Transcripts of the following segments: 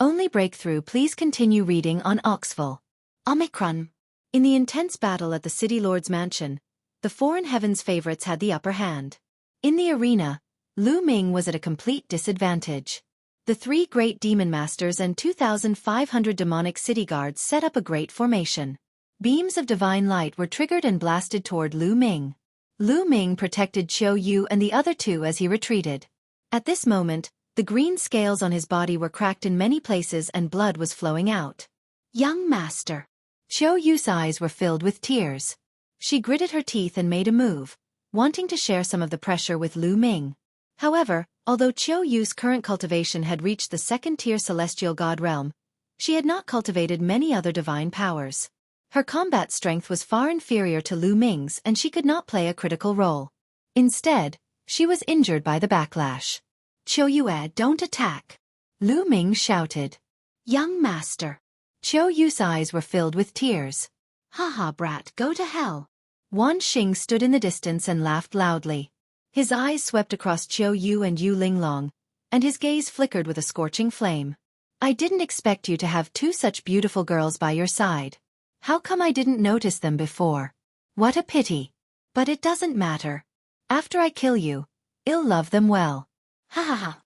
Only breakthrough. Please continue reading on Oxful. Omicron. In the intense battle at the City Lord's mansion, the foreign heavens favorites had the upper hand. In the arena, Lu Ming was at a complete disadvantage. The three great demon masters and 2,500 demonic city guards set up a great formation. Beams of divine light were triggered and blasted toward Lu Ming. Lu Ming protected Qiu Yu and the other two as he retreated. At this moment, the green scales on his body were cracked in many places and blood was flowing out. Young master. Qiu Yu's eyes were filled with tears. She gritted her teeth and made a move, wanting to share some of the pressure with Lu Ming. However, although Qiu Yu's current cultivation had reached the second-tier celestial god realm, she had not cultivated many other divine powers. Her combat strength was far inferior to Lu Ming's and she could not play a critical role. Instead, she was injured by the backlash. Qiu Yue, don't attack! Lu Ming shouted. Young master. Qiu Yu's eyes were filled with tears. Haha brat, go to hell. Wan Xing stood in the distance and laughed loudly. His eyes swept across Qiu Yu and Yu Linglong, and his gaze flickered with a scorching flame. I didn't expect you to have two such beautiful girls by your side. How come I didn't notice them before? What a pity. But it doesn't matter. After I kill you, I'll love them well. Ha ha ha.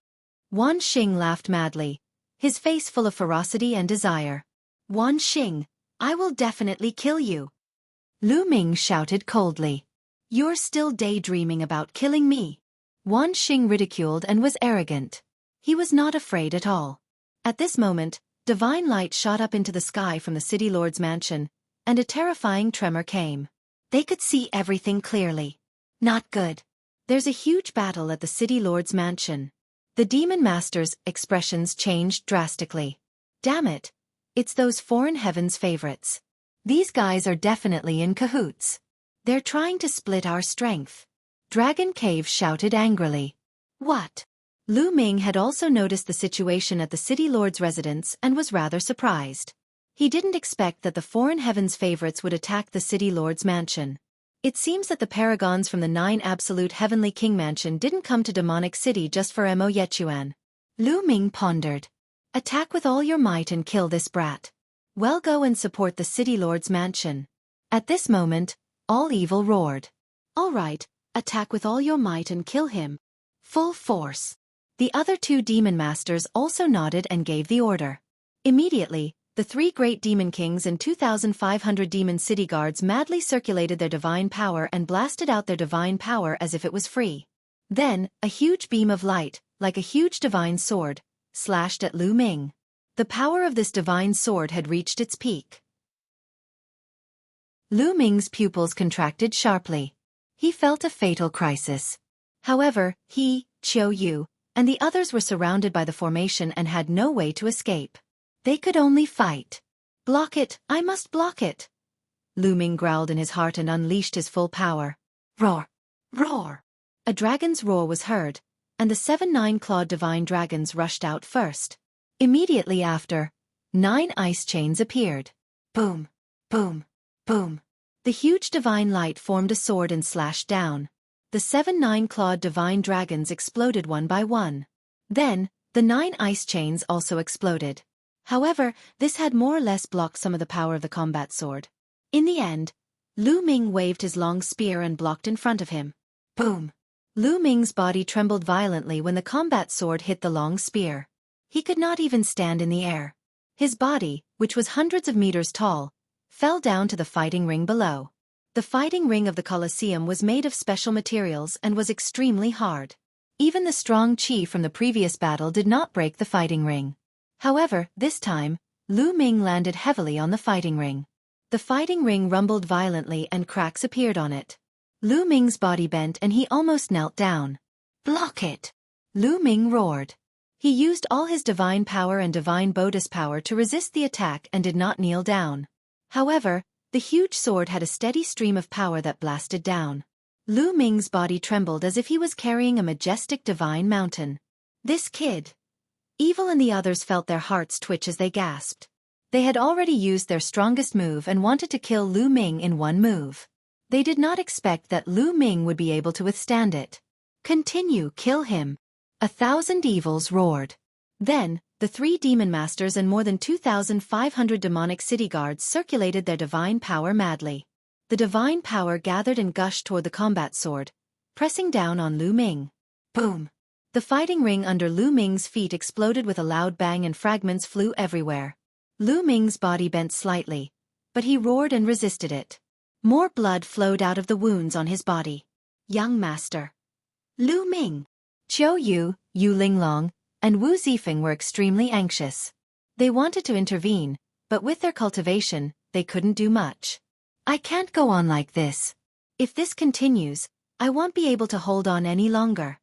Wan Xing laughed madly, his face full of ferocity and desire. Wan Xing, I will definitely kill you. Lu Ming shouted coldly. You're still daydreaming about killing me. Wan Xing ridiculed and was arrogant. He was not afraid at all. At this moment, divine light shot up into the sky from the City Lord's mansion, and a terrifying tremor came. They could see everything clearly. Not good. There's a huge battle at the City Lord's mansion. The demon master's expressions changed drastically. Damn it. It's those foreign heavens favorites. These guys are definitely in cahoots. They're trying to split our strength. Dragon Cave shouted angrily. What? Lu Ming had also noticed the situation at the City Lord's residence and was rather surprised. He didn't expect that the foreign heavens favorites would attack the City Lord's mansion. It seems that the paragons from the 9 absolute heavenly king mansion didn't come to Demonic City just for Mo Yechuan. Lu Ming pondered. Attack with all your might and kill this brat. Well, go and support the City Lord's mansion. At this moment, all evil roared. All right, attack with all your might and kill him. Full force. The other two demon masters also nodded and gave the order. Immediately, the 3 great demon kings and 2,500 demon city guards madly circulated their divine power and blasted out their divine power as if it was free. Then, a huge beam of light, like a huge divine sword, slashed at Lu Ming. The power of this divine sword had reached its peak. Lu Ming's pupils contracted sharply. He felt a fatal crisis. However, he, Qiu Yu, and the others were surrounded by the formation and had no way to escape. They could only fight. Block it, I must block it. Lu Ming growled in his heart and unleashed his full power. Roar! Roar! A dragon's roar was heard, and the 7 9-clawed divine dragons rushed out first. Immediately after, 9 ice chains appeared. Boom! Boom! Boom! The huge divine light formed a sword and slashed down. The 7 9-clawed divine dragons exploded one by one. Then, the 9 ice chains also exploded. However, this had more or less blocked some of the power of the combat sword. In the end, Lu Ming waved his long spear and blocked in front of him. Boom! Lu Ming's body trembled violently when the combat sword hit the long spear. He could not even stand in the air. His body, which was hundreds of meters tall, fell down to the fighting ring below. The fighting ring of the Colosseum was made of special materials and was extremely hard. Even the strong chi from the previous battle did not break the fighting ring. However, this time, Lu Ming landed heavily on the fighting ring. The fighting ring rumbled violently and cracks appeared on it. Lu Ming's body bent and he almost knelt down. Block it! Lu Ming roared. He used all his divine power and divine Bodhis power to resist the attack and did not kneel down. However, the huge sword had a steady stream of power that blasted down. Lu Ming's body trembled as if he was carrying a majestic divine mountain. This kid! Evil and the others felt their hearts twitch as they gasped. They had already used their strongest move and wanted to kill Lu Ming in one move. They did not expect that Lu Ming would be able to withstand it. Continue, kill him. 1,000 evils roared. Then, The 3 demon masters and more than 2,500 demonic city guards circulated their divine power madly. The divine power gathered and gushed toward the combat sword, pressing down on Lu Ming. Boom! The fighting ring under Lu Ming's feet exploded with a loud bang and fragments flew everywhere. Lu Ming's body bent slightly, but he roared and resisted it. More blood flowed out of the wounds on his body. Young master Lu Ming, Qiu Yu, Yu Linglong, and Wu Zifeng were extremely anxious. They wanted to intervene, but with their cultivation, they couldn't do much. I can't go on like this. If this continues, I won't be able to hold on any longer.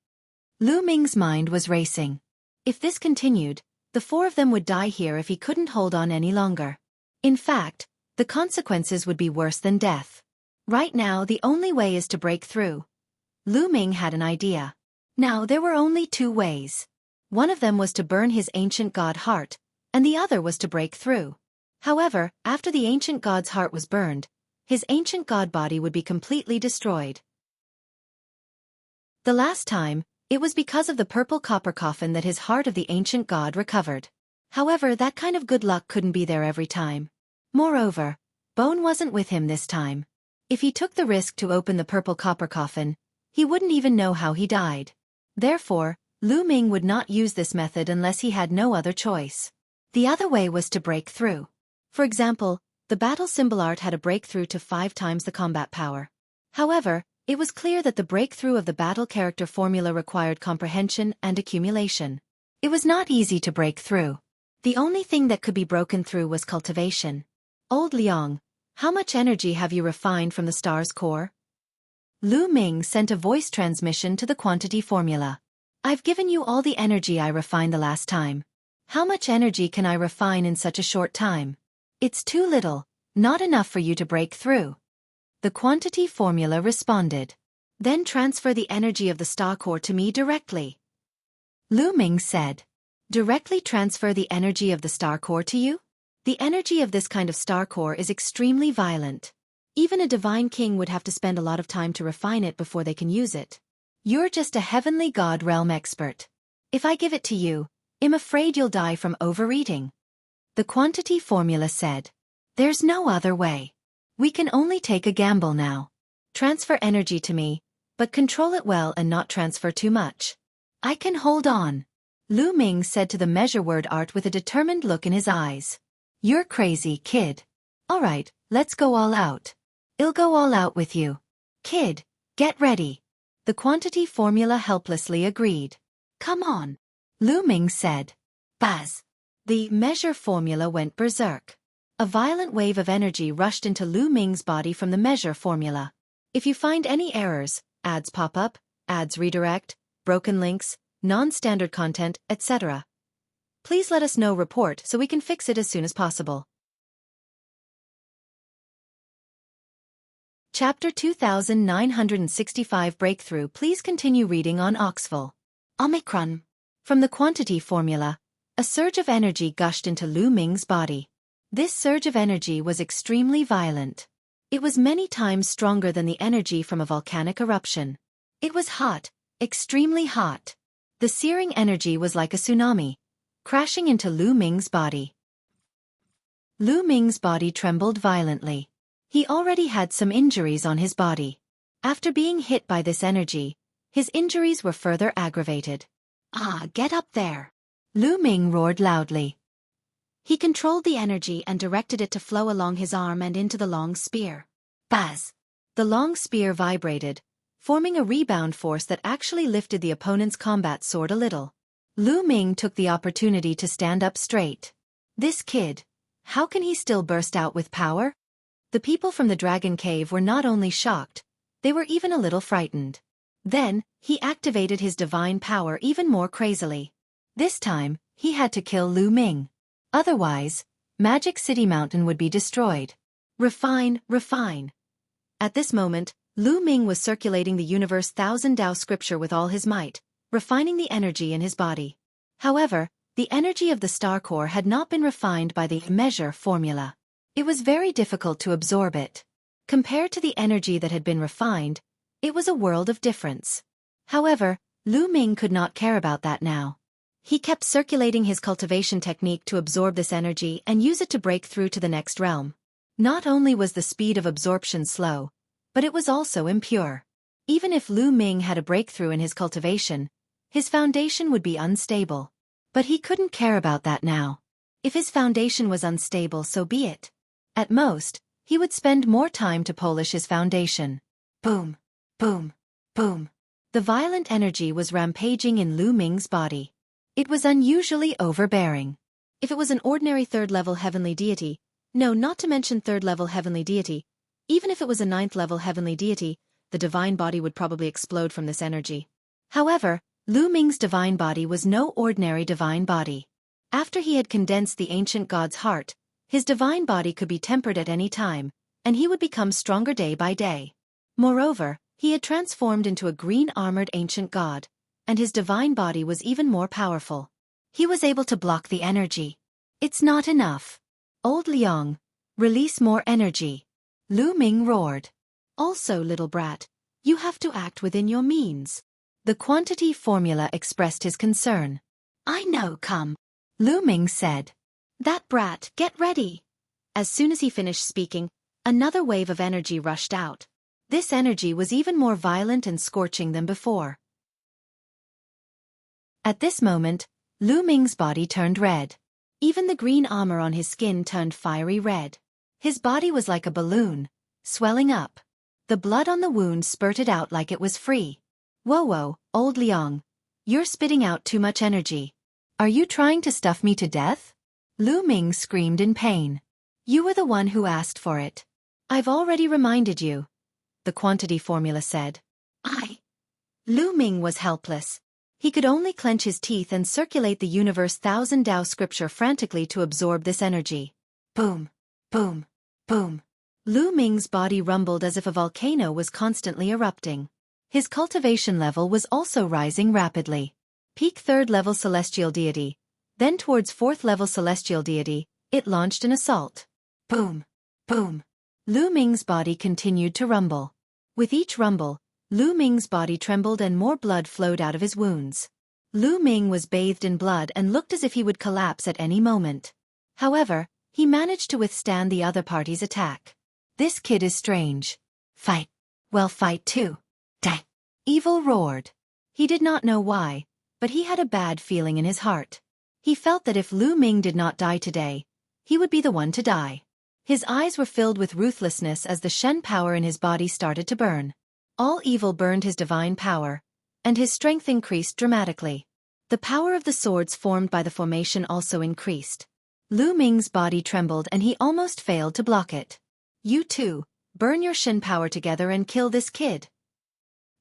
Lu Ming's mind was racing. If this continued, the 4 of them would die here if he couldn't hold on any longer. In fact, the consequences would be worse than death. Right now the only way is to break through. Lu Ming had an idea. Now there were only 2 ways. One of them was to burn his ancient god heart, and the other was to break through. However, after the ancient god's heart was burned, his ancient god body would be completely destroyed. The last time, it was because of the purple copper coffin that his heart of the ancient god recovered. However, that kind of good luck couldn't be there every time. Moreover, Bone wasn't with him this time. If he took the risk to open the purple copper coffin, he wouldn't even know how he died. Therefore, Lu Ming would not use this method unless he had no other choice. The other way was to break through. For example, the battle symbol art had a breakthrough to 5 times the combat power. However, it was clear that the breakthrough of the battle character formula required comprehension and accumulation. It was not easy to break through. The only thing that could be broken through was cultivation. Old Liang, how much energy have you refined from the star's core? Lu Ming sent a voice transmission to the quantity formula. I've given you all the energy I refined the last time. How much energy can I refine in such a short time? It's too little, not enough for you to break through. The quantity formula responded. Then transfer the energy of the star core to me directly. Lu Ming said. Directly transfer the energy of the star core to you? The energy of this kind of star core is extremely violent. Even a divine king would have to spend a lot of time to refine it before they can use it. You're just a heavenly god realm expert. If I give it to you, I'm afraid you'll die from overeating. The quantity formula said. There's no other way. We can only take a gamble now. Transfer energy to me, but control it well and not transfer too much. I can hold on. Lu Ming said to the measure word art with a determined look in his eyes. You're crazy, kid. Alright, let's go all out. I'll go all out with you. Kid, get ready. The quantity formula helplessly agreed. Come on. Lu Ming said. Buzz. The measure formula went berserk. A violent wave of energy rushed into Lu Ming's body from the measure formula. If you find any errors, ads pop up, ads redirect, broken links, non-standard content, etc., please let us know report so we can fix it as soon as possible. Chapter 2965 Breakthrough. Please continue reading on Oxful. Omicron. From the quantity formula, a surge of energy gushed into Lu Ming's body. This surge of energy was extremely violent. It was many times stronger than the energy from a volcanic eruption. It was hot, extremely hot. The searing energy was like a tsunami, crashing into Lu Ming's body. Lu Ming's body trembled violently. He already had some injuries on his body. After being hit by this energy, his injuries were further aggravated. Ah, get up there! Lu Ming roared loudly. He controlled the energy and directed it to flow along his arm and into the long spear. Buzz! The long spear vibrated, forming a rebound force that actually lifted the opponent's combat sword a little. Lu Ming took the opportunity to stand up straight. This kid, how can he still burst out with power? The people from the Dragon Cave were not only shocked, they were even a little frightened. Then, he activated his divine power even more crazily. This time, he had to kill Lu Ming. Otherwise, Magic City Mountain would be destroyed. Refine, refine. At this moment, Lu Ming was circulating the universe Thousand Tao scripture with all his might, refining the energy in his body. However, the energy of the star core had not been refined by the measure formula. It was very difficult to absorb it. Compared to the energy that had been refined, it was a world of difference. However, Lu Ming could not care about that now. He kept circulating his cultivation technique to absorb this energy and use it to break through to the next realm. Not only was the speed of absorption slow, but it was also impure. Even if Lu Ming had a breakthrough in his cultivation, his foundation would be unstable. But he couldn't care about that now. If his foundation was unstable, so be it. At most, he would spend more time to polish his foundation. Boom, boom, boom. The violent energy was rampaging in Lu Ming's body. It was unusually overbearing. If it was an ordinary third-level heavenly deity, no, not to mention third-level heavenly deity, even if it was a ninth-level heavenly deity, the divine body would probably explode from this energy. However, Lu Ming's divine body was no ordinary divine body. After he had condensed the ancient god's heart, his divine body could be tempered at any time, and he would become stronger day by day. Moreover, he had transformed into a green-armored ancient god, and his divine body was even more powerful. He was able to block the energy. It's not enough. Old Liang, release more energy. Lu Ming roared. Also, little brat, you have to act within your means. The quantity formula expressed his concern. I know, come. Lu Ming said. That brat, get ready. As soon as he finished speaking, another wave of energy rushed out. This energy was even more violent and scorching than before. At this moment, Lu Ming's body turned red. Even the green armor on his skin turned fiery red. His body was like a balloon, swelling up. The blood on the wound spurted out like it was free. Whoa, old Liang. You're spitting out too much energy. Are you trying to stuff me to death? Lu Ming screamed in pain. You were the one who asked for it. I've already reminded you, the quantity formula said. Lu Ming was helpless. He could only clench his teeth and circulate the universe thousand Tao scripture frantically to absorb this energy. Boom, boom, boom. Lu Ming's body rumbled as if a volcano was constantly erupting. His cultivation level was also rising rapidly. Peak third-level celestial deity. Then towards fourth-level celestial deity, it launched an assault. Boom, boom. Lu Ming's body continued to rumble. With each rumble, Lu Ming's body trembled and more blood flowed out of his wounds. Lu Ming was bathed in blood and looked as if he would collapse at any moment. However, he managed to withstand the other party's attack. This kid is strange. Fight. Well, fight too. Die. Evil roared. He did not know why, but he had a bad feeling in his heart. He felt that if Lu Ming did not die today, he would be the one to die. His eyes were filled with ruthlessness as the Shen power in his body started to burn. All evil burned his divine power, and his strength increased dramatically. The power of the swords formed by the formation also increased. Lu Ming's body trembled and he almost failed to block it. You two, burn your Shen power together and kill this kid.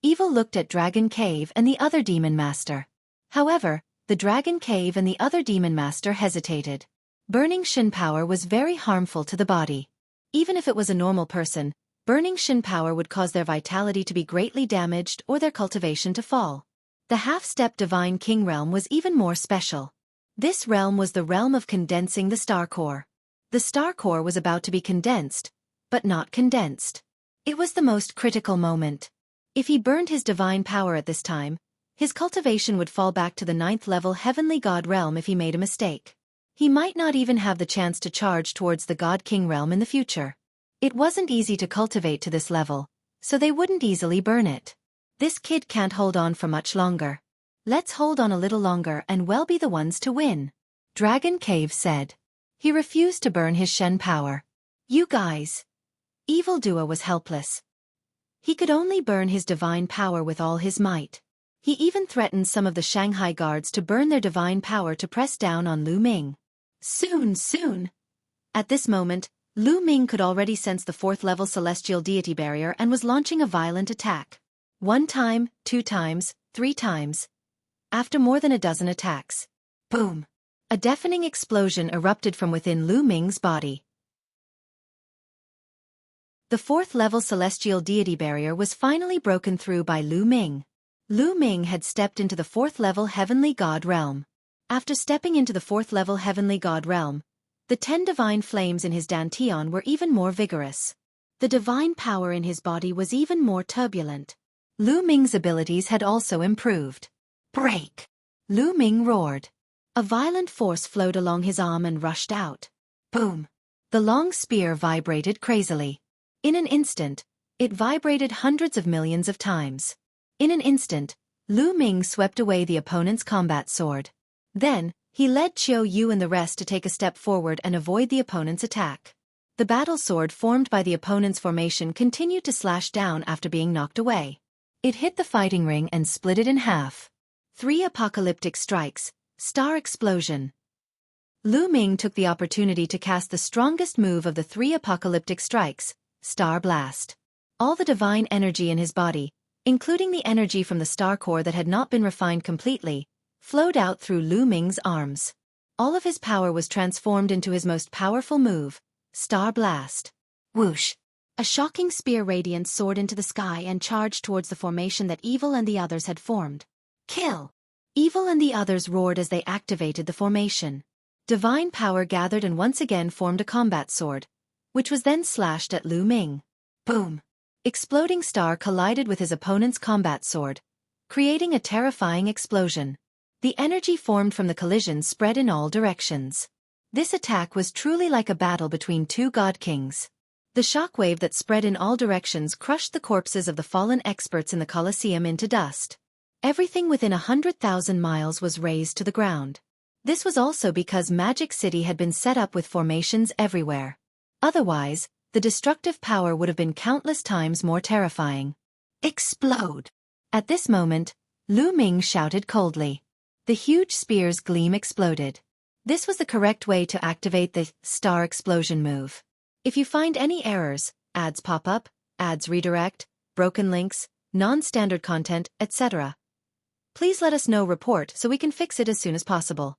Evil looked at Dragon Cave and the other demon master. However, the Dragon Cave and the other demon master hesitated. Burning Shen power was very harmful to the body. Even if it was a normal person, burning Shen power would cause their vitality to be greatly damaged or their cultivation to fall. The half-step divine king realm was even more special. This realm was the realm of condensing the star core. The star core was about to be condensed, but not condensed. It was the most critical moment. If he burned his divine power at this time, his cultivation would fall back to the 9th level heavenly god realm if he made a mistake. He might not even have the chance to charge towards the god king realm in the future. It wasn't easy to cultivate to this level, so they wouldn't easily burn it. This kid can't hold on for much longer. Let's hold on a little longer and we'll be the ones to win, Dragon Cave said. He refused to burn his Shen power. You guys. Evil Duo was helpless. He could only burn his divine power with all his might. He even threatened some of the Shanghai guards to burn their divine power to press down on Lu Ming. Soon. At this moment, Lu Ming could already sense the 4th-level celestial deity barrier and was launching a violent attack. 1 time, 2 times, 3 times. After more than a dozen attacks. Boom! A deafening explosion erupted from within Lu Ming's body. The 4th-level celestial deity barrier was finally broken through by Lu Ming. Lu Ming had stepped into the 4th-level heavenly god realm. After stepping into the 4th-level heavenly god realm, the 10 divine flames in his dantian were even more vigorous. The divine power in his body was even more turbulent. Lu Ming's abilities had also improved. Break! Lu Ming roared. A violent force flowed along his arm and rushed out. Boom! The long spear vibrated crazily. In an instant, it vibrated hundreds of millions of times. In an instant, Lu Ming swept away the opponent's combat sword. Then, he led Qiu Yu and the rest to take a step forward and avoid the opponent's attack. The battle sword formed by the opponent's formation continued to slash down after being knocked away. It hit the fighting ring and split it in half. 3 apocalyptic strikes, star explosion. Lu Ming took the opportunity to cast the strongest move of the 3 apocalyptic strikes, Star Blast. All the divine energy in his body, including the energy from the star core that had not been refined completely, flowed out through Lu Ming's arms. All of his power was transformed into his most powerful move, Star Blast. Whoosh! A shocking spear radiance soared into the sky and charged towards the formation that Evil and the others had formed. Kill! Evil and the others roared as they activated the formation. Divine power gathered and once again formed a combat sword, which was then slashed at Lu Ming. Boom! Exploding star collided with his opponent's combat sword, creating a terrifying explosion. The energy formed from the collision spread in all directions. This attack was truly like a battle between 2 god kings. The shockwave that spread in all directions crushed the corpses of the fallen experts in the Colosseum into dust. Everything within 100,000 miles was razed to the ground. This was also because Magic City had been set up with formations everywhere. Otherwise, the destructive power would have been countless times more terrifying. Explode! At this moment, Lu Ming shouted coldly. The huge spear's gleam exploded. This was the correct way to activate the Star Explosion move. If you find any errors, ads pop up, ads redirect, broken links, non-standard content, etc., please let us know report so we can fix it as soon as possible.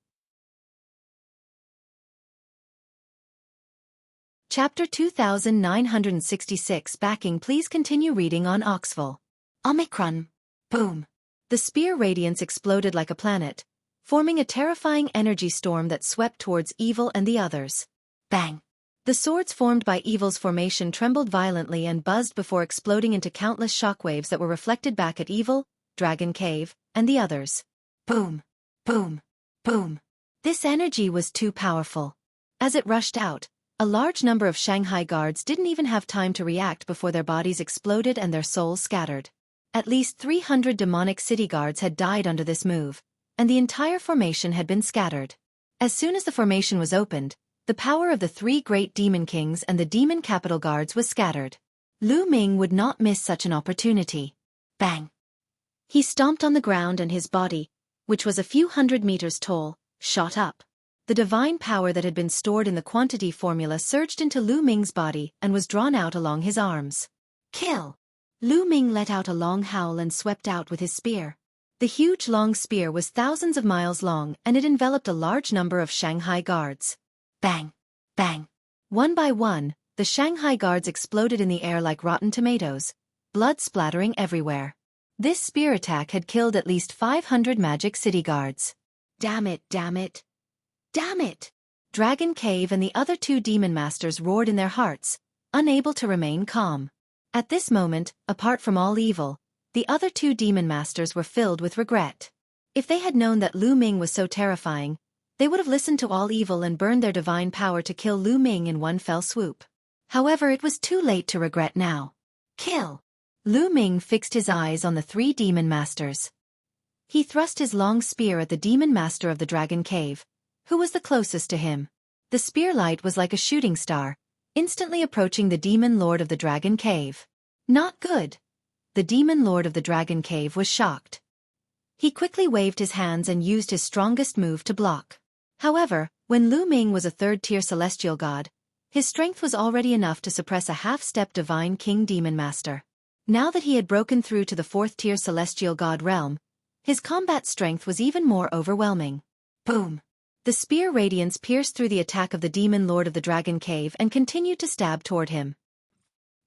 Chapter 2966 Backing. Please continue reading on Oxful. Omicron. Boom. The spear radiance exploded like a planet, forming a terrifying energy storm that swept towards Evil and the others. Bang! The swords formed by Evil's formation trembled violently and buzzed before exploding into countless shockwaves that were reflected back at Evil, Dragon Cave, and the others. Boom! Boom! Boom! This energy was too powerful. As it rushed out, a large number of Shanghai guards didn't even have time to react before their bodies exploded and their souls scattered. At least 300 demonic city guards had died under this move, and the entire formation had been scattered. As soon as the formation was opened, the power of the 3 great demon kings and the demon capital guards was scattered. Lu Ming would not miss such an opportunity. Bang! He stomped on the ground and his body, which was a few hundred meters tall, shot up. The divine power that had been stored in the quantity formula surged into Lu Ming's body and was drawn out along his arms. Kill! Lu Ming let out a long howl and swept out with his spear. The huge long spear was thousands of miles long and it enveloped a large number of Shanghai guards. Bang! Bang! One by one, the Shanghai guards exploded in the air like rotten tomatoes, blood splattering everywhere. This spear attack had killed at least 500 Magic City guards. Damn it, damn it! Damn it! Dragon Cave and the other 2 demon masters roared in their hearts, unable to remain calm. At this moment, apart from all evil, the other 2 demon masters were filled with regret. If they had known that Lu Ming was so terrifying, they would have listened to all evil and burned their divine power to kill Lu Ming in one fell swoop. However, it was too late to regret now. Kill! Lu Ming fixed his eyes on the 3 demon masters. He thrust his long spear at the demon master of the Dragon Cave, who was the closest to him. The spear light was like a shooting star, instantly approaching the demon lord of the Dragon Cave. Not good. The demon lord of the Dragon Cave was shocked. He quickly waved his hands and used his strongest move to block. However, when Lu Ming was a 3rd-tier celestial god, his strength was already enough to suppress a half-step divine king demon master. Now that he had broken through to the 4th-tier celestial god realm, his combat strength was even more overwhelming. Boom! The spear radiance pierced through the attack of the demon lord of the Dragon Cave and continued to stab toward him.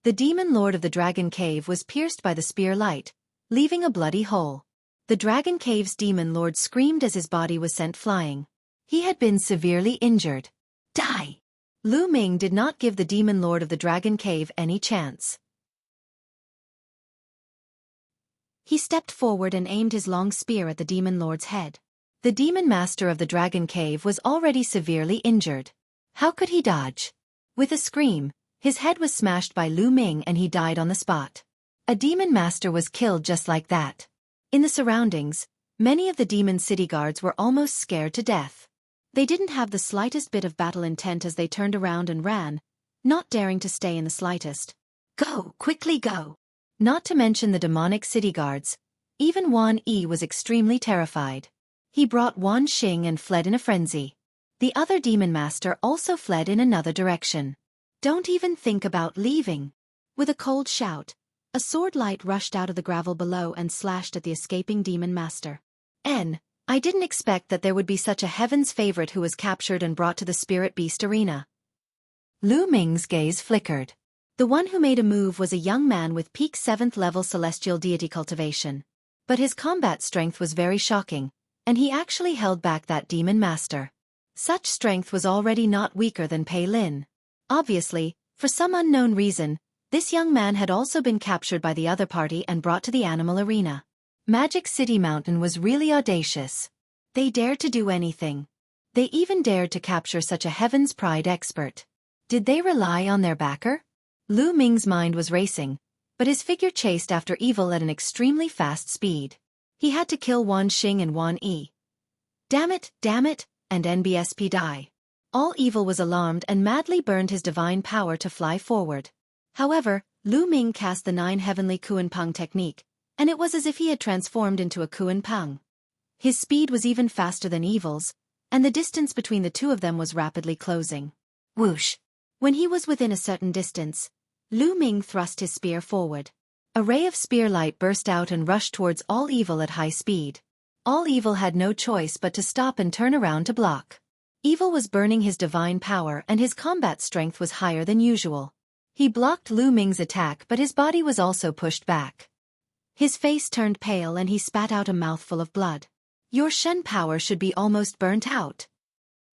The demon lord of the Dragon Cave was pierced by the spear light, leaving a bloody hole. The Dragon Cave's demon lord screamed as his body was sent flying. He had been severely injured. Die! Lu Ming did not give the demon lord of the Dragon Cave any chance. He stepped forward and aimed his long spear at the demon lord's head. The demon master of the dragon cave was already severely injured. How could he dodge? With a scream, his head was smashed by Lu Ming and he died on the spot. A demon master was killed just like that. In the surroundings, many of the demon city guards were almost scared to death. They didn't have the slightest bit of battle intent as they turned around and ran, not daring to stay in the slightest. Go, quickly go! Not to mention the demonic city guards, even Wan Yi was extremely terrified. He brought Wan Xing and fled in a frenzy. The other demon master also fled in another direction. Don't even think about leaving. With a cold shout, a sword light rushed out of the gravel below and slashed at the escaping demon master. I didn't expect that there would be such a heaven's favorite who was captured and brought to the spirit beast arena. Lu Ming's gaze flickered. The one who made a move was a young man with peak 7th level celestial deity cultivation. But his combat strength was very shocking, and he actually held back that demon master. Such strength was already not weaker than Pei Lin. Obviously, for some unknown reason, this young man had also been captured by the other party and brought to the animal arena. Magic City Mountain was really audacious. They dared to do anything. They even dared to capture such a Heaven's Pride expert. Did they rely on their backer? Lu Ming's mind was racing, but his figure chased after evil at an extremely fast speed. He had to kill Wan Xing and Wan Yi. Damn it, and NBSP die. All evil was alarmed and madly burned his divine power to fly forward. However, Lu Ming cast the 9 heavenly Kuan Peng technique, and it was as if he had transformed into a Kuan Peng. His speed was even faster than evil's, and the distance between the two of them was rapidly closing. Whoosh! When he was within a certain distance, Lu Ming thrust his spear forward. A ray of spear light burst out and rushed towards All Evil at high speed. All Evil had no choice but to stop and turn around to block. Evil was burning his divine power and his combat strength was higher than usual. He blocked Lu Ming's attack, but his body was also pushed back. His face turned pale and he spat out a mouthful of blood. Your Shen power should be almost burnt out.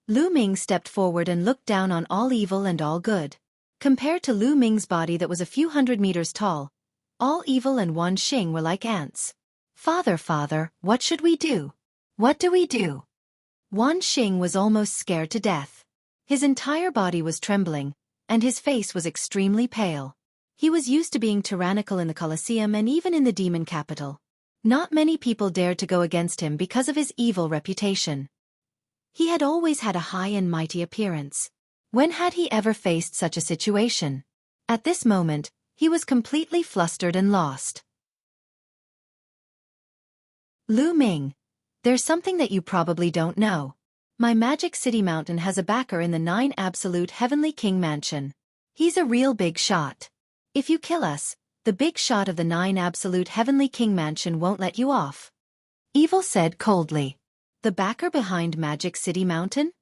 Lu Ming stepped forward and looked down on All Evil and All Good. Compared to Lu Ming's body that was a few hundred meters tall, All Evil and Wan Xing were like ants. Father, what should we do? What do we do? Wan Xing was almost scared to death. His entire body was trembling, and his face was extremely pale. He was used to being tyrannical in the Colosseum and even in the demon capital. Not many people dared to go against him because of his evil reputation. He had always had a high and mighty appearance. When had he ever faced such a situation? At this moment, he was completely flustered and lost. Lu Ming, there's something that you probably don't know. My Magic City Mountain has a backer in the 9 Absolute Heavenly King Mansion. He's a real big shot. If you kill us, the big shot of the 9 Absolute Heavenly King Mansion won't let you off. Evil said coldly. The backer behind Magic City Mountain?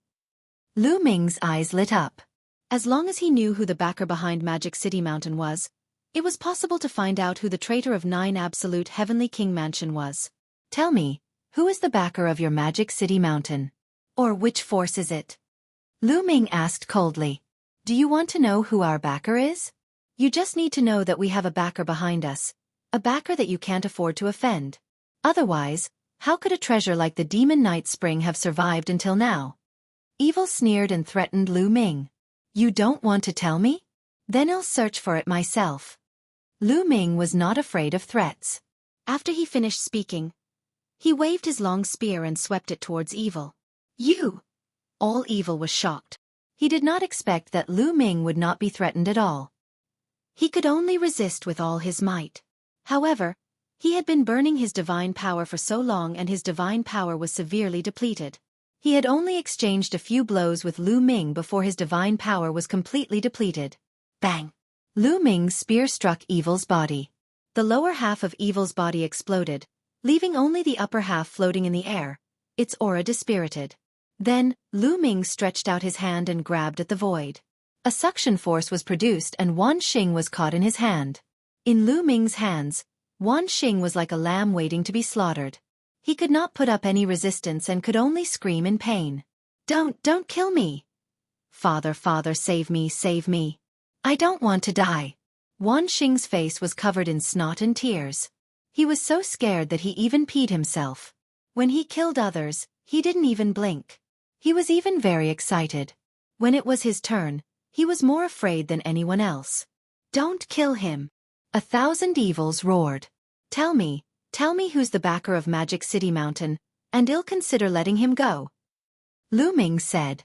Lu Ming's eyes lit up. As long as he knew who the backer behind Magic City Mountain was, it was possible to find out who the traitor of 9 Absolute Heavenly King Mansion was. Tell me, who is the backer of your Magic City Mountain? Or which force is it? Lu Ming asked coldly. Do you want to know who our backer is? You just need to know that we have a backer behind us, a backer that you can't afford to offend. Otherwise, how could a treasure like the Demon Night Spring have survived until now? Evil sneered and threatened Lu Ming. You don't want to tell me? Then I'll search for it myself. Lu Ming was not afraid of threats. After he finished speaking, he waved his long spear and swept it towards Evil. You! All Evil was shocked. He did not expect that Lu Ming would not be threatened at all. He could only resist with all his might. However, he had been burning his divine power for so long and his divine power was severely depleted. He had only exchanged a few blows with Lu Ming before his divine power was completely depleted. Bang! Lu Ming's spear struck Evil's body. The lower half of Evil's body exploded, leaving only the upper half floating in the air, its aura dispirited. Then, Lu Ming stretched out his hand and grabbed at the void. A suction force was produced and Wan Xing was caught in his hand. In Lu Ming's hands, Wan Xing was like a lamb waiting to be slaughtered. He could not put up any resistance and could only scream in pain. Don't kill me! Father, save me. I don't want to die. Wan Xing's face was covered in snot and tears. He was so scared that he even peed himself. When he killed others, He didn't even blink. He was even very excited. When it was his turn, he was more afraid than anyone else. Don't kill him. 1,000 evils roared. Tell me who's the backer of Magic City Mountain, and I'll consider letting him go. Lu Ming said.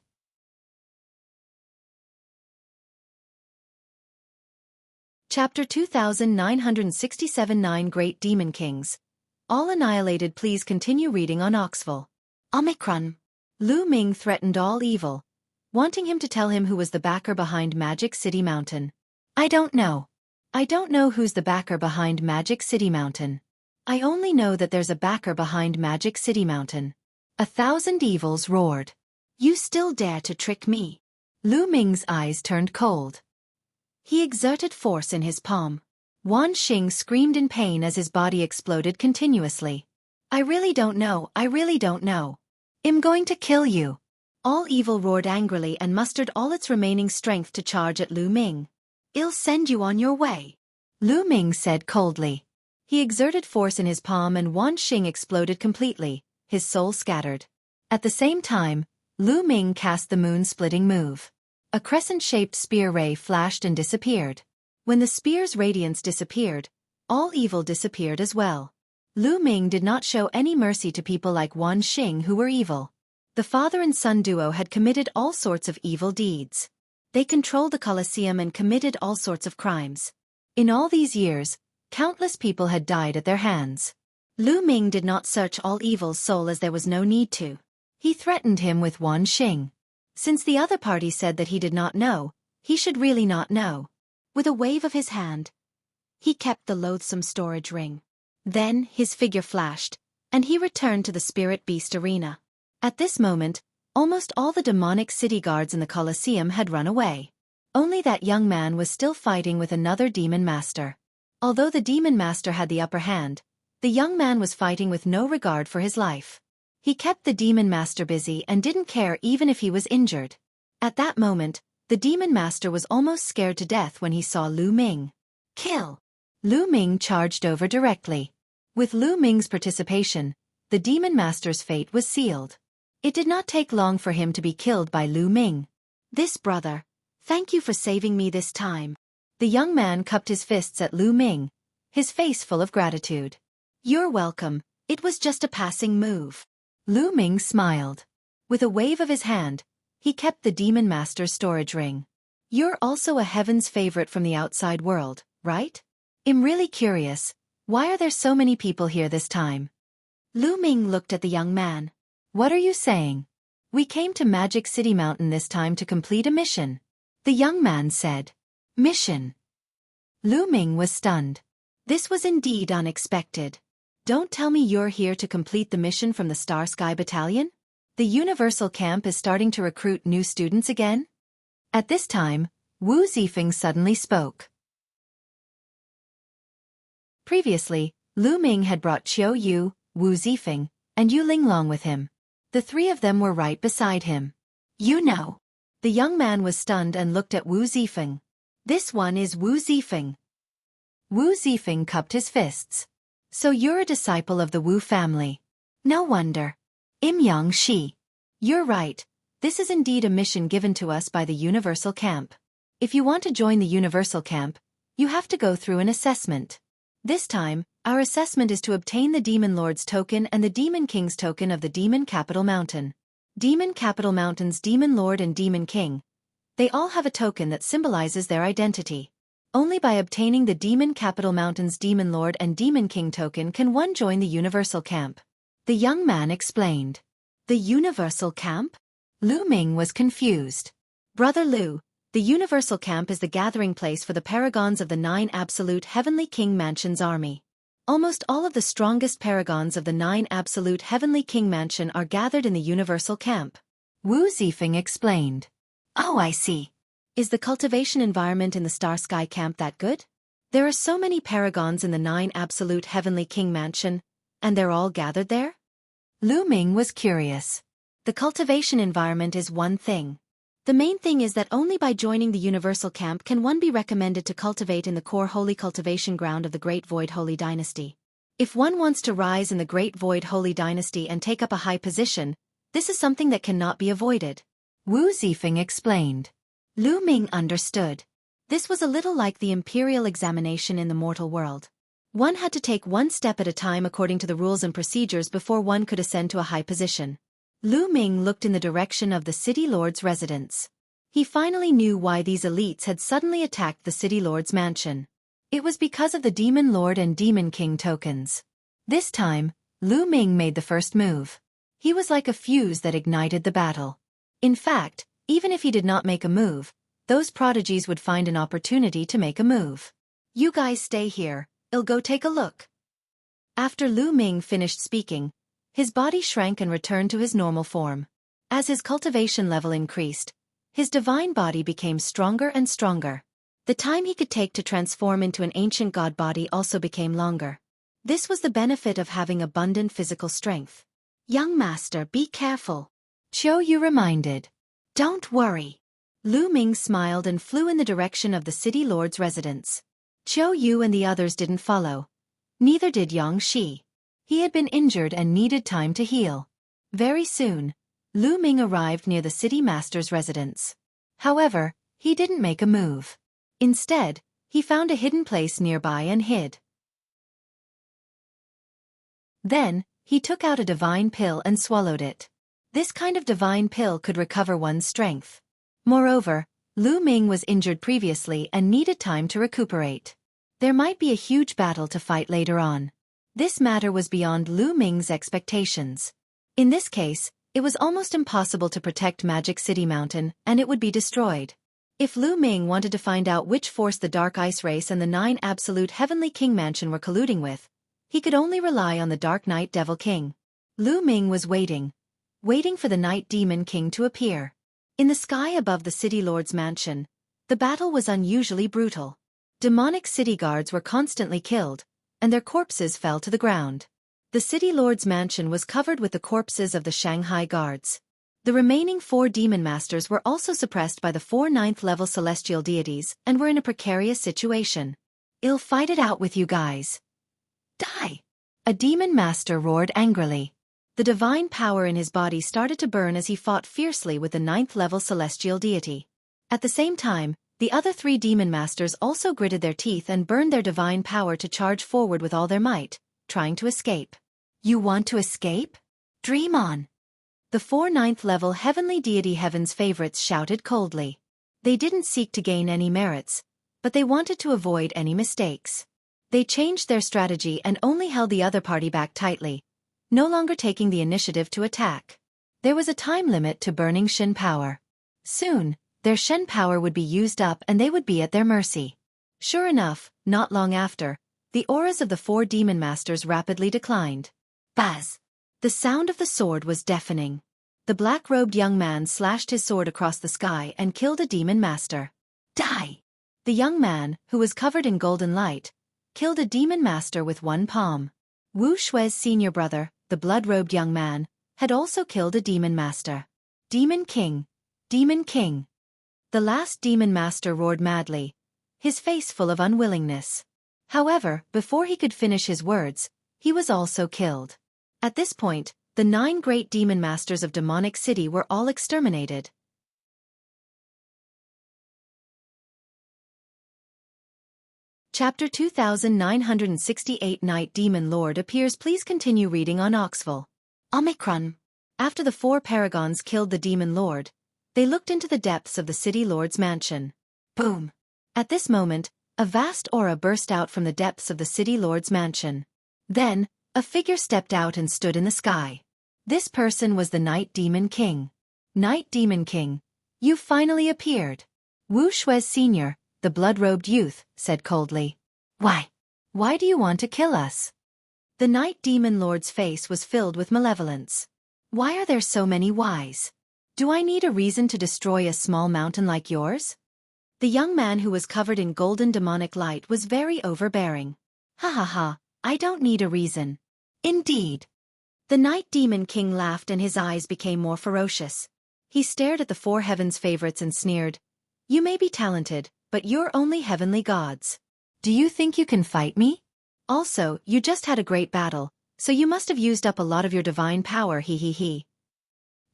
Chapter 2967 9 Great Demon Kings. All annihilated. Please continue reading on Oxville. Omicron. Lu Ming threatened all evil, wanting him to tell him who was the backer behind Magic City Mountain. I don't know. I don't know who's the backer behind Magic City Mountain. I only know that there's a backer behind Magic City Mountain. 1,000 evils roared. You still dare to trick me? Lu Ming's eyes turned cold. He exerted force in his palm. Wan Xing screamed in pain as his body exploded continuously. I really don't know. I'm going to kill you. All evil roared angrily and mustered all its remaining strength to charge at Lu Ming. I'll send you on your way, Lu Ming said coldly. He exerted force in his palm and Wan Xing exploded completely, his soul scattered. At the same time, Lu Ming cast the moon-splitting move. A crescent-shaped spear ray flashed and disappeared. When the spear's radiance disappeared, all evil disappeared as well. Lu Ming did not show any mercy to people like Wan Xing who were evil. The father and son duo had committed all sorts of evil deeds. They controlled the Colosseum and committed all sorts of crimes. In all these years, countless people had died at their hands. Lu Ming did not search all evil's soul as there was no need to. He threatened him with Wan Xing. Since the other party said that he did not know, he should really not know. With a wave of his hand, he kept the loathsome storage ring. Then his figure flashed, and he returned to the Spirit Beast Arena. At this moment, almost all the demonic city guards in the Colosseum had run away. Only that young man was still fighting with another demon master. Although the demon master had the upper hand, the young man was fighting with no regard for his life. He kept the demon master busy and didn't care even if he was injured. At that moment, the demon master was almost scared to death when he saw Lu Ming. Kill! Lu Ming charged over directly. With Lu Ming's participation, the demon master's fate was sealed. It did not take long for him to be killed by Lu Ming. This brother, thank you for saving me this time. The young man cupped his fists at Lu Ming, his face full of gratitude. You're welcome, it was just a passing move. Lu Ming smiled. With a wave of his hand, he kept the demon master's storage ring. You're also a heaven's favorite from the outside world, right? I'm really curious, why are there so many people here this time? Lu Ming looked at the young man. What are you saying? We came to Magic City Mountain this time to complete a mission. The young man said. Mission? Lu Ming was stunned. This was indeed unexpected. Don't tell me you're here to complete the mission from the Star Sky Battalion? The Universal Camp is starting to recruit new students again? At this time, Wu Zifeng suddenly spoke. Previously, Lu Ming had brought Qiu Yu, Wu Zifeng, and Yu Linglong with him. The three of them were right beside him. You know. The young man was stunned and looked at Wu Zifeng. This one is Wu Zifeng. Wu Zifeng cupped his fists. So you're a disciple of the Wu family. No wonder. Im Yang Shi. You're right. This is indeed a mission given to us by the Universal Camp. If you want to join the Universal Camp, you have to go through an assessment. This time, our assessment is to obtain the Demon Lord's token and the Demon King's token of the Demon Capital Mountain. Demon Capital Mountain's Demon Lord and Demon King. They all have a token that symbolizes their identity. Only by obtaining the Demon Capital Mountain's Demon Lord and Demon King token can one join the Universal Camp. The young man explained. The Universal Camp? Lu Ming was confused. Brother Lu, the Universal Camp is the gathering place for the paragons of the 9 Absolute Heavenly King Mansion's army. Almost all of the strongest paragons of the 9 Absolute Heavenly King Mansion are gathered in the Universal Camp. Wu Zifeng explained. Oh, I see. Is the cultivation environment in the Star Sky Camp that good? There are so many paragons in the 9 Absolute Heavenly King Mansion, and they're all gathered there? Lu Ming was curious. The cultivation environment is one thing. The main thing is that only by joining the Universal Camp can one be recommended to cultivate in the core holy cultivation ground of the Great Void Holy Dynasty. If one wants to rise in the Great Void Holy Dynasty and take up a high position, This is something that cannot be avoided. Wu Zifeng explained. Lu Ming understood. This was a little like the imperial examination in the mortal world. One had to take one step at a time according to the rules and procedures before one could ascend to a high position. Lu Ming looked in the direction of the city lord's residence. He finally knew why these elites had suddenly attacked the city lord's mansion. It was because of the Demon Lord and Demon King tokens. This time, Lu Ming made the first move. He was like a fuse that ignited the battle. In fact, even if he did not make a move, those prodigies would find an opportunity to make a move. You guys stay here, I'll go take a look. After Lu Ming finished speaking, his body shrank and returned to his normal form. As his cultivation level increased, his divine body became stronger and stronger. The time he could take to transform into an ancient god body also became longer. This was the benefit of having abundant physical strength. Young master, be careful. Qiu Yu reminded. Don't worry. Lu Ming smiled and flew in the direction of the city lord's residence. Qiu Yu and the others didn't follow. Neither did Yang Shi. He had been injured and needed time to heal. Very soon, Lu Ming arrived near the city master's residence. However, he didn't make a move. Instead, he found a hidden place nearby and hid. Then, he took out a divine pill and swallowed it. This kind of divine pill could recover one's strength. Moreover, Lu Ming was injured previously and needed time to recuperate. There might be a huge battle to fight later on. This matter was beyond Lu Ming's expectations. In this case, it was almost impossible to protect Magic City Mountain, and it would be destroyed. If Lu Ming wanted to find out which force the Dark Ice Race and the 9 Absolute Heavenly King Mansion were colluding with, he could only rely on the Dark Knight Devil King. Lu Ming was waiting for the Night Demon King to appear. In the sky above the City Lord's mansion, the battle was unusually brutal. Demonic city guards were constantly killed, and their corpses fell to the ground. The City Lord's mansion was covered with the corpses of the Shanghai guards. The remaining 4 demon masters were also suppressed by the 4 9th-level celestial deities and were in a precarious situation. I'll fight it out with you guys. Die! A demon master roared angrily. The divine power in his body started to burn as he fought fiercely with the 9th-level celestial deity. At the same time, the other 3 demon masters also gritted their teeth and burned their divine power to charge forward with all their might, trying to escape. You want to escape? Dream on! The 4 9th-level heavenly deity Heaven's favorites shouted coldly. They didn't seek to gain any merits, but they wanted to avoid any mistakes. They changed their strategy and only held the other party back tightly, no longer taking the initiative to attack. There was a time limit to burning Shen power. Soon, their Shen power would be used up and they would be at their mercy. Sure enough, not long after, the auras of the 4 demon masters rapidly declined. Buzz! The sound of the sword was deafening. The black-robed young man slashed his sword across the sky and killed a demon master. Die! The young man, who was covered in golden light, killed a demon master with one palm. Wu Shui's senior brother, the blood-robed young man, had also killed a demon master. Demon King! Demon King! The last demon master roared madly, his face full of unwillingness. However, before he could finish his words, he was also killed. At this point, the 9 great demon masters of Demonic City were all exterminated. Chapter 2968 Night Demon Lord appears. Please continue reading on Oxville. Omicron. After the 4 paragons killed the Demon Lord, they looked into the depths of the City Lord's mansion. Boom! At this moment, a vast aura burst out from the depths of the City Lord's mansion. Then, a figure stepped out and stood in the sky. This person was the Night Demon King. Night Demon King, you finally appeared. Wu Shui's senior, the blood-robed youth, said coldly. Why? Why do you want to kill us? The Night Demon Lord's face was filled with malevolence. Why are there so many whys? Do I need a reason to destroy a small mountain like yours? The young man who was covered in golden demonic light was very overbearing. Ha ha ha, I don't need a reason. Indeed. The Night Demon King laughed and his eyes became more ferocious. He stared at the 4 heavens favorites and sneered. You may be talented, but you're only heavenly gods. Do you think you can fight me? Also, you just had a great battle, so you must have used up a lot of your divine power, he.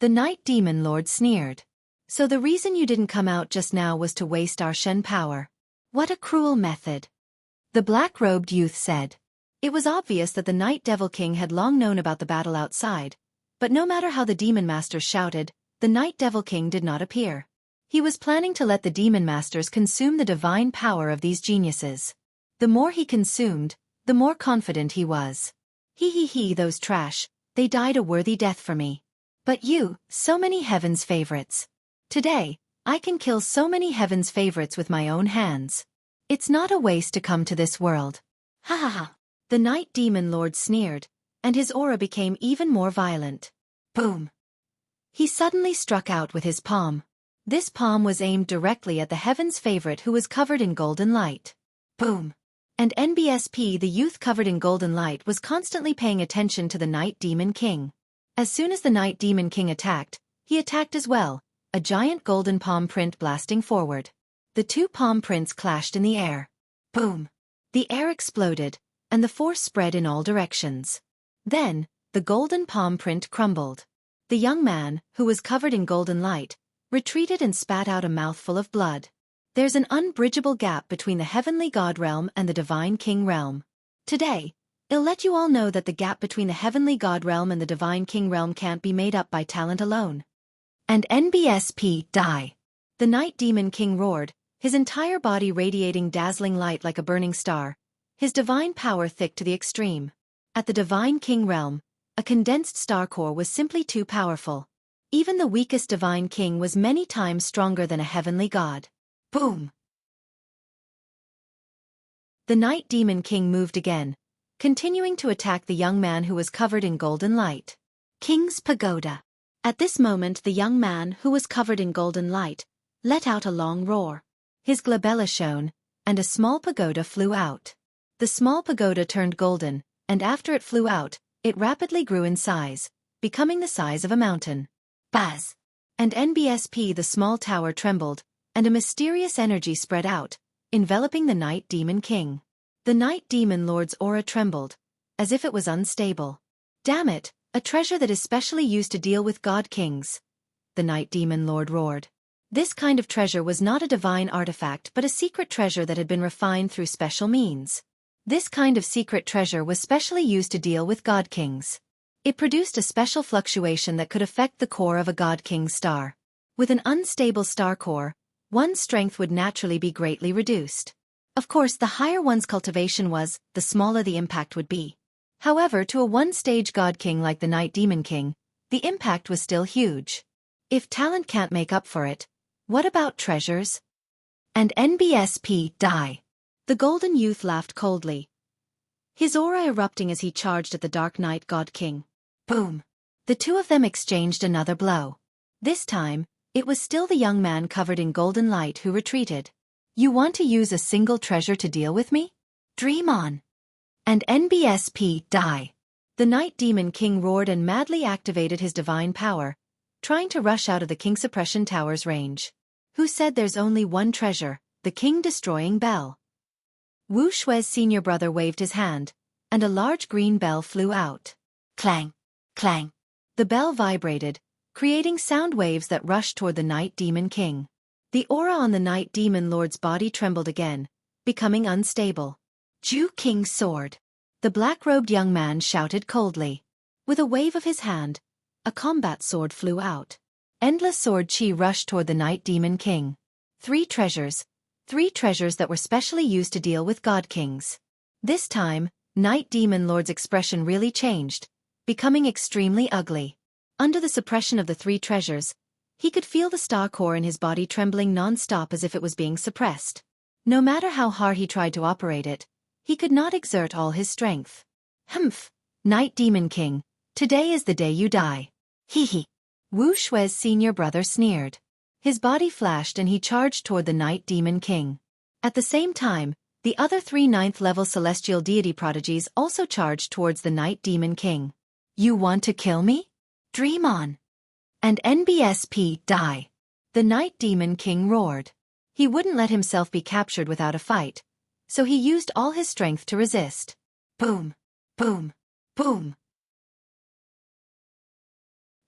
The Night Demon Lord sneered. So the reason you didn't come out just now was to waste our Shen power. What a cruel method. The black-robed youth said. It was obvious that the Night Devil King had long known about the battle outside, but no matter how the Demon Masters shouted, the Night Devil King did not appear. He was planning to let the Demon Masters consume the divine power of these geniuses. The more he consumed, the more confident he was. He, those trash, they died a worthy death for me. But you, so many heaven's favorites. Today, I can kill so many heaven's favorites with my own hands. It's not a waste to come to this world. Ha ha ha. The Night Demon Lord sneered, and his aura became even more violent. Boom. He suddenly struck out with his palm. This palm was aimed directly at the heaven's favorite who was covered in golden light. Boom. And NBSP, the youth covered in golden light, was constantly paying attention to the Night Demon King. As soon as the Night Demon King attacked, he attacked as well, a giant golden palm print blasting forward. The two palm prints clashed in the air. Boom! The air exploded, and the force spread in all directions. Then, the golden palm print crumbled. The young man, who was covered in golden light, retreated and spat out a mouthful of blood. There's an unbridgeable gap between the heavenly God realm and the divine king realm. Today, I'll let you all know that the gap between the heavenly God realm and the divine king realm can't be made up by talent alone. And NBSP, die. The Night Demon King roared, his entire body radiating dazzling light like a burning star, his divine power thick to the extreme. At the divine king realm, a condensed star core was simply too powerful. Even the weakest divine king was many times stronger than a heavenly god. Boom! The Night Demon King moved again, continuing to attack the young man who was covered in golden light. King's Pagoda. At this moment the young man who was covered in golden light let out a long roar. His glabella shone, and a small pagoda flew out. The small pagoda turned golden, and after it flew out, it rapidly grew in size, becoming the size of a mountain. Buzz! And NBSP, the small tower trembled, and a mysterious energy spread out, enveloping the Night Demon King. The Night Demon Lord's aura trembled, as if it was unstable. Damn it, a treasure that is specially used to deal with god kings. The Night Demon Lord roared. This kind of treasure was not a divine artifact but a secret treasure that had been refined through special means. This kind of secret treasure was specially used to deal with god kings. It produced a special fluctuation that could affect the core of a god king's star. With an unstable star core, one's strength would naturally be greatly reduced. Of course, the higher one's cultivation was, the smaller the impact would be. However, to a one-stage god king like the Night Demon King, the impact was still huge. If talent can't make up for it, what about treasures? And NBSP, die. The golden youth laughed coldly, his aura erupting as he charged at the Dark Knight God King. Boom! The two of them exchanged another blow. This time, it was still the young man covered in golden light who retreated. You want to use a single treasure to deal with me? Dream on. And NBSP, die. The Night Demon King roared and madly activated his divine power, trying to rush out of the King Suppression Tower's range. Who said there's only one treasure? The king-destroying bell. Wu Shui's senior brother waved his hand, and a large green bell flew out. Clang! Clang! The bell vibrated, creating sound waves that rushed toward the Night Demon King. The aura on the Night Demon Lord's body trembled again, becoming unstable. Ju King's sword. The black-robed young man shouted coldly. With a wave of his hand, a combat sword flew out. Endless sword chi rushed toward the Night Demon King. Three treasures that were specially used to deal with god kings. This time, Night Demon Lord's expression really changed, becoming extremely ugly. Under the suppression of the three treasures, he could feel the star core in his body trembling non-stop as if it was being suppressed. No matter how hard he tried to operate it, he could not exert all his strength. Humph! Night Demon King, today is the day you die. Hee hee! Wu Shui's senior brother sneered. His body flashed and he charged toward the Night Demon King. At the same time, the other three 9th-level celestial deity prodigies also charged towards the Night Demon King. You want to kill me? Dream on. And NBSP, die. The Night Demon King roared. He wouldn't let himself be captured without a fight, so he used all his strength to resist. Boom! Boom! Boom!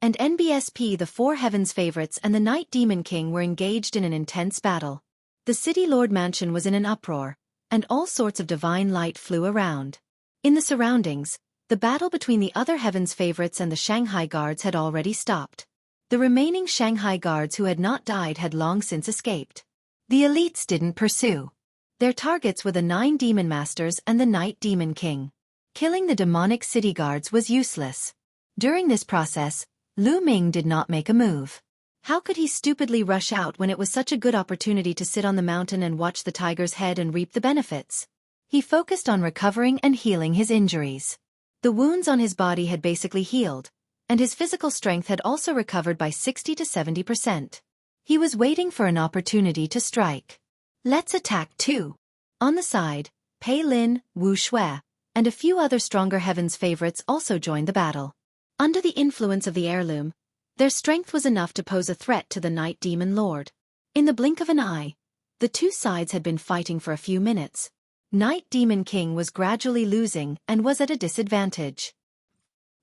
and NBSP, the four heavens favorites, and the Night Demon King were engaged in an intense battle. The City Lord Mansion was in an uproar, and all sorts of divine light flew around. In the surroundings, the battle between the other heavens favorites and the Shanghai guards had already stopped. The remaining Shanghai guards who had not died had long since escaped. The elites didn't pursue. Their targets were the 9 demon masters and the Night Demon King. Killing the demonic city guards was useless. During this process, Lu Ming did not make a move. How could he stupidly rush out when it was such a good opportunity to sit on the mountain and watch the tiger's head and reap the benefits? He focused on recovering and healing his injuries. The wounds on his body had basically healed, and his physical strength had also recovered by 60 to 70%. He was waiting for an opportunity to strike. Let's attack too. On the side, Pei Lin, Wuxia, and a few other stronger heavens favorites also joined the battle. Under the influence of the heirloom, their strength was enough to pose a threat to the Night Demon Lord. In the blink of an eye, the two sides had been fighting for a few minutes. Night Demon King was gradually losing and was at a disadvantage.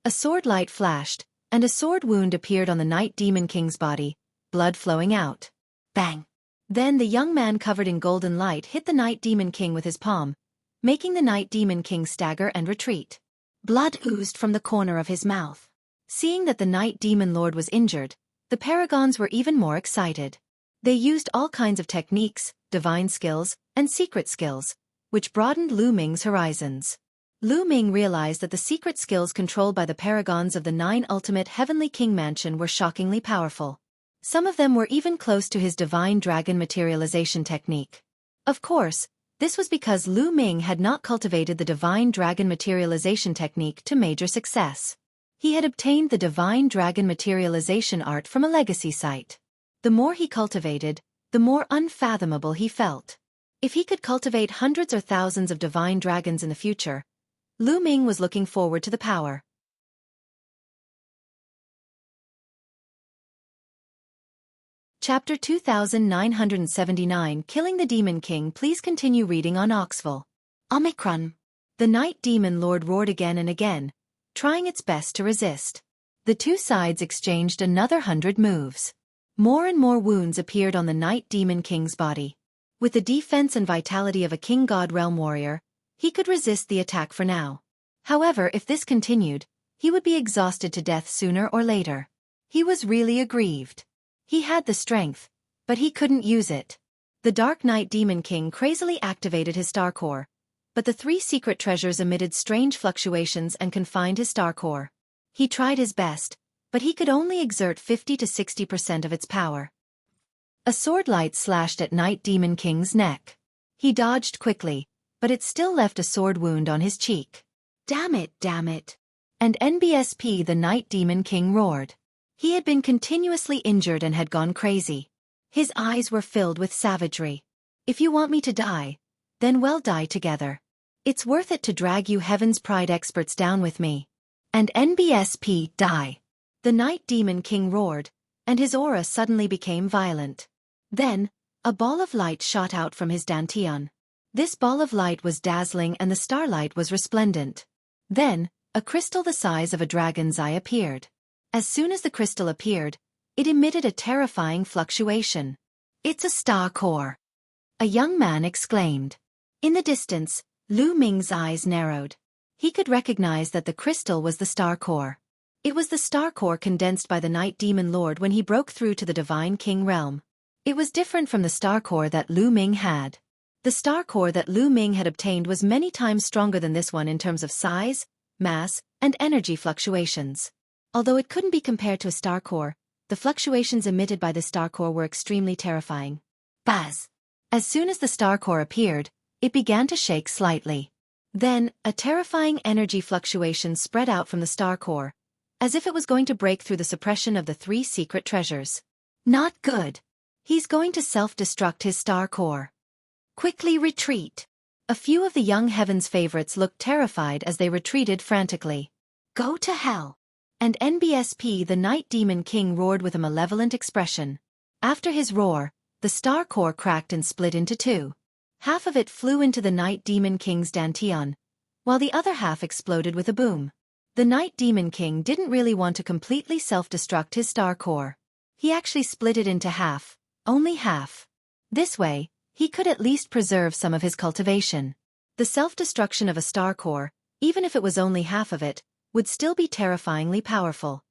A sword light flashed, and a sword wound appeared on the Night Demon King's body, blood flowing out. Bang! Then the young man covered in golden light hit the Night Demon King with his palm, making the Night Demon King stagger and retreat. Blood oozed from the corner of his mouth. Seeing that the Night Demon Lord was injured, the paragons were even more excited. They used all kinds of techniques, divine skills, and secret skills, which broadened Lu Ming's horizons. Lu Ming realized that the secret skills controlled by the paragons of the 9 ultimate heavenly king mansion were shockingly powerful. Some of them were even close to his divine dragon materialization technique. Of course, this was because Lu Ming had not cultivated the divine dragon materialization technique to major success. He had obtained the divine dragon materialization art from a legacy site. The more he cultivated, the more unfathomable he felt. If he could cultivate hundreds or thousands of divine dragons in the future, Lu Ming was looking forward to the power. Chapter 2979 Killing the Demon King. Please continue reading on Oxville. Omicron. The Night Demon Lord roared again and again, trying its best to resist. The two sides exchanged another 100 moves. More and more wounds appeared on the Night Demon King's body. With the defense and vitality of a King God Realm warrior, he could resist the attack for now. However, if this continued, he would be exhausted to death sooner or later. He was really aggrieved. He had the strength, but he couldn't use it. The Dark Night Demon King crazily activated his star core, but the 3 secret treasures emitted strange fluctuations and confined his star core. He tried his best, but he could only exert 50 to 60% of its power. A sword light slashed at Night Demon King's neck. He dodged quickly, but it still left a sword wound on his cheek. Damn it, damn it. And NBSP, the Night Demon King roared. He had been continuously injured and had gone crazy. His eyes were filled with savagery. If you want me to die, then we'll die together. It's worth it to drag you Heaven's Pride experts down with me. And NBSP, die. The Night Demon King roared, and his aura suddenly became violent. Then, a ball of light shot out from his dantian. This ball of light was dazzling and the starlight was resplendent. Then, a crystal the size of a dragon's eye appeared. As soon as the crystal appeared, it emitted a terrifying fluctuation. It's a star core. A young man exclaimed. In the distance, Lu Ming's eyes narrowed. He could recognize that the crystal was the star core. It was the star core condensed by the Night Demon Lord when he broke through to the Divine King realm. It was different from the star core that Lu Ming had. The star core that Lu Ming had obtained was many times stronger than this one in terms of size, mass, and energy fluctuations. Although it couldn't be compared to a star core, the fluctuations emitted by the star core were extremely terrifying. Buzz! As soon as the star core appeared, it began to shake slightly. Then, a terrifying energy fluctuation spread out from the star core, as if it was going to break through the suppression of the 3 secret treasures. Not good. He's going to self-destruct his star core. Quickly retreat. A few of the young Heaven's favorites looked terrified as they retreated frantically. Go to hell. And NBSP, the Night Demon King, roared with a malevolent expression. After his roar, the star core cracked and split into 2. Half of it flew into the Night Demon King's dantian, while the other half exploded with a boom. The Night Demon King didn't really want to completely self-destruct his star core. He actually split it into half, only half. This way, he could at least preserve some of his cultivation. The self-destruction of a star core, even if it was only half of it, would still be terrifyingly powerful.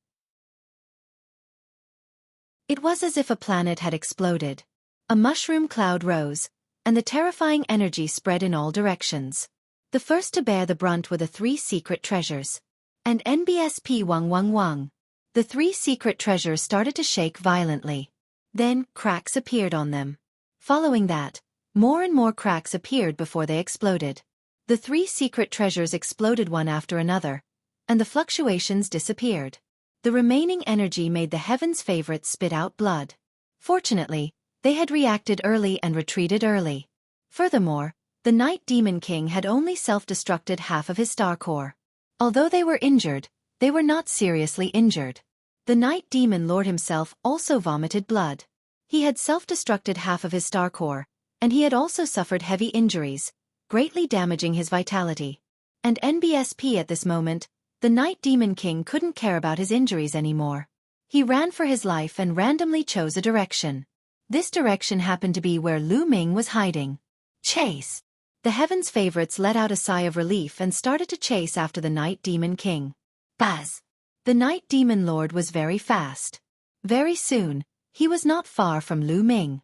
It was as if a planet had exploded. A mushroom cloud rose, and the terrifying energy spread in all directions. The first to bear the brunt were the 3 secret treasures. And NBSP Wang Wang Wang. The 3 secret treasures started to shake violently. Then, cracks appeared on them. Following that, more and more cracks appeared before they exploded. The 3 secret treasures exploded one after another, and the fluctuations disappeared. The remaining energy made the heaven's favorites spit out blood. Fortunately, they had reacted early and retreated early. Furthermore, the Night Demon King had only self-destructed half of his star core. Although they were injured, they were not seriously injured. The Night Demon Lord himself also vomited blood. He had self-destructed half of his star core, and he had also suffered heavy injuries, greatly damaging his vitality. And NBSP at this moment, the Night Demon King couldn't care about his injuries anymore. He ran for his life and randomly chose a direction. This direction happened to be where Lu Ming was hiding. Chase! The heaven's favorites let out a sigh of relief and started to chase after the Night Demon King. Buzz! The Night Demon Lord was very fast. Very soon, he was not far from Lu Ming.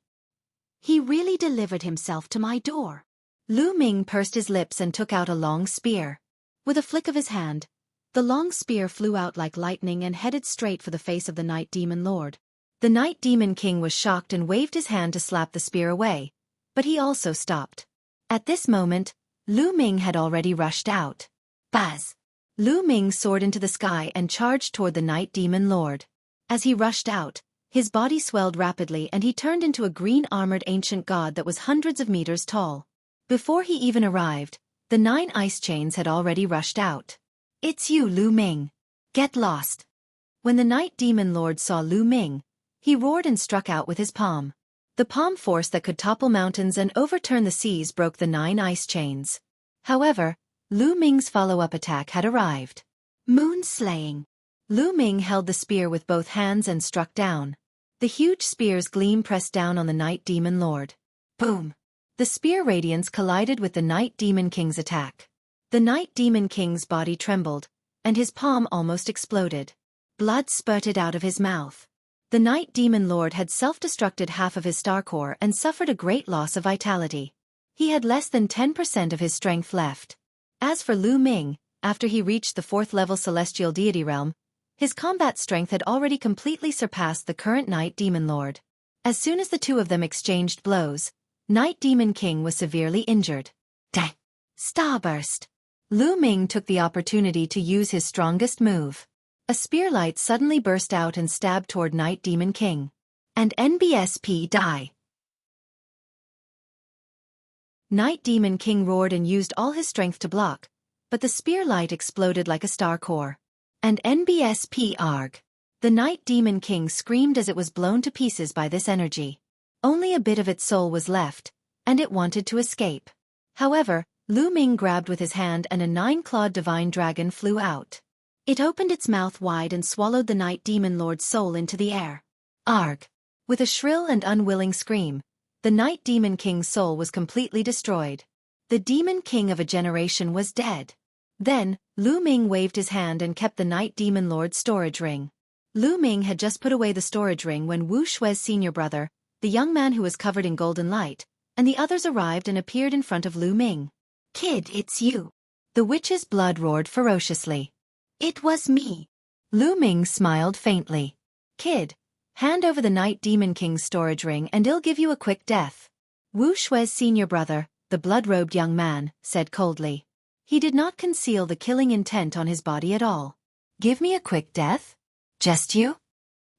He really delivered himself to my door. Lu Ming pursed his lips and took out a long spear. With a flick of his hand, the long spear flew out like lightning and headed straight for the face of the Night Demon Lord. The Night Demon King was shocked and waved his hand to slap the spear away, but he also stopped. At this moment, Lu Ming had already rushed out. Buzz! Lu Ming soared into the sky and charged toward the Night Demon Lord. As he rushed out, his body swelled rapidly and he turned into a green-armored ancient god that was hundreds of meters tall. Before he even arrived, the 9 ice chains had already rushed out. It's you, Lu Ming. Get lost. When the Night Demon Lord saw Lu Ming, he roared and struck out with his palm. The palm force that could topple mountains and overturn the seas broke the 9 ice chains. However, Lu Ming's follow-up attack had arrived. Moon slaying. Lu Ming held the spear with both hands and struck down. The huge spear's gleam pressed down on the Night Demon Lord. Boom! The spear radiance collided with the Night Demon King's attack. The Night Demon King's body trembled, and his palm almost exploded. Blood spurted out of his mouth. The Night Demon Lord had self-destructed half of his star core and suffered a great loss of vitality. He had less than 10% of his strength left. As for Lu Ming, after he reached the 4th level celestial deity realm, his combat strength had already completely surpassed the current Night Demon Lord. As soon as the two of them exchanged blows, Night Demon King was severely injured. Dang! Starburst! Lu Ming took the opportunity to use his strongest move. A spear light suddenly burst out and stabbed toward Night Demon King. And NBSP die. Night Demon King roared and used all his strength to block, but the spear light exploded like a star core. And NBSP arg. The Night Demon King screamed as it was blown to pieces by this energy. Only a bit of its soul was left, and it wanted to escape. However, Lu Ming grabbed with his hand and a 9-clawed divine dragon flew out. It opened its mouth wide and swallowed the Night Demon Lord's soul into the air. Arg! With a shrill and unwilling scream, the Night Demon King's soul was completely destroyed. The Demon King of a generation was dead. Then, Lu Ming waved his hand and kept the Night Demon Lord's storage ring. Lu Ming had just put away the storage ring when Wu Shui's senior brother, the young man who was covered in golden light, and the others arrived and appeared in front of Lu Ming. Kid, it's you. The witch's blood roared ferociously. It was me. Lu Ming smiled faintly. Kid, hand over the Night Demon King's storage ring and I'll give you a quick death. Wu Shui's senior brother, the blood-robed young man, said coldly. He did not conceal the killing intent on his body at all. Give me a quick death? Just you?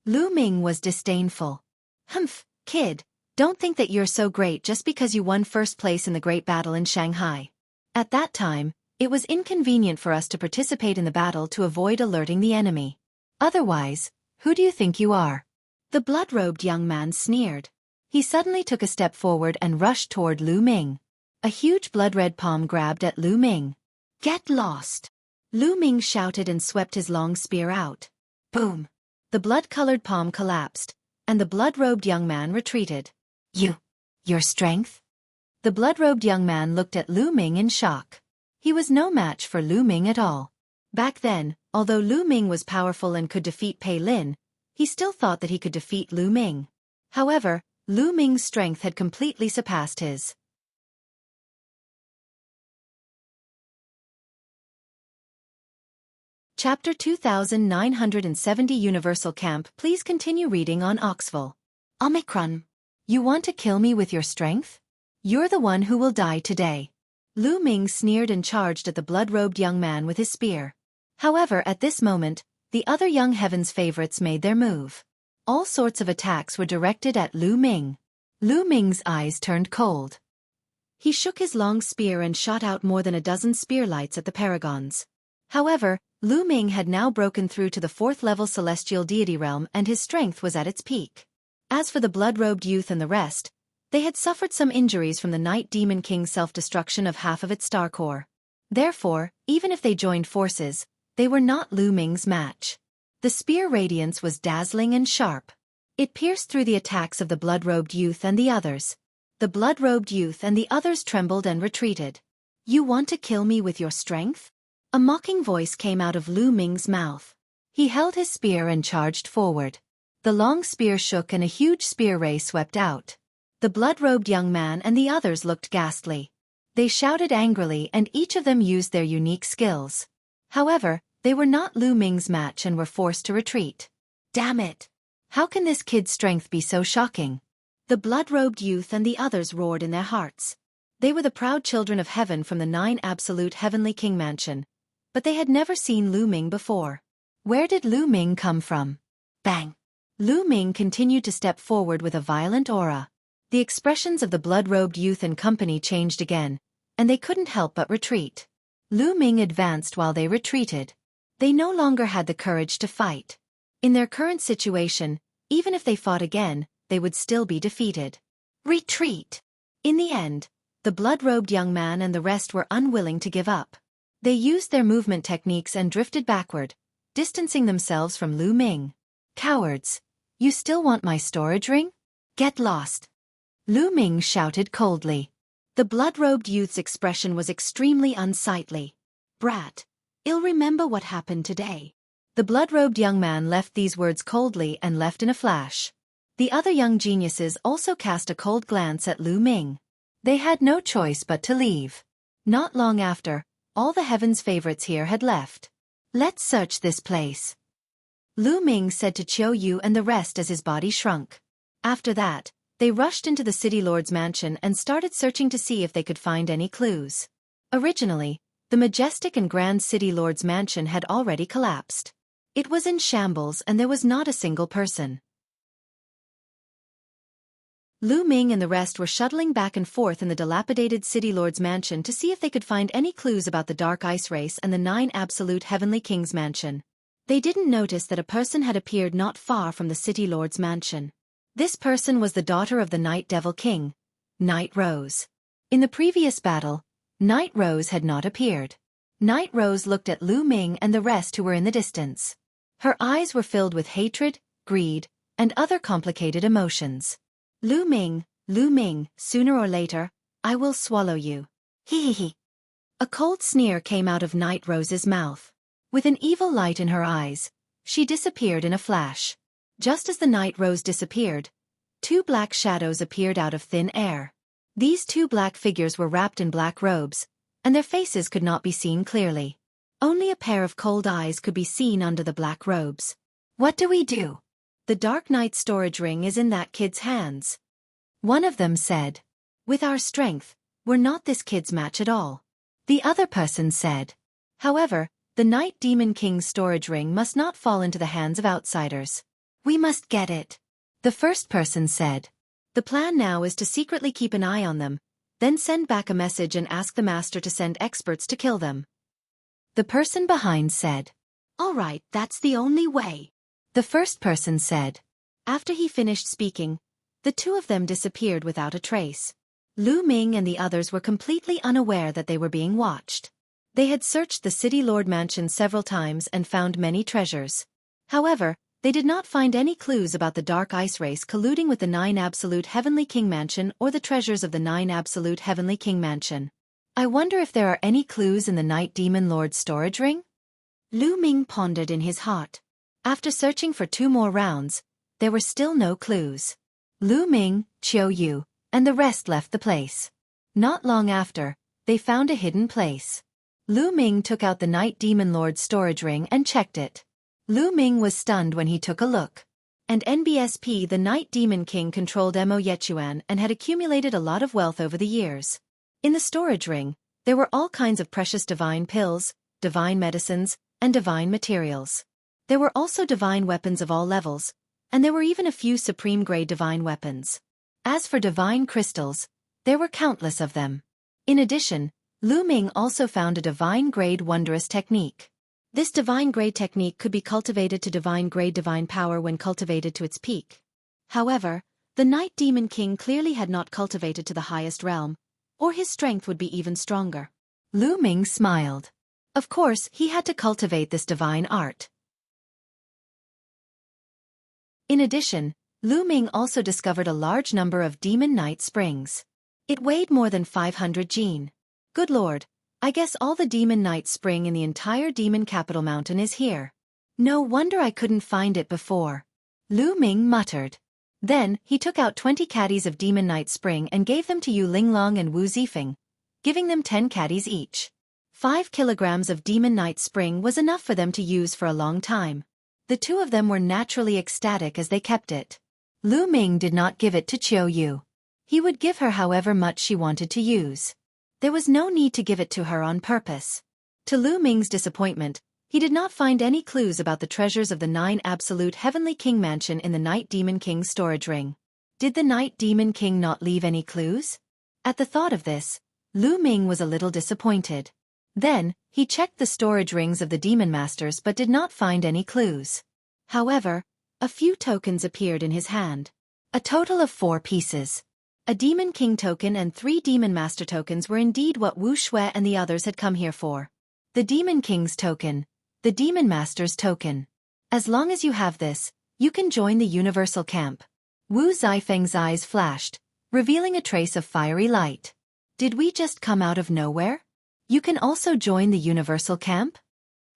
Lu Ming was disdainful. Humph, kid, don't think that you're so great just because you won first place in the great battle in Shanghai. At that time, it was inconvenient for us to participate in the battle to avoid alerting the enemy. Otherwise, who do you think you are? The blood-robed young man sneered. He suddenly took a step forward and rushed toward Lu Ming. A huge blood-red palm grabbed at Lu Ming. Get lost! Lu Ming shouted and swept his long spear out. Boom! The blood-colored palm collapsed, and the blood-robed young man retreated. Your strength? The blood-robed young man looked at Lu Ming in shock. He was no match for Lu Ming at all. Back then, although Lu Ming was powerful and could defeat Pei Lin, he still thought that he could defeat Lu Ming. However, Lu Ming's strength had completely surpassed his. Chapter 2970 Universal Camp. Please continue reading on Oxville. Omicron. You want to kill me with your strength? You're the one who will die today. Lu Ming sneered and charged at the blood-robed young man with his spear. However, at this moment, the other young heavens favorites made their move. All sorts of attacks were directed at Lu Ming. Lu Ming's eyes turned cold. He shook his long spear and shot out more than a dozen spear lights at the paragons. However, Lu Ming had now broken through to the 4th-level celestial deity realm and his strength was at its peak. As for the blood-robed youth and the rest, they had suffered some injuries from the Night Demon King's self-destruction of half of its star core. Therefore, even if they joined forces, they were not Lu Ming's match. The spear radiance was dazzling and sharp. It pierced through the attacks of the blood-robed youth and the others. The blood-robed youth and the others trembled and retreated. You want to kill me with your strength? A mocking voice came out of Lu Ming's mouth. He held his spear and charged forward. The long spear shook and a huge spear ray swept out. The blood-robed young man and the others looked ghastly. They shouted angrily and each of them used their unique skills. However, they were not Lu Ming's match and were forced to retreat. Damn it! How can this kid's strength be so shocking? The blood-robed youth and the others roared in their hearts. They were the proud children of heaven from the 9 absolute heavenly king mansion. But they had never seen Lu Ming before. Where did Lu Ming come from? Bang! Lu Ming continued to step forward with a violent aura. The expressions of the blood-robed youth and company changed again, and they couldn't help but retreat. Lu Ming advanced while they retreated. They no longer had the courage to fight. In their current situation, even if they fought again, they would still be defeated. Retreat! In the end, the blood-robed young man and the rest were unwilling to give up. They used their movement techniques and drifted backward, distancing themselves from Lu Ming. Cowards! You still want my storage ring? Get lost! Lu Ming shouted coldly. The blood-robed youth's expression was extremely unsightly. Brat! I'll remember what happened today. The blood-robed young man left these words coldly and left in a flash. The other young geniuses also cast a cold glance at Lu Ming. They had no choice but to leave. Not long after, all the heavens' favorites here had left. Let's search this place. Lu Ming said to Qiu Yu and the rest as his body shrunk. After that, they rushed into the city lord's mansion and started searching to see if they could find any clues. Originally, the majestic and grand city lord's mansion had already collapsed. It was in shambles and there was not a single person. Lu Ming and the rest were shuttling back and forth in the dilapidated city lord's mansion to see if they could find any clues about the dark ice race and the 9 absolute heavenly kings mansion. They didn't notice that a person had appeared not far from the city lord's mansion. This person was the daughter of the Night Devil King, Night Rose. In the previous battle, Night Rose had not appeared. Night Rose looked at Lu Ming and the rest who were in the distance. Her eyes were filled with hatred, greed, and other complicated emotions. Lu Ming, sooner or later, I will swallow you. Hee. A cold sneer came out of Night Rose's mouth. With an evil light in her eyes, she disappeared in a flash. Just as the Night Rose disappeared, 2 black shadows appeared out of thin air. These 2 black figures were wrapped in black robes, and their faces could not be seen clearly. Only a pair of cold eyes could be seen under the black robes. What do we do? The Dark Knight storage ring is in that kid's hands. One of them said. With our strength, we're not this kid's match at all. The other person said. However, the Night Demon King's storage ring must not fall into the hands of outsiders. We must get it. The first person said. The plan now is to secretly keep an eye on them, then send back a message and ask the master to send experts to kill them. The person behind said. All right, that's the only way. The first person said. After he finished speaking, the 2 of them disappeared without a trace. Lu Ming and the others were completely unaware that they were being watched. They had searched the City Lord Mansion several times and found many treasures. However, they did not find any clues about the Dark Ice Race colluding with the 9 Absolute Heavenly King Mansion or the treasures of the 9 Absolute Heavenly King Mansion. I wonder if there are any clues in the Night Demon Lord's storage ring? Lu Ming pondered in his heart. After searching for 2 more rounds, there were still no clues. Lu Ming, Qiu Yu, and the rest left the place. Not long after, they found a hidden place. Lu Ming took out the Night Demon Lord's storage ring and checked it. Lu Ming was stunned when he took a look. And NBSP, the Night Demon King, controlled Mo Yechuan and had accumulated a lot of wealth over the years. In the storage ring, there were all kinds of precious divine pills, divine medicines, and divine materials. There were also divine weapons of all levels, and there were even a few supreme-grade divine weapons. As for divine crystals, there were countless of them. In addition, Lu Ming also found a divine-grade wondrous technique. This divine-grade technique could be cultivated to divine-grade divine power when cultivated to its peak. However, the Night Demon King clearly had not cultivated to the highest realm, or his strength would be even stronger. Lu Ming smiled. Of course, he had to cultivate this divine art. In addition, Lu Ming also discovered a large number of Demon Night Springs. It weighed more than 500 jin. Good lord, I guess all the Demon Night Spring in the entire Demon Capital Mountain is here. No wonder I couldn't find it before. Lu Ming muttered. Then, he took out 20 caddies of Demon Night Spring and gave them to Yu Linglong and Wu Zifeng, giving them 10 caddies each. 5 kilograms of Demon Night Spring was enough for them to use for a long time. The 2 of them were naturally ecstatic as they kept it. Lu Ming did not give it to Qiu Yu. He would give her however much she wanted to use. There was no need to give it to her on purpose. To Lu Ming's disappointment, he did not find any clues about the treasures of the 9 Absolute Heavenly King Mansion in the Night Demon King's storage ring. Did the Night Demon King not leave any clues? At the thought of this, Lu Ming was a little disappointed. Then, he checked the storage rings of the Demon Masters but did not find any clues. However, a few tokens appeared in his hand. A total of 4 pieces. A Demon King token and 3 Demon Master tokens were indeed what Wu Shui and the others had come here for. The Demon King's token. The Demon Master's token. As long as you have this, you can join the Universal Camp. Wu Zifeng's eyes flashed, revealing a trace of fiery light. Did we just come out of nowhere? You can also join the Universal Camp?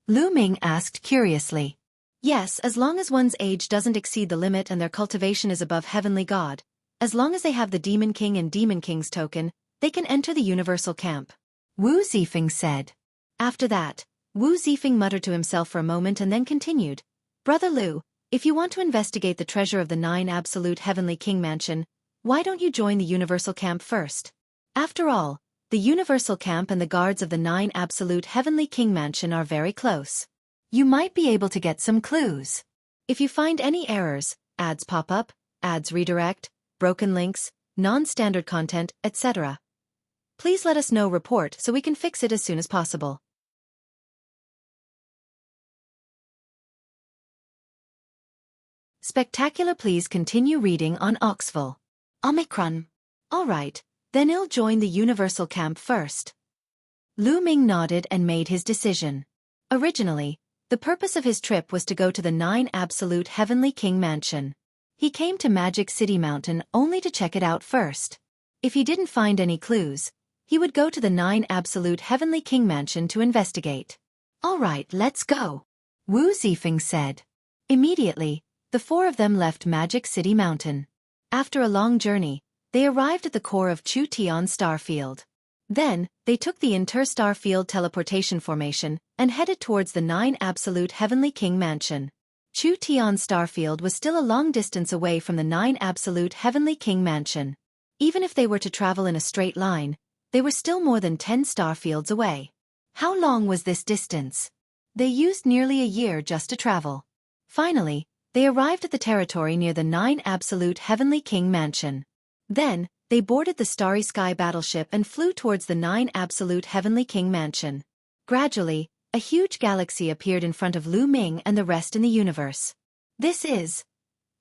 Lu Ming asked curiously. Yes, as long as one's age doesn't exceed the limit and their cultivation is above Heavenly God. As long as they have the Demon King and Demon King's token, they can enter the Universal Camp. Wu Zifeng said. After that, Wu Zifeng muttered to himself for a moment and then continued. Brother Lu, if you want to investigate the treasure of the 9 Absolute Heavenly King Mansion, why don't you join the Universal Camp first? After all, the Universal Camp and the guards of the 9 Absolute Heavenly King Mansion are very close. You might be able to get some clues. If you find any errors, ads pop up, ads redirect, broken links, non-standard content, etc. Please let us know report so we can fix it as soon as possible. Spectacular. Please continue reading on Oxville. Omicron. Alright, then I'll join the Universal Camp first. Lu Ming nodded and made his decision. Originally, the purpose of his trip was to go to the 9 Absolute Heavenly King Mansion. He came to Magic City Mountain only to check it out first. If he didn't find any clues, he would go to the 9 Absolute Heavenly King Mansion to investigate. Alright, let's go, Wu Zifeng said. Immediately, the 4 of them left Magic City Mountain. After a long journey, they arrived at the core of Chu Tian Starfield. Then, they took the Interstar Field teleportation formation and headed towards the 9 Absolute Heavenly King Mansion. Chu Tian Starfield was still a long distance away from the 9 Absolute Heavenly King Mansion. Even if they were to travel in a straight line, they were still more than 10 starfields away. How long was this distance? They used nearly a year just to travel. Finally, they arrived at the territory near the 9 Absolute Heavenly King Mansion. Then, they boarded the Starry Sky battleship and flew towards the 9 Absolute Heavenly King Mansion. Gradually, a huge galaxy appeared in front of Lu Ming and the rest in the universe. This is...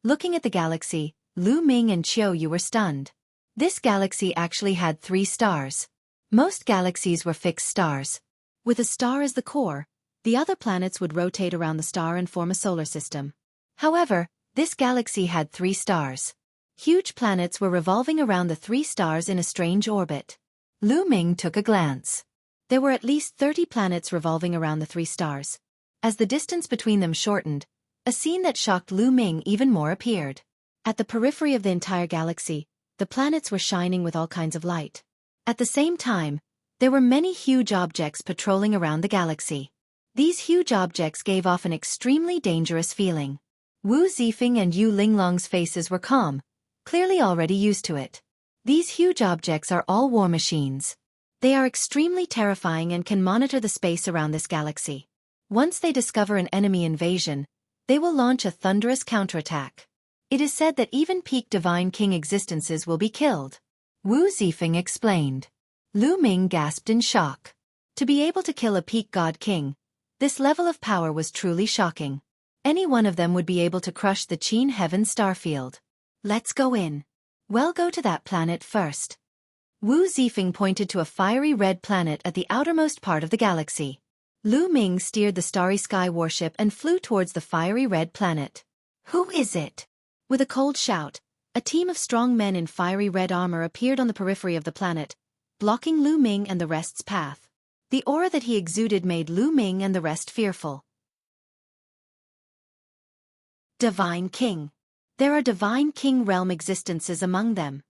Looking at the galaxy, Lu Ming and Qiu Yu were stunned. This galaxy actually had 3 stars. Most galaxies were fixed stars. With a star as the core, the other planets would rotate around the star and form a solar system. However, this galaxy had 3 stars. Huge planets were revolving around the 3 stars in a strange orbit. Lu Ming took a glance. There were at least 30 planets revolving around the 3 stars. As the distance between them shortened, a scene that shocked Lu Ming even more appeared. At the periphery of the entire galaxy, the planets were shining with all kinds of light. At the same time, there were many huge objects patrolling around the galaxy. These huge objects gave off an extremely dangerous feeling. Wu Zifeng and Yu Linglong's faces were calm, clearly already used to it. These huge objects are all war machines. They are extremely terrifying and can monitor the space around this galaxy. Once they discover an enemy invasion, they will launch a thunderous counterattack. It is said that even peak Divine King existences will be killed. Wu Zifeng explained. Lu Ming gasped in shock. To be able to kill a peak God King, this level of power was truly shocking. Any one of them would be able to crush the Qin Heaven starfield. Let's go in. Well, go to that planet first. Wu Zifeng pointed to a fiery red planet at the outermost part of the galaxy. Lu Ming steered the Starry Sky warship and flew towards the fiery red planet. Who is it? With a cold shout, a team of strong men in fiery red armor appeared on the periphery of the planet, blocking Lu Ming and the rest's path. The aura that he exuded made Lu Ming and the rest fearful. Divine King. There are Divine King realm existences among them.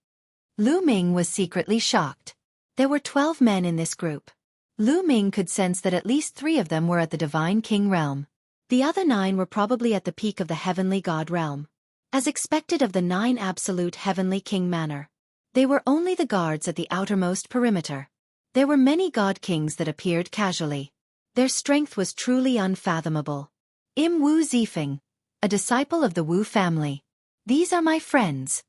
Lu Ming was secretly shocked. There were 12 men in this group. Lu Ming could sense that at least 3 of them were at the Divine King realm. The other 9 were probably at the peak of the Heavenly God realm. As expected of the 9 absolute Heavenly King manner, they were only the guards at the outermost perimeter. There were many God Kings that appeared casually. Their strength was truly unfathomable. Wu Zifeng, a disciple of the Wu family. These are my friends.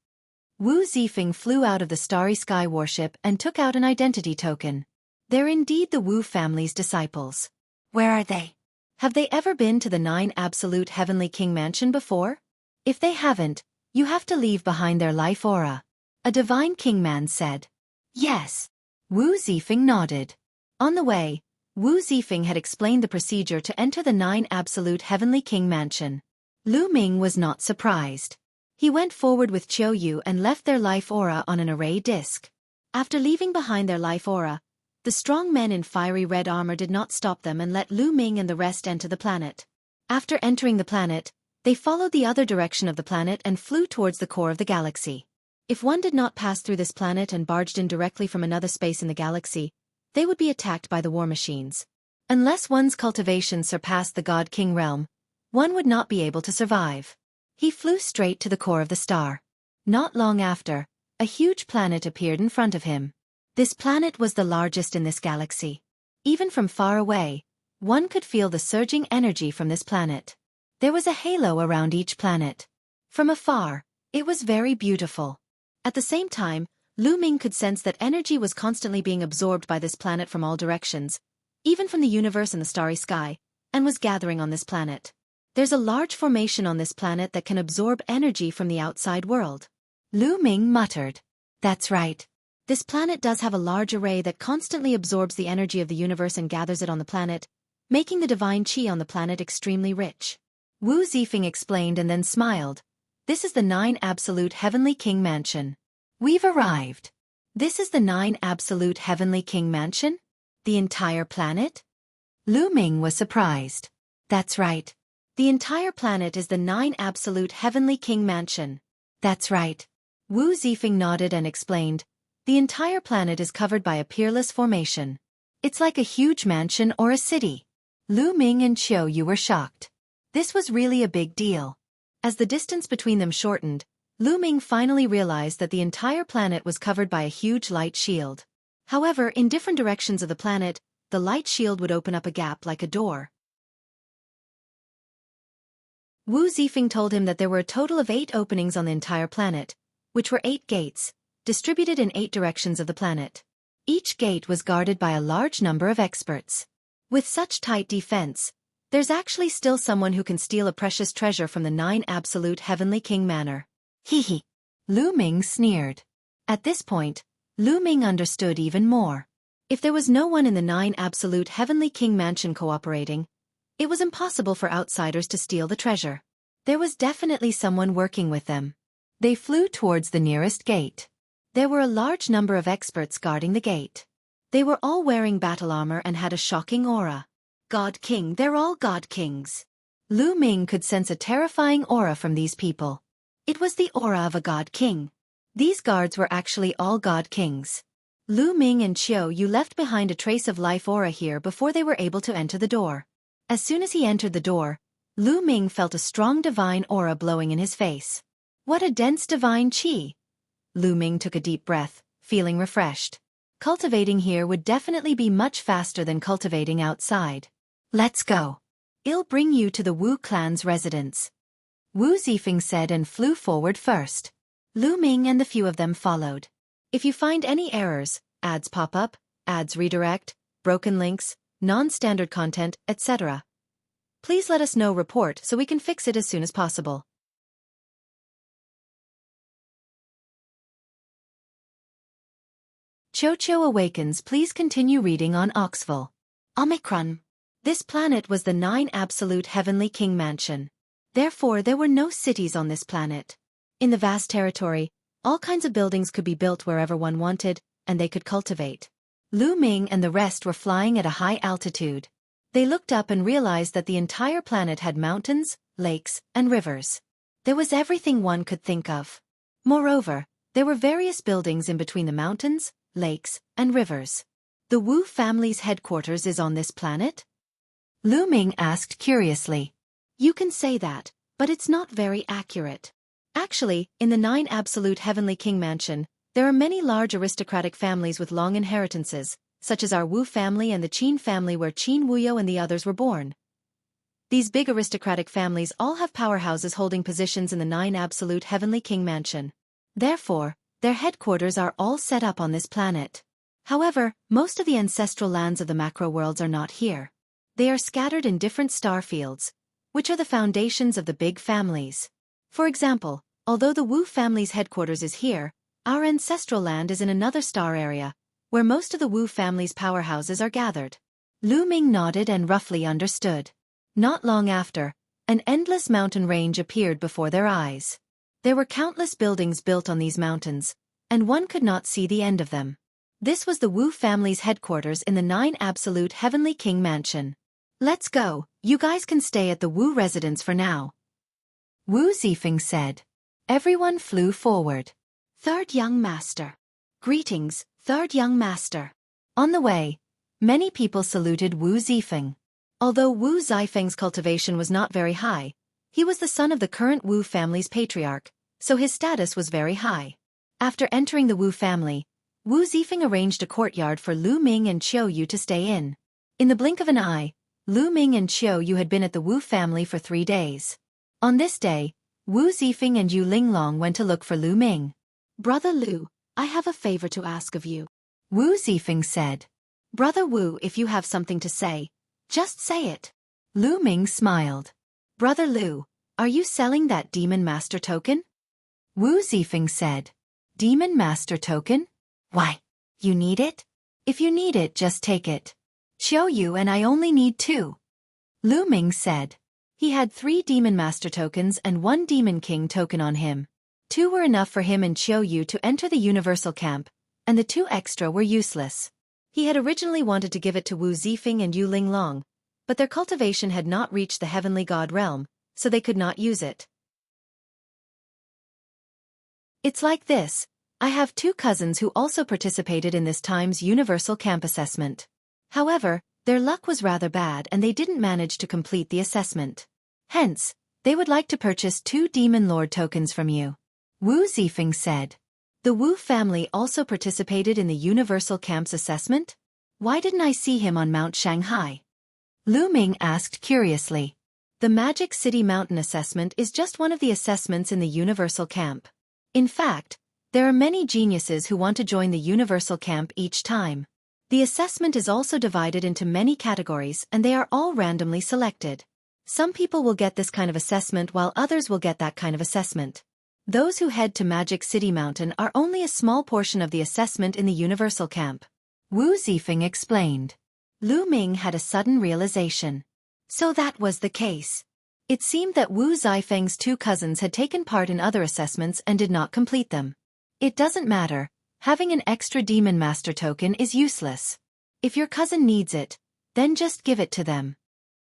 Wu Zifeng flew out of the Starry Sky warship and took out an identity token. They're indeed the Wu family's disciples. Where are they? Have they ever been to the 9 absolute Heavenly King mansion before? If they haven't, you have to leave behind their life aura. A Divine King man said. Yes. Wu Zifeng nodded. On the way, Wu Zifeng had explained the procedure to enter the 9 absolute Heavenly King mansion. Lu Ming was not surprised. He went forward with Qiu Yu and left their life aura on an array disc. After leaving behind their life aura, the strong men in fiery red armor did not stop them and let Lu Ming and the rest enter the planet. After entering the planet, they followed the other direction of the planet and flew towards the core of the galaxy. If one did not pass through this planet and barged in directly from another space in the galaxy, they would be attacked by the war machines. Unless one's cultivation surpassed the God King realm, one would not be able to survive. He flew straight to the core of the star. Not long after, a huge planet appeared in front of him. This planet was the largest in this galaxy. Even from far away, one could feel the surging energy from this planet. There was a halo around each planet. From afar, it was very beautiful. At the same time, Lu Ming could sense that energy was constantly being absorbed by this planet from all directions, even from the universe and the starry sky, and was gathering on this planet. There's a large formation on this planet that can absorb energy from the outside world. Lu Ming muttered. That's right. This planet does have a large array that constantly absorbs the energy of the universe and gathers it on the planet, making the divine qi on the planet extremely rich. Wu Zifeng explained and then smiled. This is the 9 absolute Heavenly King mansion. We've arrived. This is the 9 absolute Heavenly King mansion? The entire planet? Lu Ming was surprised. That's right. The entire planet is the 9 absolute Heavenly King mansion. That's right. Wu Zifeng nodded and explained. The entire planet is covered by a peerless formation. It's like a huge mansion or a city. Lu Ming and Qiu Yu were shocked. This was really a big deal. As the distance between them shortened, Lu Ming finally realized that the entire planet was covered by a huge light shield. However, in different directions of the planet, the light shield would open up a gap like a door. Wu Zifeng told him that there were a total of 8 openings on the entire planet, which were 8 gates, distributed in 8 directions of the planet. Each gate was guarded by a large number of experts. With such tight defense, there's actually still someone who can steal a precious treasure from the 9 absolute Heavenly King manor. Hee. Lu Ming sneered. At this point, Lu Ming understood even more. If there was no one in the 9 absolute heavenly king mansion cooperating, it was impossible for outsiders to steal the treasure. There was definitely someone working with them. They flew towards the nearest gate. There were a large number of experts guarding the gate. They were all wearing battle armor and had a shocking aura. God King, they're all God Kings. Lu Ming could sense a terrifying aura from these people. It was the aura of a God King. These guards were actually all God Kings. Lu Ming and Xiao Yu left behind a trace of life aura here before they were able to enter the door. As soon as he entered the door, Lu Ming felt a strong divine aura blowing in his face. What a dense divine qi! Lu Ming took a deep breath, feeling refreshed. Cultivating here would definitely be much faster than cultivating outside. Let's go. I'll bring you to the Wu clan's residence. Wu Zifeng said and flew forward first. Lu Ming and the few of them followed. If you find any errors, ads pop up, ads redirect, broken links, non-standard content, etc., please let us know. Report so we can fix it as soon as possible. Cho Awakens. Please continue reading on Oxville. Omicron. This planet was the 9 absolute heavenly king mansion. Therefore there were no cities on this planet. In the vast territory, all kinds of buildings could be built wherever one wanted, and they could cultivate. Lu Ming and the rest were flying at a high altitude. They looked up and realized that the entire planet had mountains, lakes, and rivers. There was everything one could think of. Moreover, there were various buildings in between the mountains, lakes, and rivers. The Wu family's headquarters is on this planet? Lu Ming asked curiously. You can say that, but it's not very accurate. Actually, in the 9 absolute heavenly king mansion, there are many large aristocratic families with long inheritances, such as our Wu family and the Qin family where Qin Wuyo and the others were born. These big aristocratic families all have powerhouses holding positions in the 9 absolute heavenly king mansion. Therefore, their headquarters are all set up on this planet. However, most of the ancestral lands of the macro worlds are not here. They are scattered in different star fields, which are the foundations of the big families. For example, although the Wu family's headquarters is here, our ancestral land is in another star area, where most of the Wu family's powerhouses are gathered. Lu Ming nodded and roughly understood. Not long after, an endless mountain range appeared before their eyes. There were countless buildings built on these mountains, and one could not see the end of them. This was the Wu family's headquarters in the 9 absolute heavenly king mansion. Let's go, you guys can stay at the Wu residence for now. Wu Zifeng said. Everyone flew forward. Third young master. Greetings, third young master. On the way, many people saluted Wu Zifeng. Although Wu Zifeng's cultivation was not very high, he was the son of the current Wu family's patriarch, so his status was very high. After entering the Wu family, Wu Zifeng arranged a courtyard for Lu Ming and Xiao Yu to stay in. In the blink of an eye, Lu Ming and Xiao Yu had been at the Wu family for 3 days. On this day, Wu Zifeng and Yu Linglong went to look for Lu Ming. Brother Lu, I have a favor to ask of you. Wu Zifeng said. Brother Wu, if you have something to say, just say it. Lu Ming smiled. Brother Lu, are you selling that Demon Master token? Wu Zifeng said. Demon Master token? Why, you need it? If you need it, just take it. Xiao Yu and I only need 2. Lu Ming said. He had 3 Demon Master tokens and 1 Demon King token on him. 2 were enough for him and Xiao Yu to enter the Universal Camp, and the 2 extra were useless. He had originally wanted to give it to Wu Zifeng and Yu Linglong, but their cultivation had not reached the heavenly god realm, so they could not use it. It's like this. I have 2 cousins who also participated in this time's Universal Camp assessment. However, their luck was rather bad and they didn't manage to complete the assessment. Hence, they would like to purchase 2 Demon Lord tokens from you. Wu Zifeng said. The Wu family also participated in the Universal Camp's assessment? Why didn't I see him on Mount Shanghai? Lu Ming asked curiously. The Magic City Mountain assessment is just one of the assessments in the Universal Camp. In fact, there are many geniuses who want to join the Universal Camp each time. The assessment is also divided into many categories and they are all randomly selected. Some people will get this kind of assessment while others will get that kind of assessment. Those who head to Magic City Mountain are only a small portion of the assessment in the Universal Camp. Wu Zifeng explained. Lu Ming had a sudden realization. So that was the case. It seemed that Wu Zifeng's two cousins had taken part in other assessments and did not complete them. It doesn't matter, having an extra Demon Master token is useless. If your cousin needs it, then just give it to them.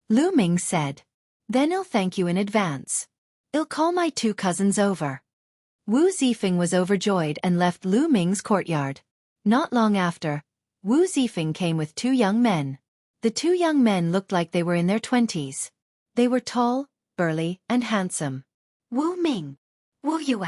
Lu Ming said. Then I'll thank you in advance. I'll call my two cousins over. Wu Zifeng was overjoyed and left Lu Ming's courtyard. Not long after, Wu Zifeng came with two young men. The two young men looked like they were in their 20s. They were tall, burly, and handsome. Wu Ming. Wu Yue.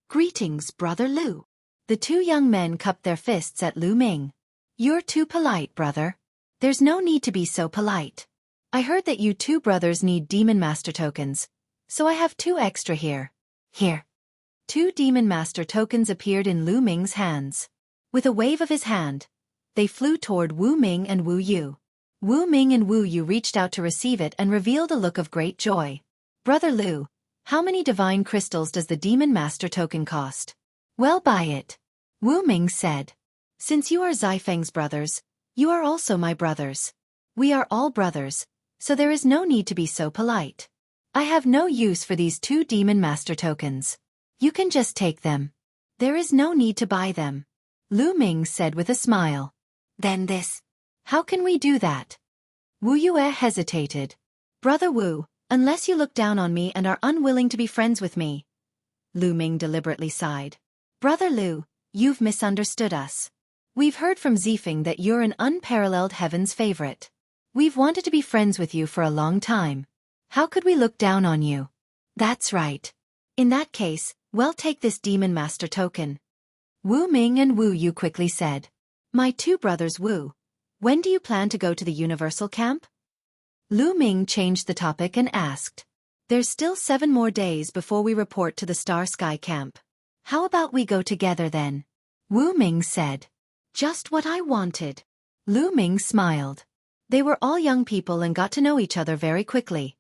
Greetings, Brother Lu. The two young men cupped their fists at Lu Ming. You're too polite, brother. There's no need to be so polite. I heard that you two brothers need Demon Master tokens, so I have 2 extra here. Here. 2 Demon Master tokens appeared in Lu Ming's hands. With a wave of his hand, they flew toward Wu Ming and Wu Yu. Wu Ming and Wu Yu reached out to receive it and revealed a look of great joy. Brother Lu, how many divine crystals does the Demon Master token cost? Well, buy it. Wu Ming said. Since you are Zifeng's brothers, you are also my brothers. We are all brothers, so there is no need to be so polite. I have no use for these 2 Demon Master tokens. You can just take them. There is no need to buy them. Lu Ming said with a smile. Then this. How can we do that? Wu Yue hesitated. Brother Wu, unless you look down on me and are unwilling to be friends with me. Lu Ming deliberately sighed. Brother Lu, you've misunderstood us. We've heard from Zifeng that you're an unparalleled heaven's favorite. We've wanted to be friends with you for a long time. How could we look down on you? That's right. In that case, well, take this Demon Master token. Wu Ming and Wu Yu quickly said. My 2 brothers Wu, when do you plan to go to the Universal Camp? Lu Ming changed the topic and asked. There's still 7 more days before we report to the Star Sky Camp. How about we go together then? Wu Ming said. Just what I wanted. Lu Ming smiled. They were all young people and got to know each other very quickly.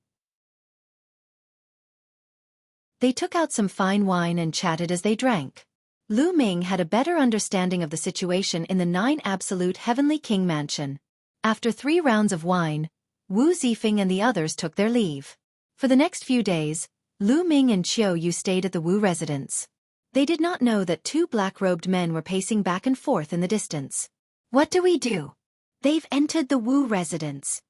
They took out some fine wine and chatted as they drank. Lu Ming had a better understanding of the situation in the 9 Absolute Heavenly King Mansion. After 3 rounds of wine, Wu Zifeng and the others took their leave. For the next few days, Lu Ming and Qiu Yu stayed at the Wu residence. They did not know that 2 black-robed men were pacing back and forth in the distance. What do we do? They've entered the Wu residence.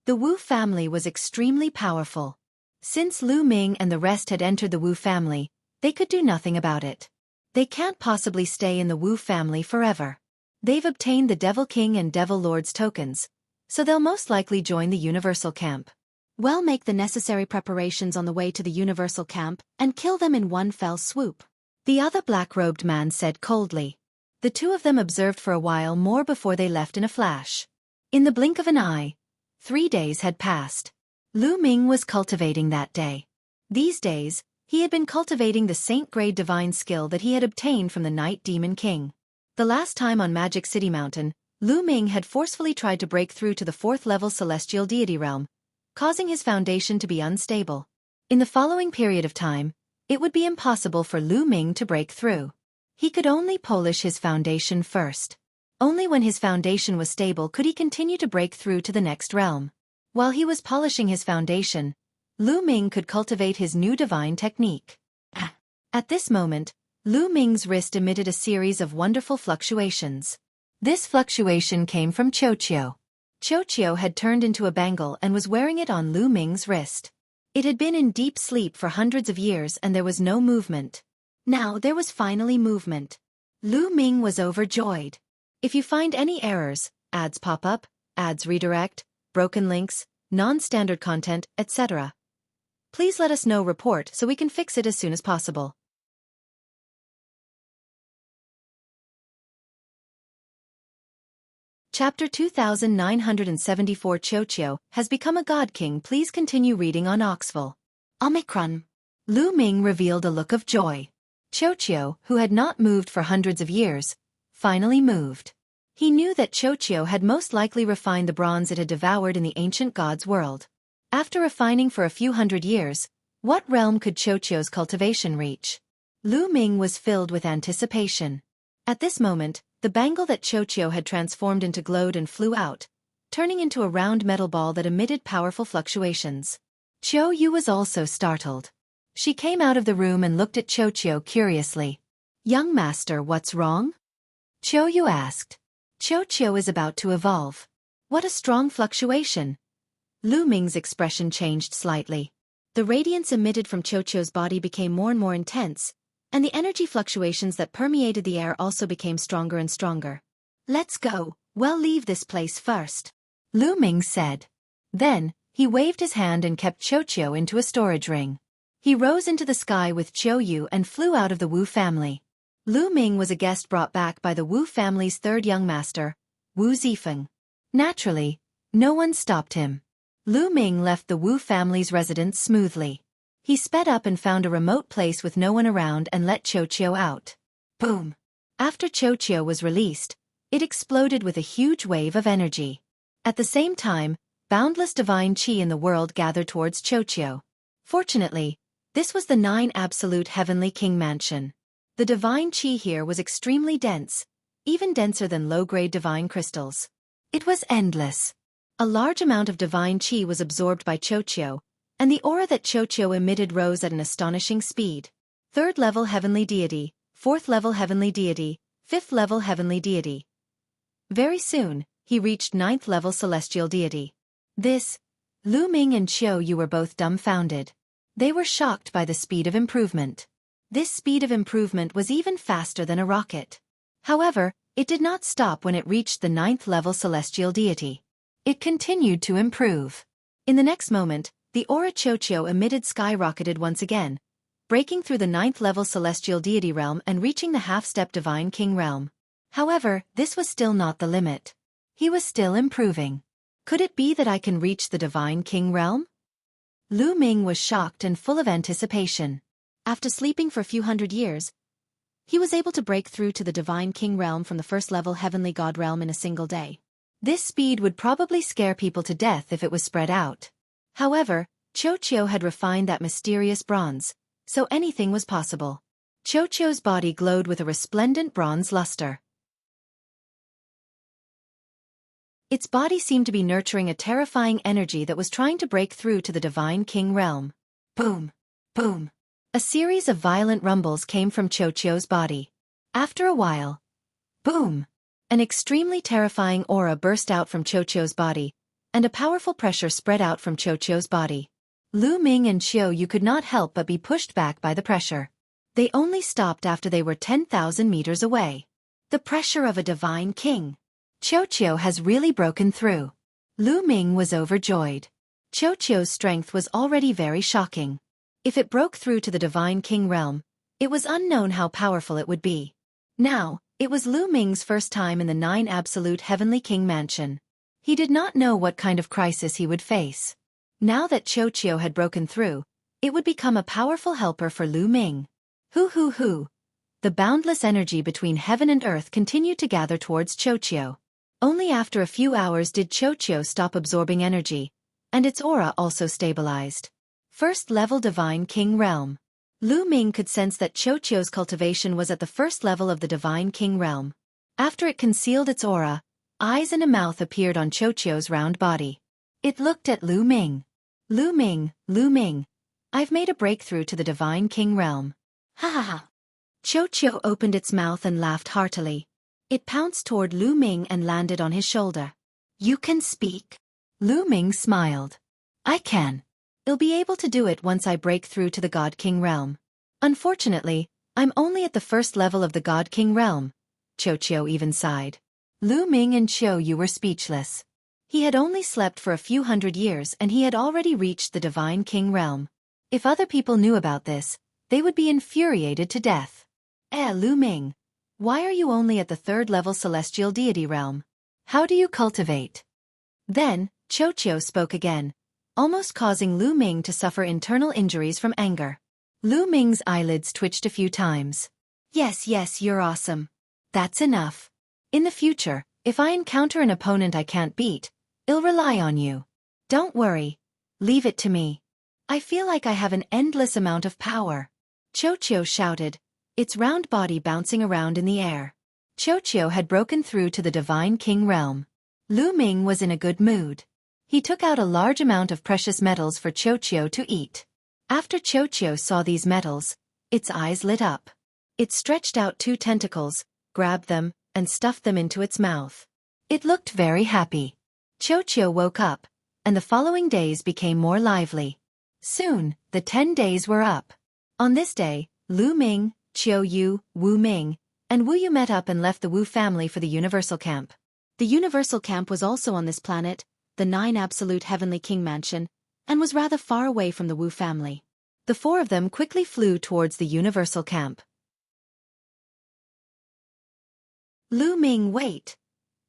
The Wu family was extremely powerful. Since Lu Ming and the rest had entered the Wu family, they could do nothing about it. They can't possibly stay in the Wu family forever. They've obtained the Devil King and Devil Lord's tokens, so they'll most likely join the Universal Camp. Well, make the necessary preparations on the way to the Universal Camp and kill them in one fell swoop. The other black-robed man said coldly. The 2 of them observed for a while more before they left in a flash. In the blink of an eye, 3 days had passed. Lu Ming was cultivating that day. These days, he had been cultivating the Saint-grade divine skill that he had obtained from the Night Demon King. The last time on Magic City Mountain, Lu Ming had forcefully tried to break through to the 4th-level Celestial Deity realm, causing his foundation to be unstable. In the following period of time, it would be impossible for Lu Ming to break through. He could only polish his foundation first. Only when his foundation was stable could he continue to break through to the next realm. While he was polishing his foundation, Lu Ming could cultivate his new divine technique. At this moment, Lu Ming's wrist emitted a series of wonderful fluctuations. This fluctuation came from Qiu. Qiu had turned into a bangle and was wearing it on Lu Ming's wrist. It had been in deep sleep for hundreds of years and there was no movement. Now there was finally movement. Lu Ming was overjoyed. If you find any errors, ads pop up, ads redirect, broken links, non-standard content, etc., please let us know. Report so we can fix it as soon as possible. Chapter 2974 Qiu has become a God King. Please continue reading on Oxville. Omicron. Lu Ming revealed a look of joy. Qiu, who had not moved for hundreds of years, finally moved. He knew that Qiu had most likely refined the bronze it had devoured in the ancient god's world. After refining for a few hundred years, what realm could Qiu's cultivation reach? Lu Ming was filled with anticipation. At this moment, The bangle that Qiu had transformed into glowed and flew out, turning into a round metal ball that emitted powerful fluctuations. Qiu was also startled. She came out of the room and looked at Qiu curiously. "Young master, what's wrong?" Qiu asked. Qiu is about to evolve. What a strong fluctuation. Lu Ming's expression changed slightly. The radiance emitted from Qiu's body became more and more intense, and the energy fluctuations that permeated the air also became stronger and stronger. "Let's go, we'll leave this place first," Lu Ming said. Then, he waved his hand and kept Qiu into a storage ring. He rose into the sky with Qiu and flew out of the Wu family. Lu Ming was a guest brought back by the Wu family's third young master, Wu Zifeng. Naturally, no one stopped him. Lu Ming left the Wu family's residence smoothly. He sped up and found a remote place with no one around and let Qiu out. Boom! After Qiu was released, it exploded with a huge wave of energy. At the same time, boundless divine qi in the world gathered towards Qiu. Fortunately, this was the 9 absolute heavenly king mansion. The divine qi here was extremely dense, even denser than low-grade divine crystals. It was endless. A large amount of divine qi was absorbed by Qiu, and the aura that Qiu emitted rose at an astonishing speed. 3rd level heavenly deity, 4th level heavenly deity, 5th level heavenly deity. Very soon, he reached 9th level celestial deity. Lu Ming and Qiu were both dumbfounded. They were shocked by the speed of improvement. This speed of improvement was even faster than a rocket. However, it did not stop when it reached the 9th level celestial deity. It continued to improve. In the next moment, the aura Qiu emitted skyrocketed once again, breaking through the 9th level celestial deity realm and reaching the half-step divine king realm. However, this was still not the limit. He was still improving. Could it be that I can reach the divine king realm? Lu Ming was shocked and full of anticipation. After sleeping for a few hundred years, he was able to break through to the divine king realm from the 1st level heavenly god realm in a single day. This speed would probably scare people to death if it was spread out. However, Qiu had refined that mysterious bronze, so anything was possible. Qiu's body glowed with a resplendent bronze luster. Its body seemed to be nurturing a terrifying energy that was trying to break through to the divine king realm. Boom! Boom! A series of violent rumbles came from Qiu's body. After a while, boom! An extremely terrifying aura burst out from Qiu's body, and a powerful pressure spread out from Qiu's body. Lu Ming and Qiu could not help but be pushed back by the pressure. They only stopped after they were 10,000 meters away. The pressure of a divine king. Qiu has really broken through. Lu Ming was overjoyed. Qiu's strength was already very shocking. If it broke through to the divine king realm, it was unknown how powerful it would be. Now, it was Lu Ming's first time in the 9 absolute heavenly king mansion. He did not know what kind of crisis he would face. Now that Qiu had broken through, it would become a powerful helper for Lu Ming. Hoo. The boundless energy between heaven and earth continued to gather towards Qiu. Only after a few hours did Qiu stop absorbing energy, and its aura also stabilized. 1st level divine king realm. Lu Ming could sense that Qiu's cultivation was at the 1st level of the divine king realm. After it concealed its aura, eyes and a mouth appeared on Qiu's round body. It looked at Lu Ming. Lu Ming, I've made a breakthrough to the divine king realm. Ha ha ha. Qiu opened its mouth and laughed heartily. It pounced toward Lu Ming and landed on his shoulder. You can speak. Lu Ming smiled. I can. I'll be able to do it once I break through to the God King realm. Unfortunately, I'm only at the 1st level of the God King realm. Qiu even sighed. Lu Ming and Qiu were speechless. He had only slept for a few hundred years and he had already reached the divine king realm. If other people knew about this, they would be infuriated to death. Lu Ming, why are you only at the 3rd level celestial deity realm? How do you cultivate? Then, Qiu spoke again, almost causing Lu Ming to suffer internal injuries from anger. Lu Ming's eyelids twitched a few times. Yes, you're awesome. That's enough. In the future, if I encounter an opponent I can't beat, I'll rely on you. Don't worry. Leave it to me. I feel like I have an endless amount of power. Qiu shouted, its round body bouncing around in the air. Qiu had broken through to the Divine King realm. Lu Ming was in a good mood. He took out a large amount of precious metals for Qiu to eat. After Qiu saw these metals, its eyes lit up. It stretched out 2 tentacles, grabbed them, and stuffed them into its mouth. It looked very happy. Qiu woke up, and the following days became more lively. Soon, the 10 days were up. On this day, Lu Ming, Qiu, Wu Ming, and Wu Yu met up and left the Wu family for the Universal Camp. The Universal Camp was also on this planet, the 9 Absolute Heavenly King Mansion, and was rather far away from the Wu family. The 4 of them quickly flew towards the Universal Camp. Lu Ming, wait!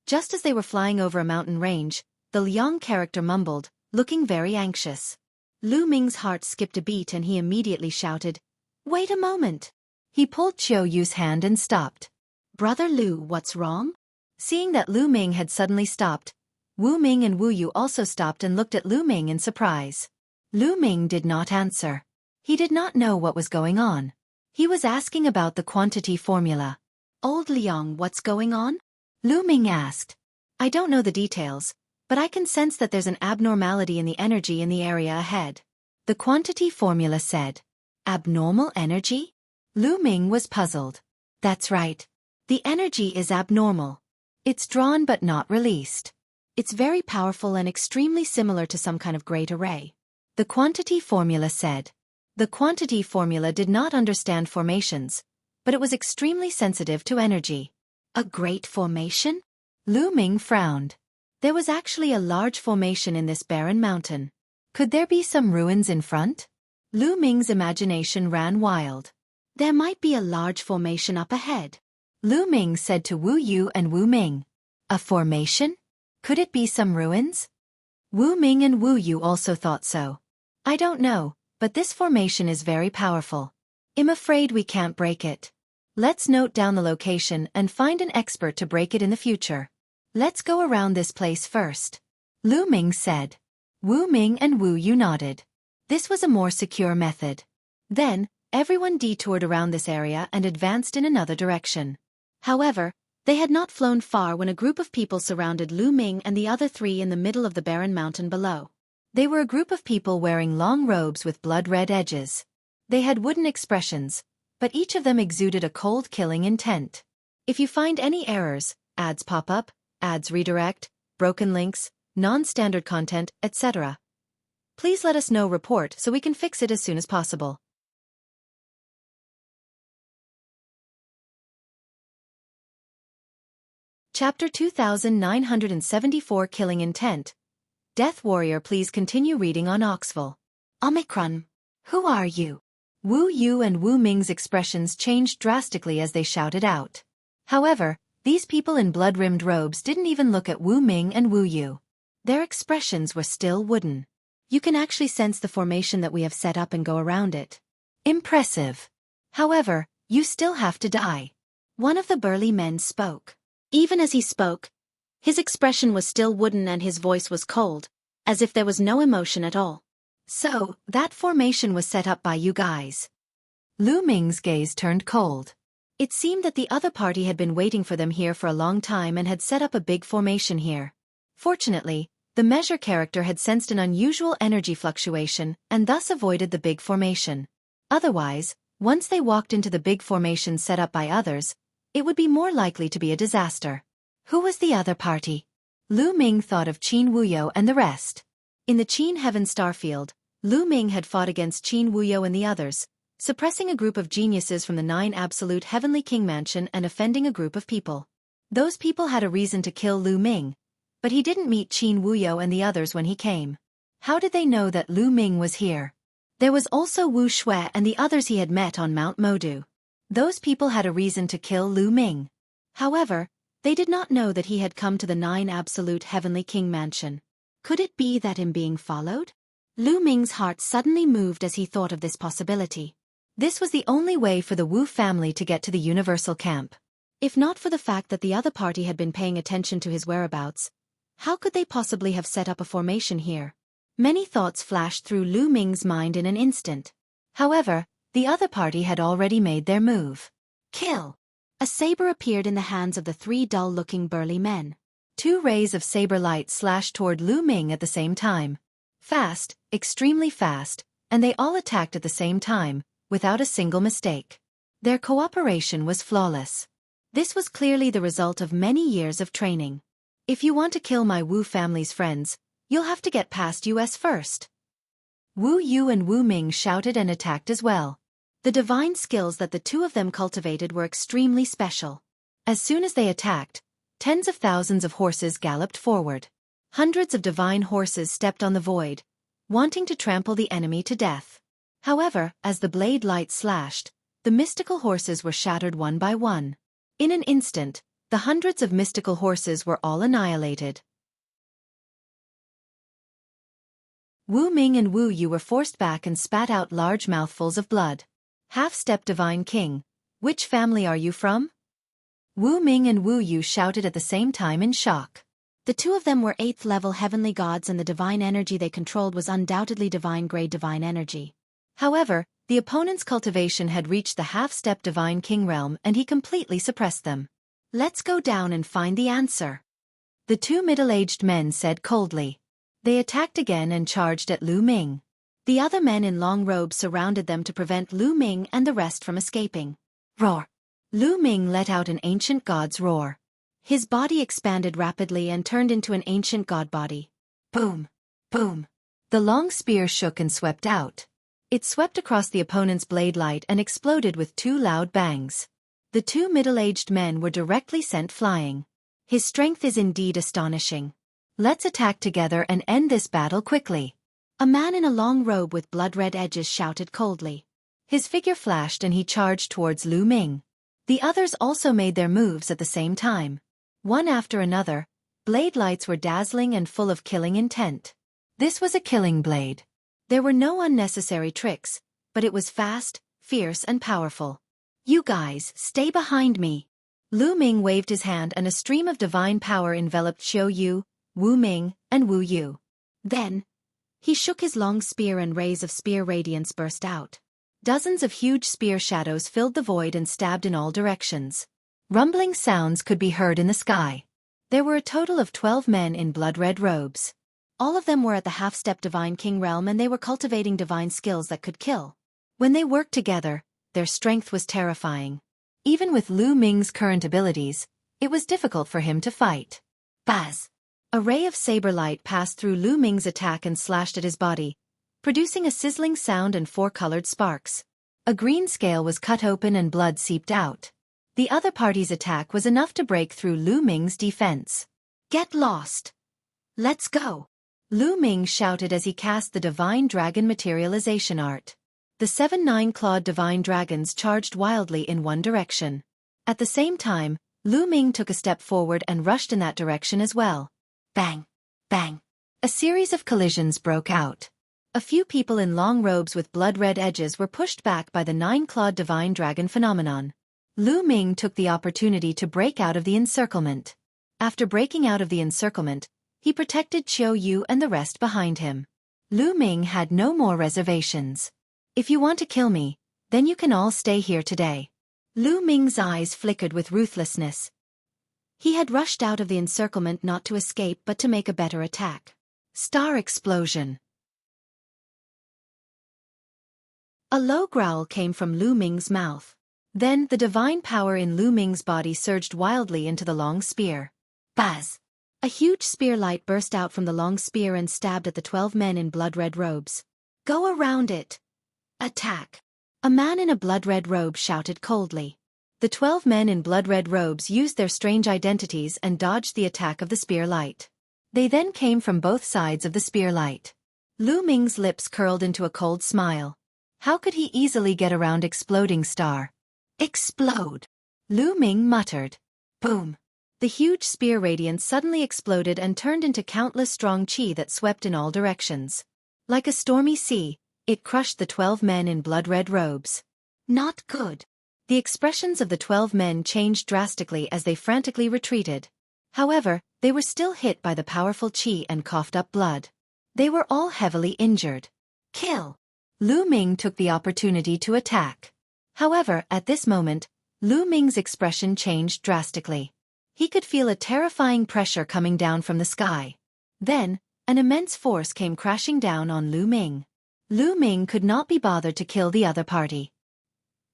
Just as they were flying over a mountain range, the Liang character mumbled, looking very anxious. Lu Ming's heart skipped a beat and he immediately shouted, "Wait a moment!" He pulled Qiu's hand and stopped. "Brother Lu, what's wrong?" Seeing that Lu Ming had suddenly stopped, Wu Ming and Wu Yu also stopped and looked at Lu Ming in surprise. Lu Ming did not answer. He did not know what was going on. He was asking about the quantity formula. "Old Liang, what's going on?" Lu Ming asked. "I don't know the details, but I can sense that there's an abnormality in the energy in the area ahead." The quantity formula said. Abnormal energy? Lu Ming was puzzled. That's right. The energy is abnormal. It's drawn but not released. It's very powerful and extremely similar to some kind of great array. The quantity formula said. The quantity formula did not understand formations, but it was extremely sensitive to energy. A great formation? Lu Ming frowned. There was actually a large formation in this barren mountain. Could there be some ruins in front? Lu Ming's imagination ran wild. There might be a large formation up ahead. Lu Ming said to Wu Yu and Wu Ming. A formation? Could it be some ruins? Wu Ming and Wu Yu also thought so. I don't know, but this formation is very powerful. I'm afraid we can't break it. Let's note down the location and find an expert to break it in the future. Let's go around this place first. Lu Ming said. Wu Ming and Wu Yu nodded. This was a more secure method. Then, everyone detoured around this area and advanced in another direction. However, they had not flown far when a group of people surrounded Lu Ming and the other 3 in the middle of the barren mountain below. They were a group of people wearing long robes with blood-red edges. They had wooden expressions, but each of them exuded a cold killing intent. If you find any errors, ads pop up, ads redirect, broken links, non-standard content, etc., please let us know report so we can fix it as soon as possible. Chapter 2974 Killing Intent. Death Warrior, please continue reading on Oxville. Omicron. Who are you? Wu Yu and Wu Ming's expressions changed drastically as they shouted out. However, these people in blood-rimmed robes didn't even look at Wu Ming and Wu Yu. Their expressions were still wooden. You can actually sense the formation that we have set up and go around it. Impressive. However, you still have to die. One of the burly men spoke. Even as he spoke, his expression was still wooden and his voice was cold, as if there was no emotion at all. So, that formation was set up by you guys. Lu Ming's gaze turned cold. It seemed that the other party had been waiting for them here for a long time and had set up a big formation here. Fortunately, the measure character had sensed an unusual energy fluctuation and thus avoided the big formation. Otherwise, once they walked into the big formation set up by others, it would be more likely to be a disaster. Who was the other party? Lu Ming thought of Qin Wuyo and the rest. In the Qin Heaven Starfield, Lu Ming had fought against Qin Wuyo and the others, suppressing a group of geniuses from the 9 Absolute Heavenly King Mansion and offending a group of people. Those people had a reason to kill Lu Ming, but he didn't meet Qin Wuyo and the others when he came. How did they know that Lu Ming was here? There was also Wu Shui and the others he had met on Mount Modu. Those people had a reason to kill Lu Ming. However, they did not know that he had come to the 9 Absolute Heavenly King Mansion. Could it be that him being followed? Lu Ming's heart suddenly moved as he thought of this possibility. This was the only way for the Wu family to get to the Universal Camp. If not for the fact that the other party had been paying attention to his whereabouts, how could they possibly have set up a formation here? Many thoughts flashed through Lu Ming's mind in an instant. However, the other party had already made their move. Kill! A saber appeared in the hands of the three dull-looking burly men. Two rays of saber light slashed toward Lu Ming at the same time. Fast, extremely fast, and they all attacked at the same time, without a single mistake. Their cooperation was flawless. This was clearly the result of many years of training. If you want to kill my Wu family's friends, you'll have to get past us first. Wu Yu and Wu Ming shouted and attacked as well. The divine skills that the two of them cultivated were extremely special. As soon as they attacked, tens of thousands of horses galloped forward. Hundreds of divine horses stepped on the void, wanting to trample the enemy to death. However, as the blade light slashed, the mystical horses were shattered one by one. In an instant, the hundreds of mystical horses were all annihilated. Wu Ming and Wu Yu were forced back and spat out large mouthfuls of blood. Half-step divine king, which family are you from? Wu Ming and Wu Yu shouted at the same time in shock. The two of them were 8th-level heavenly gods and the divine energy they controlled was undoubtedly divine-grade divine energy. However, the opponent's cultivation had reached the half-step divine king realm and he completely suppressed them. Let's go down and find the answer. The two middle-aged men said coldly. They attacked again and charged at Lu Ming. The other men in long robes surrounded them to prevent Lu Ming and the rest from escaping. Roar! Lu Ming let out an ancient god's roar. His body expanded rapidly and turned into an ancient god body. Boom! Boom! The long spear shook and swept out. It swept across the opponent's blade light and exploded with two loud bangs. The two middle-aged men were directly sent flying. His strength is indeed astonishing. Let's attack together and end this battle quickly. A man in a long robe with blood-red edges shouted coldly. His figure flashed and he charged towards Lu Ming. The others also made their moves at the same time. One after another, blade lights were dazzling and full of killing intent. This was a killing blade. There were no unnecessary tricks, but it was fast, fierce and powerful. You guys, stay behind me. Lu Ming waved his hand and a stream of divine power enveloped Xiao Yu, Wu Ming, and Wu Yu. Then, he shook his long spear and rays of spear radiance burst out. Dozens of huge spear shadows filled the void and stabbed in all directions. Rumbling sounds could be heard in the sky. There were a total of 12 men in blood-red robes. All of them were at the half-step divine king realm and they were cultivating divine skills that could kill. When they worked together, their strength was terrifying. Even with Lu Ming's current abilities, it was difficult for him to fight. Buzz! A ray of saber light passed through Lu Ming's attack and slashed at his body, producing a sizzling sound and 4 colored sparks. A green scale was cut open and blood seeped out. The other party's attack was enough to break through Lu Ming's defense. Get lost! Let's go! Lu Ming shouted as he cast the divine dragon materialization art. The 7 9-clawed divine dragons charged wildly in one direction. At the same time, Lu Ming took a step forward and rushed in that direction as well. Bang! Bang! A series of collisions broke out. A few people in long robes with blood-red edges were pushed back by the 9-clawed divine dragon phenomenon. Lu Ming took the opportunity to break out of the encirclement. After breaking out of the encirclement, he protected Xiao Yu and the rest behind him. Lu Ming had no more reservations. If you want to kill me, then you can all stay here today. Lu Ming's eyes flickered with ruthlessness. He had rushed out of the encirclement not to escape but to make a better attack. Star explosion. A low growl came from Lu Ming's mouth. Then the divine power in Lu Ming's body surged wildly into the long spear. Buzz! A huge spear light burst out from the long spear and stabbed at the 12 men in blood-red robes. Go around it! Attack! A man in a blood-red robe shouted coldly. The 12 men in blood-red robes used their strange identities and dodged the attack of the spear light. They then came from both sides of the spear light. Lu Ming's lips curled into a cold smile. How could he easily get around exploding star? Explode! Lu Ming muttered. Boom! The huge spear radiance suddenly exploded and turned into countless strong qi that swept in all directions. Like a stormy sea, it crushed the 12 men in blood-red robes. Not good. The expressions of the 12 men changed drastically as they frantically retreated. However, they were still hit by the powerful qi and coughed up blood. They were all heavily injured. Kill! Lu Ming took the opportunity to attack. However, at this moment, Lu Ming's expression changed drastically. He could feel a terrifying pressure coming down from the sky. Then, an immense force came crashing down on Lu Ming. Lu Ming could not be bothered to kill the other party.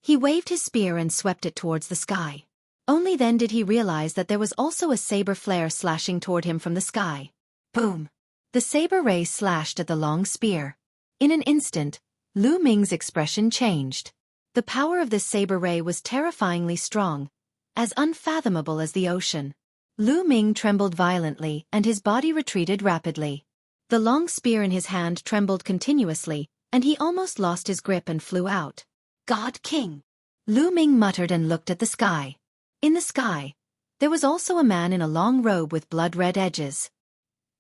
He waved his spear and swept it towards the sky. Only then did he realize that there was also a saber flare slashing toward him from the sky. Boom! The saber ray slashed at the long spear. In an instant, Lu Ming's expression changed. The power of this saber ray was terrifyingly strong, as unfathomable as the ocean. Lu Ming trembled violently and his body retreated rapidly. The long spear in his hand trembled continuously, and he almost lost his grip and flew out. God King! Lu Ming muttered and looked at the sky. In the sky, there was also a man in a long robe with blood-red edges.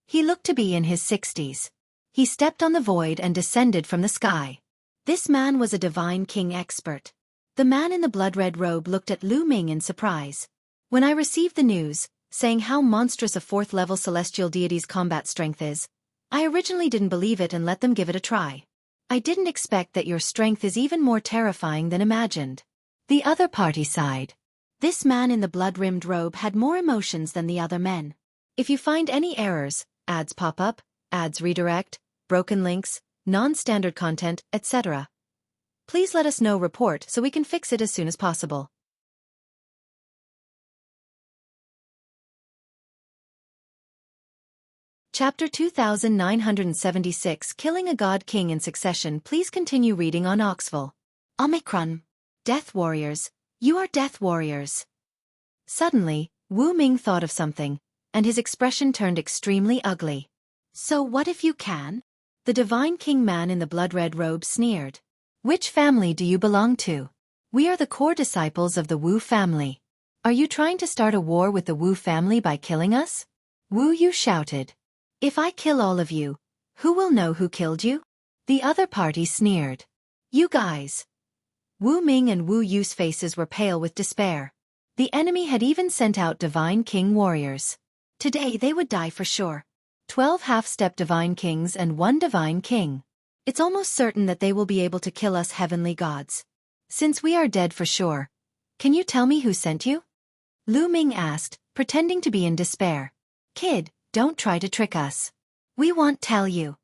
He looked to be in his 60s. He stepped on the void and descended from the sky. This man was a divine king expert. The man in the blood-red robe looked at Lu Ming in surprise. When I received the news, saying how monstrous a 4th-level celestial deity's combat strength is, I originally didn't believe it and let them give it a try. I didn't expect that your strength is even more terrifying than imagined. The other party sighed. This man in the blood-rimmed robe had more emotions than the other men. If you find any errors, ads pop up, ads redirect, broken links, non-standard content, etc., please let us know. Report so we can fix it as soon as possible. Chapter 2976 Killing a God King in Succession. Please continue reading on Oxville. Omicron. Death Warriors. You are Death Warriors. Suddenly, Wu Ming thought of something, and his expression turned extremely ugly. So what if you can? The Divine King man in the blood-red robe sneered. Which family do you belong to? We are the core disciples of the Wu family. Are you trying to start a war with the Wu family by killing us? Wu Yu shouted. If I kill all of you, who will know who killed you? The other party sneered. You guys. Wu Ming and Wu Yu's faces were pale with despair. The enemy had even sent out Divine King warriors. Today they would die for sure. 12 half-step Divine Kings and 1 Divine King. It's almost certain that they will be able to kill us heavenly gods. Since we are dead for sure, can you tell me who sent you? Lu Ming asked, pretending to be in despair. Kid, don't try to trick us. We won't tell you.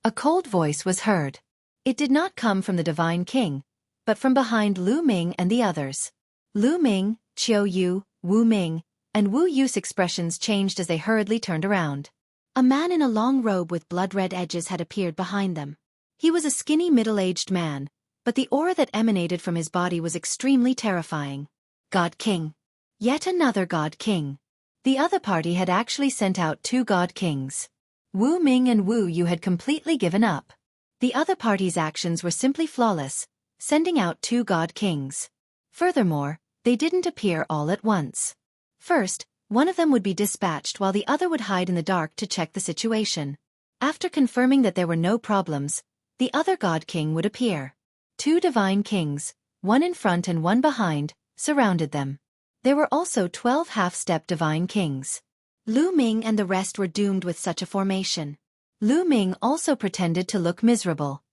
A cold voice was heard. It did not come from the Divine King, but from behind Lu Ming and the others. Lu Ming, Qiu Yu, Wu Ming, and Wu Yu's expressions changed as they hurriedly turned around. A man in a long robe with blood-red edges had appeared behind them. He was a skinny middle-aged man, but the aura that emanated from his body was extremely terrifying. God King. Yet another God King. The other party had actually sent out 2 God Kings. Wu Ming and Wu Yu had completely given up. The other party's actions were simply flawless, sending out 2 God Kings. Furthermore, they didn't appear all at once. First, one of them would be dispatched while the other would hide in the dark to check the situation. After confirming that there were no problems, the other God King would appear. 2 Divine Kings, one in front and one behind, surrounded them. There were also 12 half-step Divine Kings. Lu Ming and the rest were doomed with such a formation. Lu Ming also pretended to look miserable.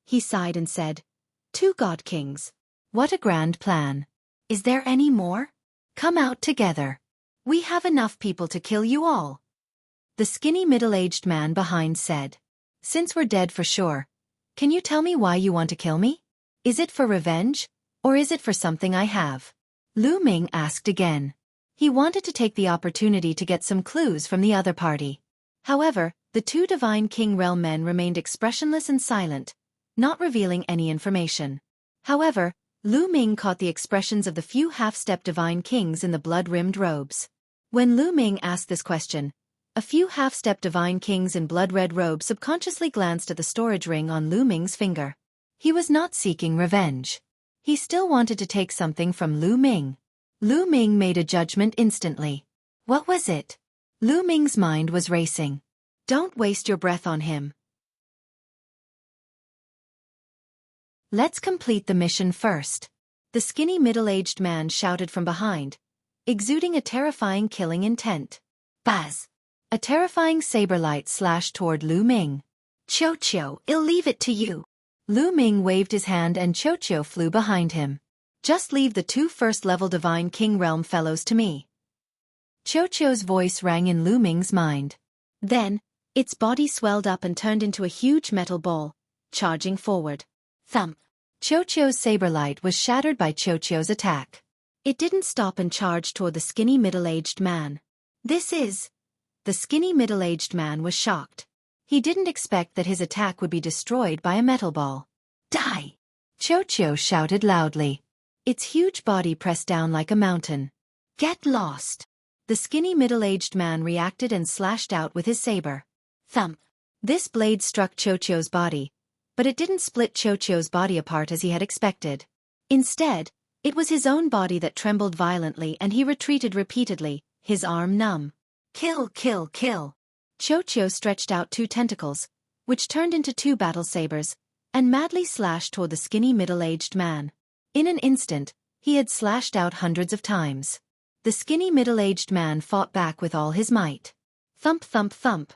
He sighed and said, 2 God Kings. What a grand plan. Is there any more? Come out together. We have enough people to kill you all. The skinny middle-aged man behind said. Since we're dead for sure, can you tell me why you want to kill me? Is it for revenge, or is it for something I have? Lu Ming asked again. He wanted to take the opportunity to get some clues from the other party. However, the 2 Divine King realm men remained expressionless and silent, not revealing any information. However, Lu Ming caught the expressions of the few half-step Divine Kings in the blood-rimmed robes. When Lu Ming asked this question, a few half-step Divine Kings in blood-red robes subconsciously glanced at the storage ring on Lu Ming's finger. He was not seeking revenge. He still wanted to take something from Lu Ming. Lu Ming made a judgment instantly. What was it? Lu Ming's mind was racing. Don't waste your breath on him. Let's complete the mission first. The skinny middle-aged man shouted from behind, exuding a terrifying killing intent. Buzz! A terrifying saber light slashed toward Lu Ming. Qiu, I'll leave it to you. Lu Ming waved his hand and Qiu flew behind him. Just leave the 2 first-level Divine King Realm fellows to me. Qiuqiu's voice rang in Lu Ming's mind. Then, its body swelled up and turned into a huge metal ball, charging forward. Thump! Qiuqiu's saber light was shattered by Qiuqiu's attack. It didn't stop and charged toward the skinny middle-aged man. This is... The skinny middle-aged man was shocked. He didn't expect that his attack would be destroyed by a metal ball. Die! Qiuqiu shouted loudly. Its huge body pressed down like a mountain. Get lost! The skinny middle-aged man reacted and slashed out with his saber. Thump! This blade struck Qiuqiu's body, but it didn't split Qiuqiu's body apart as he had expected. Instead, it was his own body that trembled violently and he retreated repeatedly, his arm numb. Kill, kill, kill! Qiuqiu stretched out 2 tentacles, which turned into 2 battle sabers, and madly slashed toward the skinny middle-aged man. In an instant, he had slashed out hundreds of times. The skinny middle-aged man fought back with all his might. Thump, thump, thump.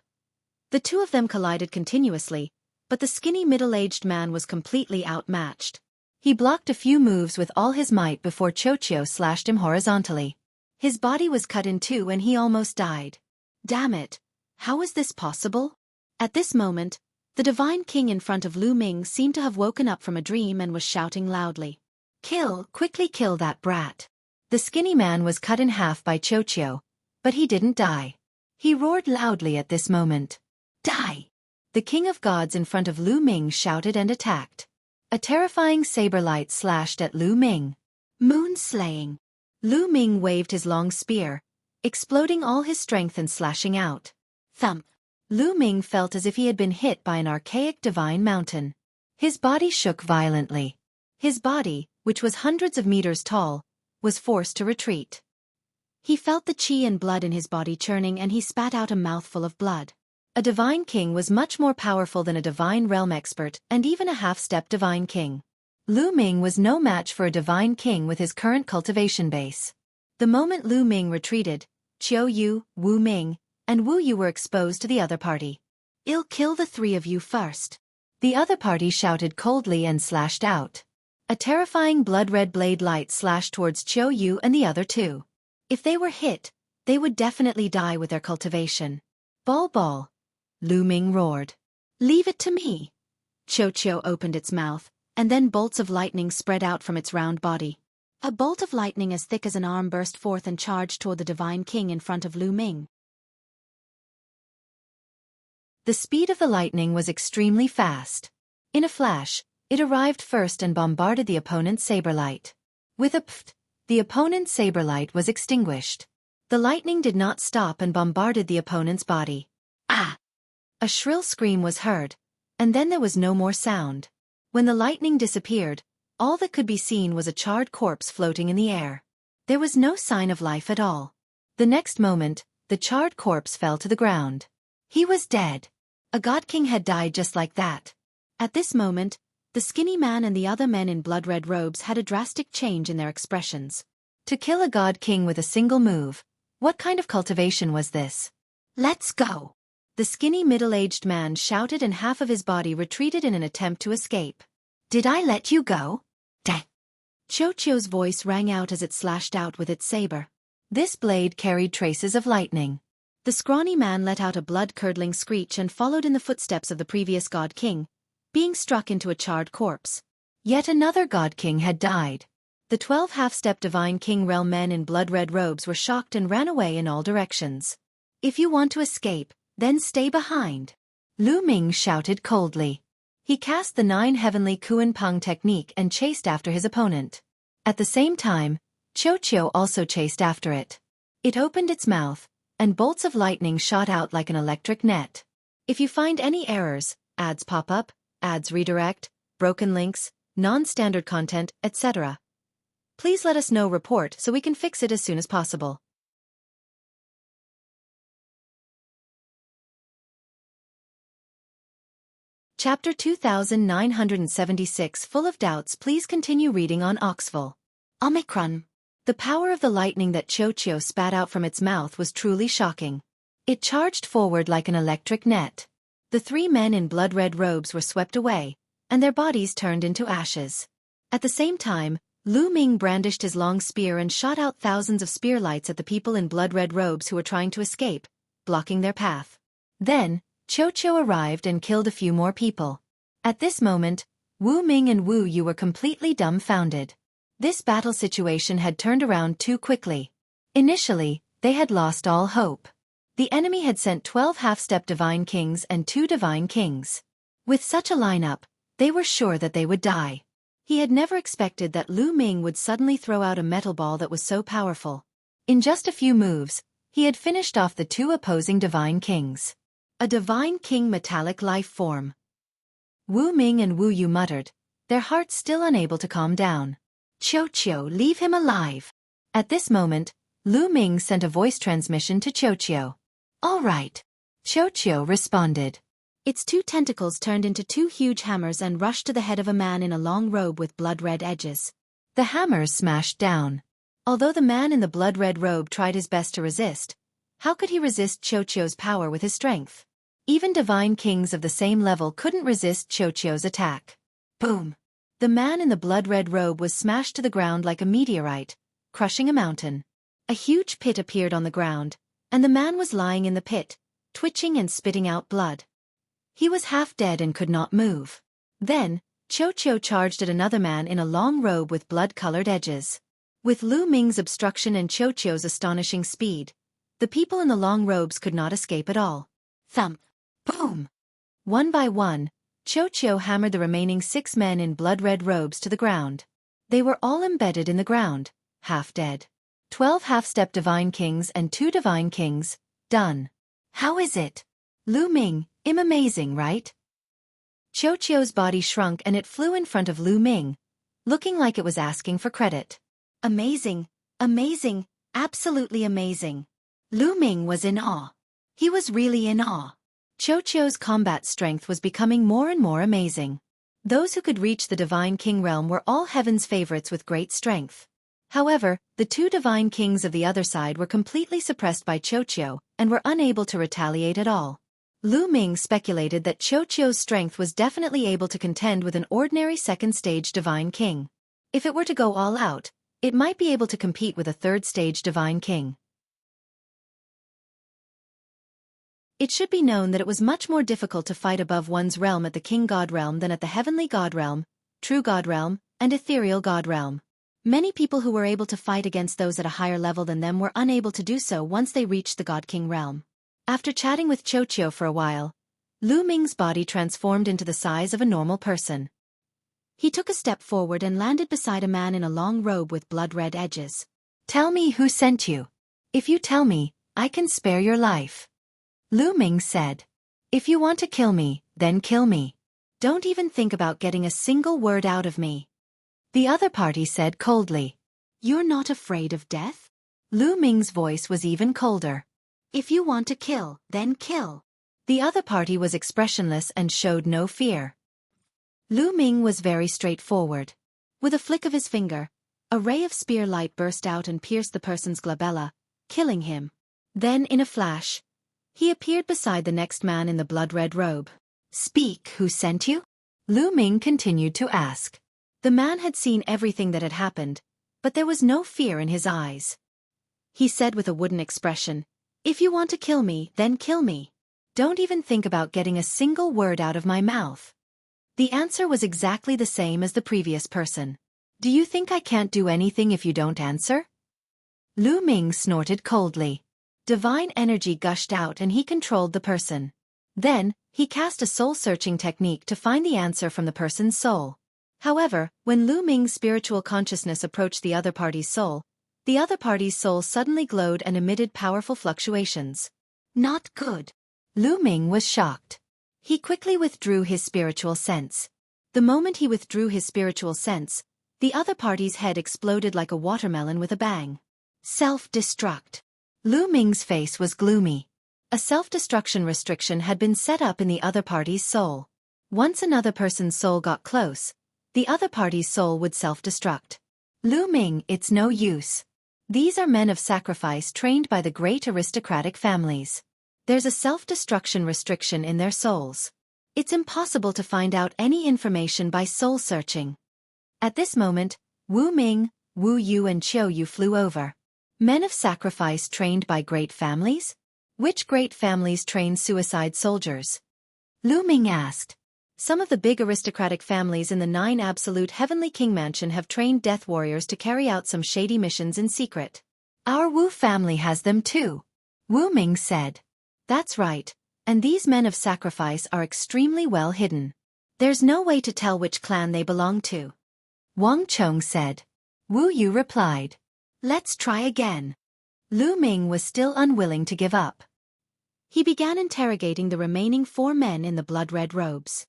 The 2 of them collided continuously, but the skinny middle-aged man was completely outmatched. He blocked a few moves with all his might before Qiuqiu slashed him horizontally. His body was cut in 2 and he almost died. Damn it! How is this possible? At this moment, the Divine King in front of Lu Ming seemed to have woken up from a dream and was shouting loudly. Kill, quickly kill that brat. The skinny man was cut in half by Qiuqiu, but he didn't die. He roared loudly at this moment. Die! The King of Gods in front of Lu Ming shouted and attacked. A terrifying saber light slashed at Lu Ming. Moon slaying. Lu Ming waved his long spear, exploding all his strength and slashing out. Thump! Lu Ming felt as if he had been hit by an archaic divine mountain. His body shook violently. His body, which was hundreds of meters tall, was forced to retreat. He felt the chi and blood in his body churning and he spat out a mouthful of blood. A divine king was much more powerful than a divine realm expert and even a half-step divine king. Lu Ming was no match for a divine king with his current cultivation base. The moment Lu Ming retreated, Qiu Yu, Wu Ming, and Wu Yu were exposed to the other party. I'll kill the 3 of you first. The other party shouted coldly and slashed out. A terrifying blood-red blade light slashed towards Qiu Yu and the other 2. If they were hit, they would definitely die with their cultivation. Ball ball! Lu Ming roared. Leave it to me! Qiuqiu opened its mouth, and then bolts of lightning spread out from its round body. A bolt of lightning as thick as an arm burst forth and charged toward the Divine King in front of Lu Ming. The speed of the lightning was extremely fast. In a flash, it arrived first and bombarded the opponent's saber light. With a pft, the opponent's saber light was extinguished. The lightning did not stop and bombarded the opponent's body. Ah! A shrill scream was heard, and then there was no more sound. When the lightning disappeared, all that could be seen was a charred corpse floating in the air. There was no sign of life at all. The next moment, the charred corpse fell to the ground. He was dead. A god king had died just like that. At this moment, the skinny man and the other men in blood-red robes had a drastic change in their expressions. To kill a god king with a single move, what kind of cultivation was this? Let's go! The skinny middle-aged man shouted and half of his body retreated in an attempt to escape. Did I let you go? Deh! Qiuqiu's voice rang out as it slashed out with its saber. This blade carried traces of lightning. The scrawny man let out a blood-curdling screech and followed in the footsteps of the previous god king, being struck into a charred corpse. Yet another god king had died. The 12 half-step divine king realm men in blood-red robes were shocked and ran away in all directions. If you want to escape, then stay behind. Lu Ming shouted coldly. He cast the 9 heavenly Kuan Peng technique and chased after his opponent. At the same time, Qiuqiu also chased after it. It opened its mouth, and bolts of lightning shot out like an electric net. If you find any errors, ads pop up, ads redirect, broken links, non-standard content, etc., please let us know report so we can fix it as soon as possible. Chapter 2976 Full of doubts. Please continue reading on Oxful. Omicron. The power of the lightning that Qiuqiu spat out from its mouth was truly shocking. It charged forward like an electric net. The 3 men in blood-red robes were swept away, and their bodies turned into ashes. At the same time, Lu Ming brandished his long spear and shot out thousands of spear lights at the people in blood-red robes who were trying to escape, blocking their path. Then, Qiu arrived and killed a few more people. At this moment, Wu Ming and Wu Yu were completely dumbfounded. This battle situation had turned around too quickly. Initially, they had lost all hope. The enemy had sent 12 half-step divine kings and 2 divine kings. With such a lineup, they were sure that they would die. He had never expected that Lu Ming would suddenly throw out a metal ball that was so powerful. In just a few moves, he had finished off the 2 opposing divine kings. A divine king metallic life form. Wu Ming and Wu Yu muttered, their hearts still unable to calm down. Qiu, leave him alive. At this moment, Lu Ming sent a voice transmission to Qiu. All right. Qiu responded. Its 2 tentacles turned into 2 huge hammers and rushed to the head of a man in a long robe with blood-red edges. The hammers smashed down. Although the man in the blood-red robe tried his best to resist, how could he resist Qiu's power with his strength? Even divine kings of the same level couldn't resist Qiu's attack. Boom! The man in the blood-red robe was smashed to the ground like a meteorite, crushing a mountain. A huge pit appeared on the ground, and the man was lying in the pit, twitching and spitting out blood. He was half dead and could not move. Then, Qiu charged at another man in a long robe with blood-colored edges. With Lu Ming's obstruction and Qiu's astonishing speed, the people in the long robes could not escape at all. Thump! Boom! One by one, Qiu hammered the remaining 6 men in blood-red robes to the ground. They were all embedded in the ground, half dead. 12 half-step divine kings and 2 divine kings, done. How is it? Lu Ming, amazing, right? Qiu's body shrunk and it flew in front of Lu Ming, looking like it was asking for credit. Amazing, amazing, absolutely amazing. Lu Ming was in awe. He was really in awe. Qiu's combat strength was becoming more and more amazing. Those who could reach the divine king realm were all heaven's favorites with great strength. However, the 2 divine kings of the other side were completely suppressed by Qiu and were unable to retaliate at all. Lu Ming speculated that Qiu's strength was definitely able to contend with an ordinary second-stage divine king. If it were to go all out, it might be able to compete with a third-stage divine king. It should be known that it was much more difficult to fight above one's realm at the king god realm than at the heavenly god realm, true god realm, and ethereal god realm. Many people who were able to fight against those at a higher level than them were unable to do so once they reached the god king realm. After chatting with Qiu for a while, Lu Ming's body transformed into the size of a normal person. He took a step forward and landed beside a man in a long robe with blood-red edges. Tell me who sent you. If you tell me, I can spare your life. Lu Ming said. If you want to kill me, then kill me. Don't even think about getting a single word out of me. The other party said coldly. You're not afraid of death? Lu Ming's voice was even colder. If you want to kill, then kill. The other party was expressionless and showed no fear. Lu Ming was very straightforward. With a flick of his finger, a ray of spear light burst out and pierced the person's glabella, killing him. Then in a flash, he appeared beside the next man in the blood-red robe. Speak, who sent you? Lu Ming continued to ask. The man had seen everything that had happened, but there was no fear in his eyes. He said with a wooden expression, If you want to kill me, then kill me. Don't even think about getting a single word out of my mouth. The answer was exactly the same as the previous person. Do you think I can't do anything if you don't answer? Lu Ming snorted coldly. Divine energy gushed out and he controlled the person. Then, he cast a soul-searching technique to find the answer from the person's soul. However, when Lu Ming's spiritual consciousness approached the other party's soul suddenly glowed and emitted powerful fluctuations. Not good. Lu Ming was shocked. He quickly withdrew his spiritual sense. The moment he withdrew his spiritual sense, the other party's head exploded like a watermelon with a bang. Self-destruct. Lu Ming's face was gloomy. A self-destruction restriction had been set up in the other party's soul. Once another person's soul got close, the other party's soul would self-destruct. Lu Ming, it's no use. These are men of sacrifice trained by the great aristocratic families. There's a self-destruction restriction in their souls. It's impossible to find out any information by soul-searching. At this moment, Wu Ming, Wu Yu and Qiu Yu flew over. Men of sacrifice trained by great families? Which great families train suicide soldiers? Lu Ming asked. Some of the big aristocratic families in the 9 Absolute Heavenly King Mansion have trained death warriors to carry out some shady missions in secret. Our Wu family has them too, Wu Ming said. That's right, and these men of sacrifice are extremely well hidden. There's no way to tell which clan they belong to. Wang Chong said. Wu Yu replied. Let's try again. Lu Ming was still unwilling to give up. He began interrogating the remaining 4 men in the blood-red robes.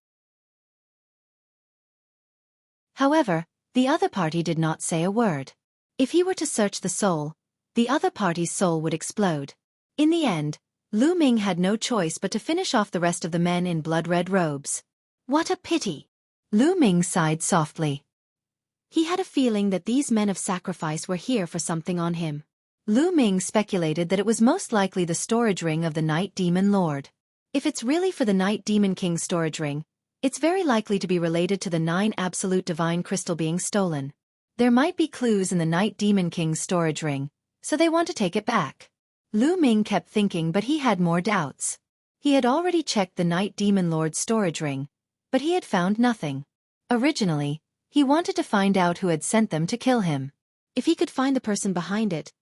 However, the other party did not say a word. If he were to search the soul, the other party's soul would explode. In the end, Lu Ming had no choice but to finish off the rest of the men in blood-red robes. What a pity! Lu Ming sighed softly. He had a feeling that these men of sacrifice were here for something on him. Lu Ming speculated that it was most likely the storage ring of the Night Demon Lord. If it's really for the Night Demon King's storage ring, it's very likely to be related to the 9 Absolute Divine Crystal being stolen. There might be clues in the Night Demon King's storage ring, so they want to take it back. Lu Ming kept thinking, but he had more doubts. He had already checked the Night Demon Lord's storage ring, but he had found nothing. Originally, he wanted to find out who had sent them to kill him. If he could find the person behind it,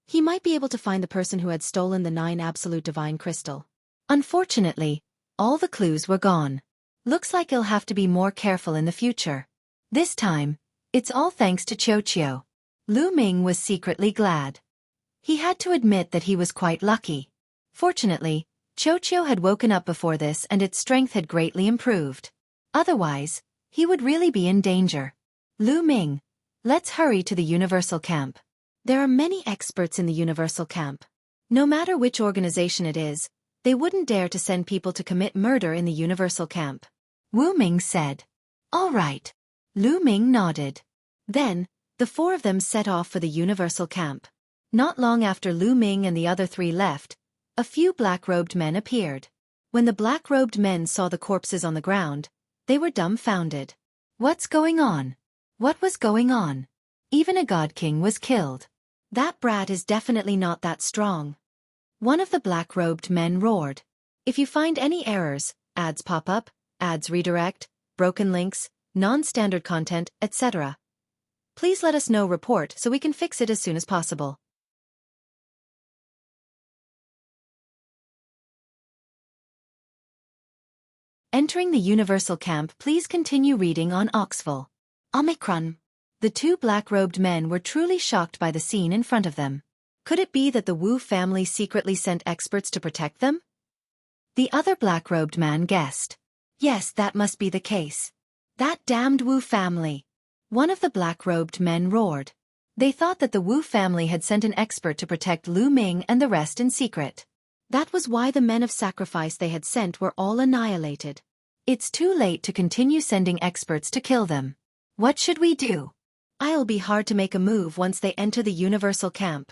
he might be able to find the person who had stolen the 9 Absolute Divine Crystal. Unfortunately, all the clues were gone. Looks like he'll have to be more careful in the future. This time, it's all thanks to Qiu. Lu Ming was secretly glad. He had to admit that he was quite lucky. Fortunately, Qiu had woken up before this and its strength had greatly improved. Otherwise, he would really be in danger. Lu Ming, let's hurry to the Universal Camp. There are many experts in the Universal Camp. No matter which organization it is, they wouldn't dare to send people to commit murder in the Universal Camp. Wu Ming said. All right. Lu Ming nodded. Then, the 4 of them set off for the Universal Camp. Not long after Lu Ming and the other 3 left, a few black-robed men appeared. When the black-robed men saw the corpses on the ground, they were dumbfounded. What's going on? What was going on? Even a god king was killed. That brat is definitely not that strong. One of the black-robed men roared. If you find any errors, ads pop up, ads redirect, broken links, non-standard content, etc., please let us know. Report so we can fix it as soon as possible. Entering the Universal Camp, please continue reading on Oxville. Omicron. The 2 black-robed men were truly shocked by the scene in front of them. Could it be that the Wu family secretly sent experts to protect them? The other black-robed man guessed. Yes, that must be the case. That damned Wu family. One of the black-robed men roared. They thought that the Wu family had sent an expert to protect Lu Ming and the rest in secret. That was why the men of sacrifice they had sent were all annihilated. It's too late to continue sending experts to kill them. What should we do? It'll be hard to make a move once they enter the Universal Camp.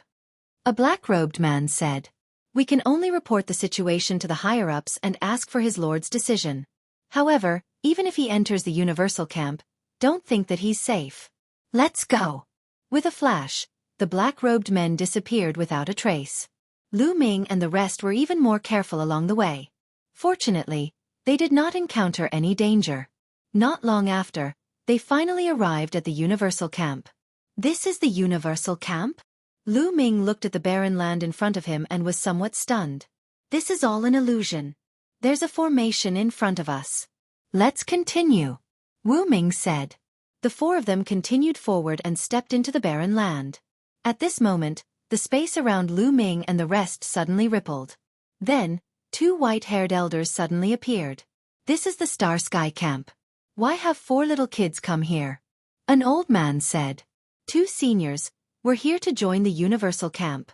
A black-robed man said. We can only report the situation to the higher-ups and ask for his lord's decision. However, even if he enters the Universal Camp, don't think that he's safe. Let's go. With a flash, the black-robed men disappeared without a trace. Lu Ming and the rest were even more careful along the way. Fortunately, they did not encounter any danger. Not long after, they finally arrived at the Universal Camp. This is the Universal Camp? Lu Ming looked at the barren land in front of him and was somewhat stunned. This is all an illusion. There's a formation in front of us. Let's continue, Wu Ming said. The 4 of them continued forward and stepped into the barren land. At this moment, the space around Lu Ming and the rest suddenly rippled. Then, 2 white-haired elders suddenly appeared. This is the Star Sky Camp. Why have 4 little kids come here? An old man said. 2 seniors, we're here to join the Universal Camp.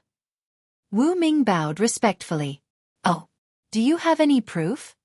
Wu Ming bowed respectfully. Oh, do you have any proof?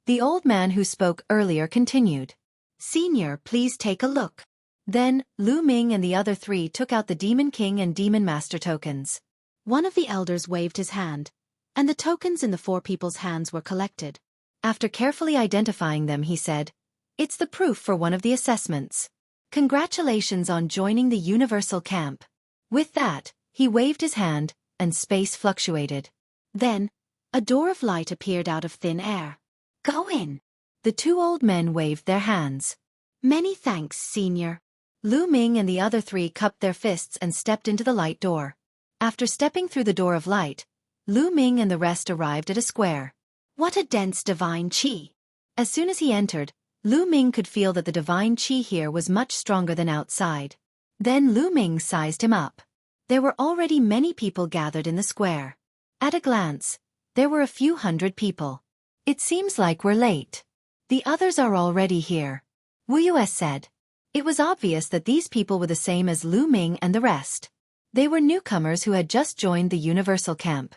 The old man who spoke earlier continued. Senior, please take a look. Then, Lu Ming and the other 3 took out the Demon King and Demon Master tokens. One of the elders waved his hand, and the tokens in the 4 people's hands were collected. After carefully identifying them, he said, It's the proof for one of the assessments. Congratulations on joining the Universal Camp. With that, he waved his hand, and space fluctuated. Then, a door of light appeared out of thin air. Go in. The two old men waved their hands. Many thanks, Senior. Lu Ming and the other three cupped their fists and stepped into the light door. After stepping through the door of light, Lu Ming and the rest arrived at a square. What a dense divine qi! As soon as he entered, Lu Ming could feel that the divine qi here was much stronger than outside. Then Lu Ming sized him up. There were already many people gathered in the square. At a glance, there were a few hundred people. It seems like we're late. The others are already here, Wuxia said. It was obvious that these people were the same as Lu Ming and the rest. They were newcomers who had just joined the Universal Camp.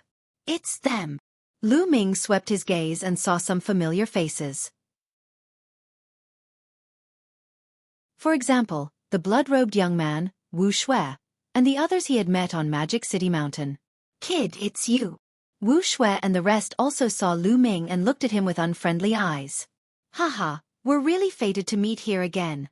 It's them. Lu Ming swept his gaze and saw some familiar faces. For example, the blood-robed young man, Wuxia, and the others he had met on Magic City Mountain. Kid, it's you. Wuxia and the rest also saw Lu Ming and looked at him with unfriendly eyes. Haha, we're really fated to meet here again.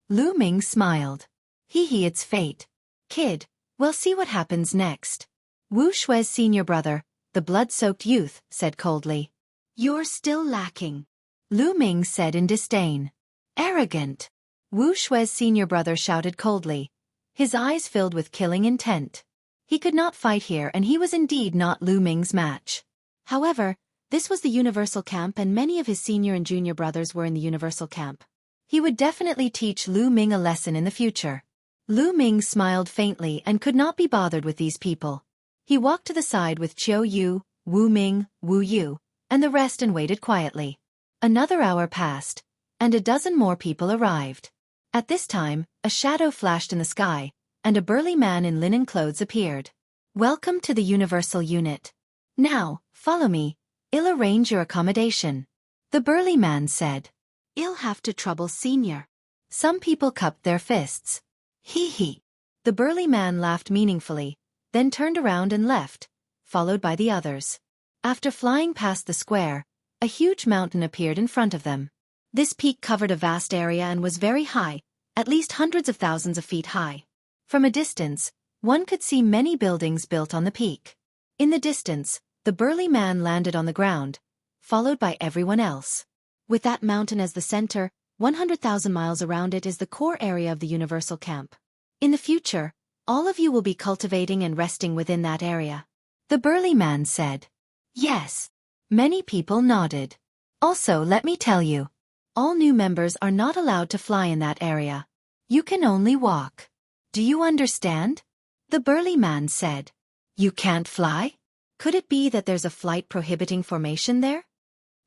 Lu Ming smiled. Hee, it's fate. Kid, we'll see what happens next. Wuxia's senior brother, the blood-soaked youth, said coldly. You're still lacking. Lu Ming said in disdain. Arrogant. Wuxia's senior brother shouted coldly, his eyes filled with killing intent. He could not fight here and he was indeed not Lu Ming's match. However, this was the Universal Camp and many of his senior and junior brothers were in the Universal Camp. He would definitely teach Lu Ming a lesson in the future. Lu Ming smiled faintly and could not be bothered with these people. He walked to the side with Qiu Yu, Wu Ming, Wu Yu, and the rest and waited quietly. Another hour passed, and a dozen more people arrived. At this time, a shadow flashed in the sky, and a burly man in linen clothes appeared. Welcome to the Universal Unit. Now, follow me. I'll arrange your accommodation. The burly man said. I'll have to trouble Senior. Some people cupped their fists. Hee. The burly man laughed meaningfully, then turned around and left, followed by the others. After flying past the square, a huge mountain appeared in front of them. This peak covered a vast area and was very high, at least hundreds of thousands of feet high. From a distance, one could see many buildings built on the peak. In the distance, the burly man landed on the ground, followed by everyone else. With that mountain as the center, 100,000 miles around it is the core area of the Universal Camp. In the future, all of you will be cultivating and resting within that area. The burly man said. Yes. Many people nodded. Also, let me tell you. All new members are not allowed to fly in that area. You can only walk. Do you understand? The burly man said. You can't fly? Could it be that there's a flight prohibiting formation there?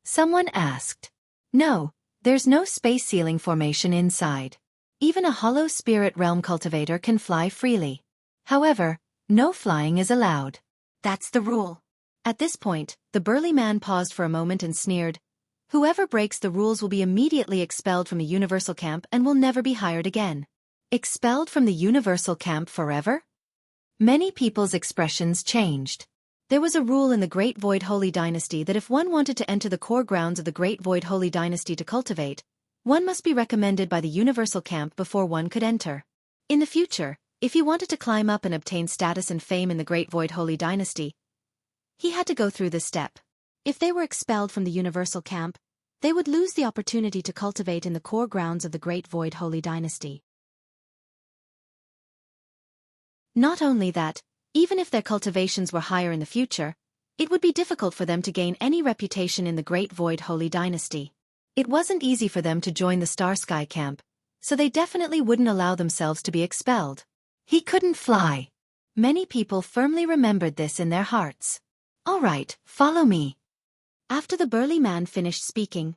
Someone asked. No, there's no space ceiling formation inside. Even a hollow spirit realm cultivator can fly freely. However, no flying is allowed. That's the rule. At this point, the burly man paused for a moment and sneered. Whoever breaks the rules will be immediately expelled from the Universal Camp and will never be hired again. Expelled from the Universal Camp forever? Many people's expressions changed. There was a rule in the Great Void Holy Dynasty that if one wanted to enter the core grounds of the Great Void Holy Dynasty to cultivate, one must be recommended by the Universal Camp before one could enter. In the future, if he wanted to climb up and obtain status and fame in the Great Void Holy Dynasty, he had to go through this step. If they were expelled from the Universal Camp, they would lose the opportunity to cultivate in the core grounds of the Great Void Holy Dynasty. Not only that, even if their cultivations were higher in the future, it would be difficult for them to gain any reputation in the Great Void Holy Dynasty. It wasn't easy for them to join the Star Sky Camp, so they definitely wouldn't allow themselves to be expelled. He couldn't fly. Many people firmly remembered this in their hearts. All right, follow me. After the burly man finished speaking,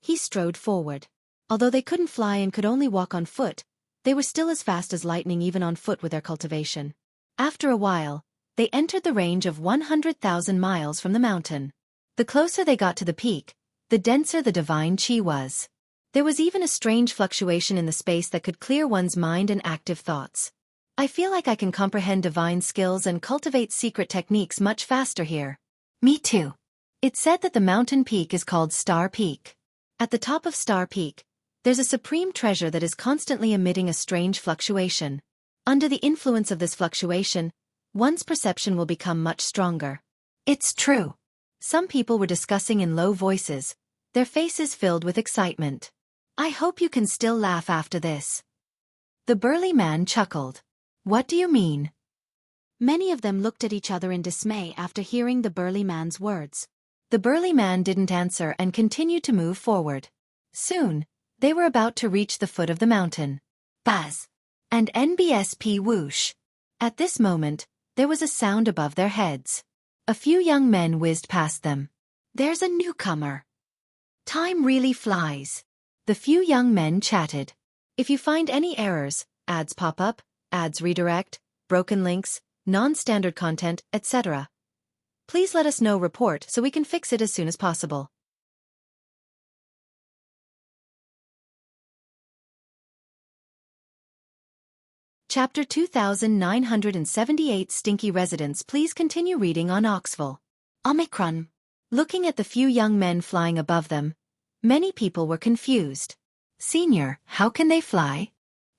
he strode forward. Although they couldn't fly and could only walk on foot, they were still as fast as lightning even on foot with their cultivation. After a while, they entered the range of 100,000 miles from the mountain. The closer they got to the peak, the denser the divine qi was. There was even a strange fluctuation in the space that could clear one's mind and active thoughts. I feel like I can comprehend divine skills and cultivate secret techniques much faster here. Me too. It said that the mountain peak is called Star Peak. At the top of Star Peak, There's a supreme treasure that is constantly emitting a strange fluctuation. Under the influence of this fluctuation, one's perception will become much stronger. It's true. Some people were discussing in low voices, their faces filled with excitement. I hope you can still laugh after this. The burly man chuckled. What do you mean? Many of them looked at each other in dismay after hearing the burly man's words. The burly man didn't answer and continued to move forward. Soon, they were about to reach the foot of the mountain. Buzz! And NBSP whoosh! At this moment, there was a sound above their heads. A few young men whizzed past them. There's a newcomer. Time really flies. The few young men chatted. If you find any errors, ads pop up, ads redirect, broken links, non-standard content, etc., please let us know report so we can fix it as soon as possible. Chapter 2978 Stinky Residents. Please continue reading on Oxville. Omicron. Looking at the few young men flying above them, many people were confused. Senior, how can they fly?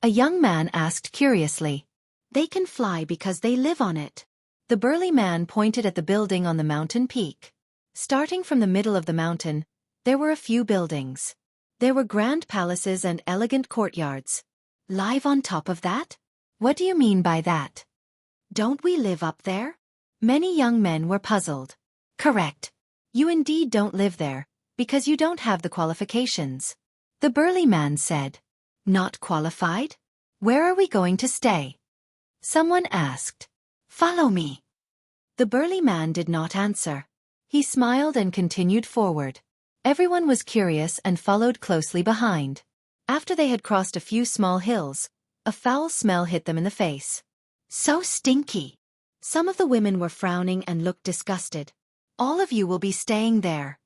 A young man asked curiously. They can fly because they live on it. The burly man pointed at the building on the mountain peak. Starting from the middle of the mountain, there were a few buildings. There were grand palaces and elegant courtyards. Live on top of that? What do you mean by that? Don't we live up there? Many young men were puzzled. Correct. You indeed don't live there, because you don't have the qualifications. The burly man said. Not qualified? Where are we going to stay? Someone asked. Follow me. The burly man did not answer. He smiled and continued forward. Everyone was curious and followed closely behind. After they had crossed a few small hills, a foul smell hit them in the face. So stinky. Some of the women were frowning and looked disgusted. All of you will be staying there.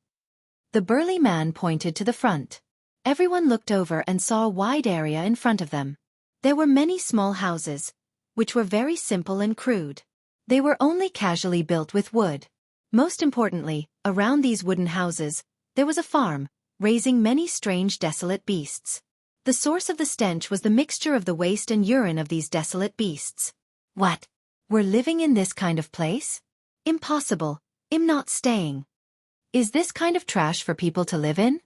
The burly man pointed to the front. Everyone looked over and saw a wide area in front of them. There were many small houses, which were very simple and crude. They were only casually built with wood. Most importantly, around these wooden houses, there was a farm, raising many strange desolate beasts. The source of the stench was the mixture of the waste and urine of these desolate beasts. What? We're living in this kind of place? Impossible. I'm not staying. Is this kind of trash for people to live in?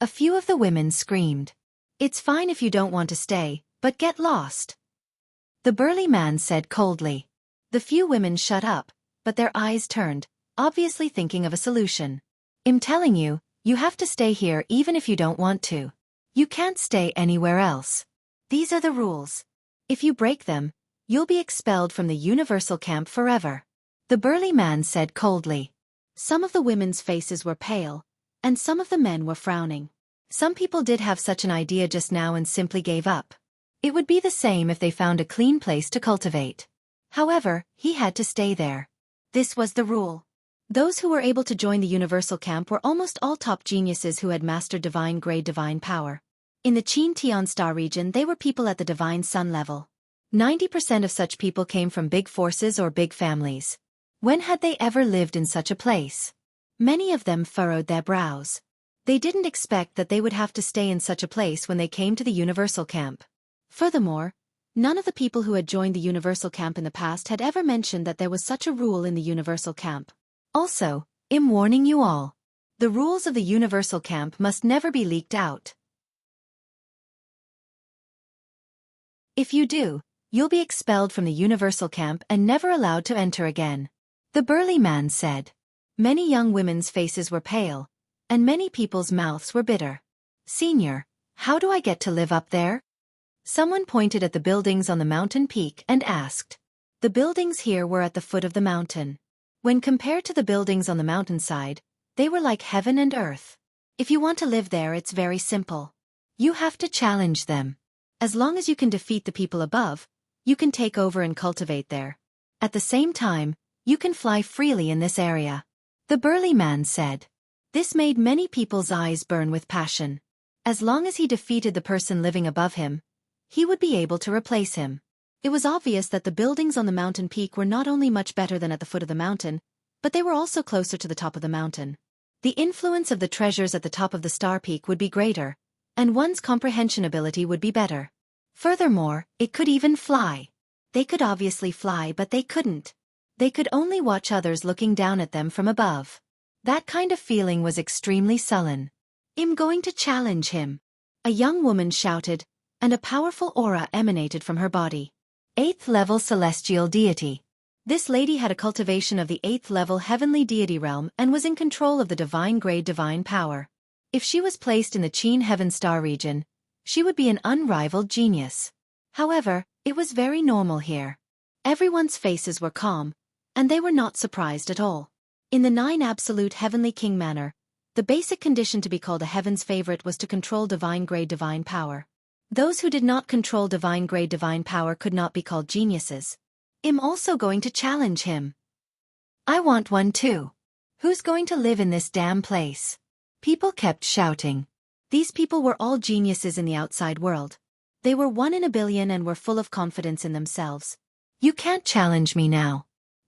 A few of the women screamed. It's fine if you don't want to stay, but get lost. The burly man said coldly. The few women shut up, but their eyes turned, obviously thinking of a solution. I'm telling you, you have to stay here even if you don't want to. You can't stay anywhere else. These are the rules. If you break them, you'll be expelled from the universal camp forever. The burly man said coldly. Some of the women's faces were pale, and some of the men were frowning. Some people did have such an idea just now and simply gave up. It would be the same if they found a clean place to cultivate. However, he had to stay there. This was the rule. Those who were able to join the universal camp were almost all top geniuses who had mastered divine-grade divine power. In the Qin Tian Star region, they were people at the divine sun level. 90% of such people came from big forces or big families. When had they ever lived in such a place? Many of them furrowed their brows. They didn't expect that they would have to stay in such a place when they came to the universal camp. Furthermore, none of the people who had joined the universal camp in the past had ever mentioned that there was such a rule in the universal camp. Also, I'm warning you all. The rules of the universal camp must never be leaked out. If you do, you'll be expelled from the universal camp and never allowed to enter again. The burly man said. Many young women's faces were pale, and many people's mouths were bitter. Senior, how do I get to live up there? Someone pointed at the buildings on the mountain peak and asked. The buildings here were at the foot of the mountain. When compared to the buildings on the mountainside, they were like heaven and earth. If you want to live there, it's very simple. You have to challenge them. As long as you can defeat the people above, you can take over and cultivate there. At the same time, you can fly freely in this area. The burly man said. This made many people's eyes burn with passion. As long as he defeated the person living above him, he would be able to replace him. It was obvious that the buildings on the mountain peak were not only much better than at the foot of the mountain, but they were also closer to the top of the mountain. The influence of the treasures at the top of the star peak would be greater, and one's comprehension ability would be better. Furthermore, it could even fly. They could obviously fly, but they couldn't. They could only watch others looking down at them from above. That kind of feeling was extremely sullen. "I'm going to challenge him," a young woman shouted, and a powerful aura emanated from her body. 8th level celestial deity. This lady had a cultivation of the 8th level heavenly deity realm and was in control of the divine grade divine power. If she was placed in the Qin Heaven Star region, she would be an unrivaled genius. However, it was very normal here. Everyone's faces were calm, and they were not surprised at all. In the 9 absolute heavenly king manner, the basic condition to be called a heaven's favorite was to control divine grade divine power. Those who did not control divine grade divine power could not be called geniuses. "I'm also going to challenge him. I want one too. Who's going to live in this damn place?" People kept shouting. These people were all geniuses in the outside world. They were 1 in a billion and were full of confidence in themselves. "You can't challenge me now.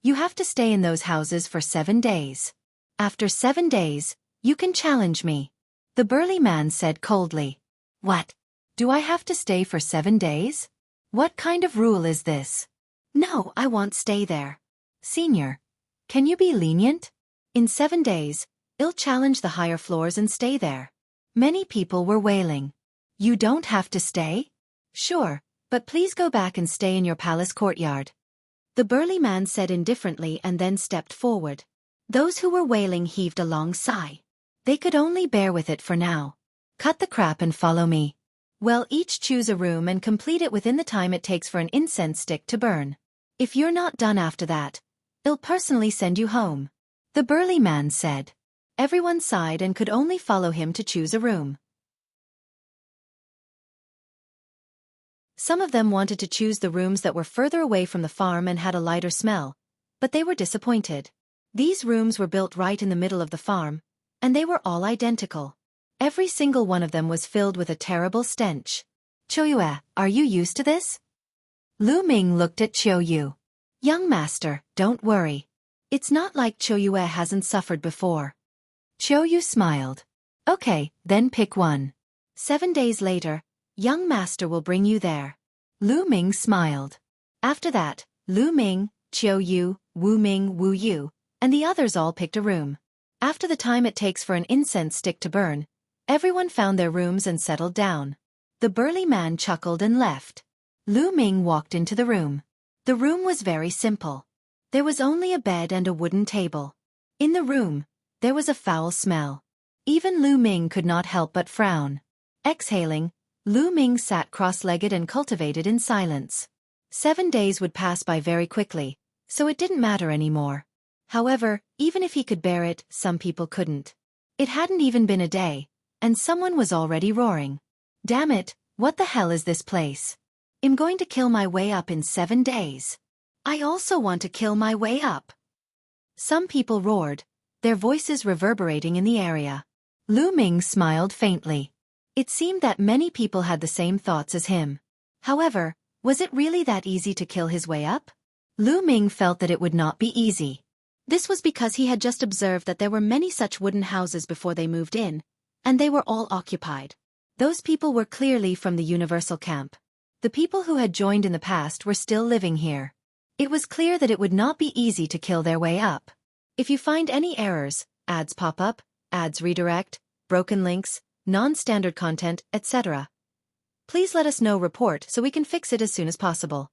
You have to stay in those houses for 7 days. After 7 days, you can challenge me," the burly man said coldly. "What? Do I have to stay for 7 days? What kind of rule is this?" "No, I won't stay there." "Senior, can you be lenient? In 7 days, I'll challenge the higher floors and stay there." Many people were wailing. "You don't have to stay?" "Sure, but please go back and stay in your palace courtyard," the burly man said indifferently and then stepped forward. Those who were wailing heaved a long sigh. They could only bear with it for now. "Cut the crap and follow me. Well, each choose a room and complete it within the time it takes for an incense stick to burn. If you're not done after that, I'll personally send you home," the burly man said. Everyone sighed and could only follow him to choose a room. Some of them wanted to choose the rooms that were further away from the farm and had a lighter smell, but they were disappointed. These rooms were built right in the middle of the farm, and they were all identical. Every single one of them was filled with a terrible stench. "Qiuyue, are you used to this?" Lu Ming looked at Qiuyu. "Young master, don't worry. It's not like Qiuyue hasn't suffered before." Qiuyu smiled. "Okay, then pick one. 7 days later, young master will bring you there." Lu Ming smiled. After that, Lu Ming, Qiuyu, Wu Ming, Wu Yu, and the others all picked a room. After the time it takes for an incense stick to burn, everyone found their rooms and settled down. The burly man chuckled and left. Lu Ming walked into the room. The room was very simple. There was only a bed and a wooden table. In the room, there was a foul smell. Even Lu Ming could not help but frown. Exhaling, Lu Ming sat cross-legged and cultivated in silence. 7 days would pass by very quickly, so it didn't matter anymore. However, even if he could bear it, some people couldn't. It hadn't even been a day, and someone was already roaring. "Damn it, what the hell is this place? I'm going to kill my way up in 7 days. I also want to kill my way up." Some people roared, their voices reverberating in the area. Lu Ming smiled faintly. It seemed that many people had the same thoughts as him. However, was it really that easy to kill his way up? Lu Ming felt that it would not be easy. This was because he had just observed that there were many such wooden houses before they moved in, and they were all occupied. Those people were clearly from the Universal Camp. The people who had joined in the past were still living here. It was clear that it would not be easy to kill their way up. If you find any errors, ads pop up, ads redirect, broken links, non-standard content, etc., please let us know. Report so we can fix it as soon as possible.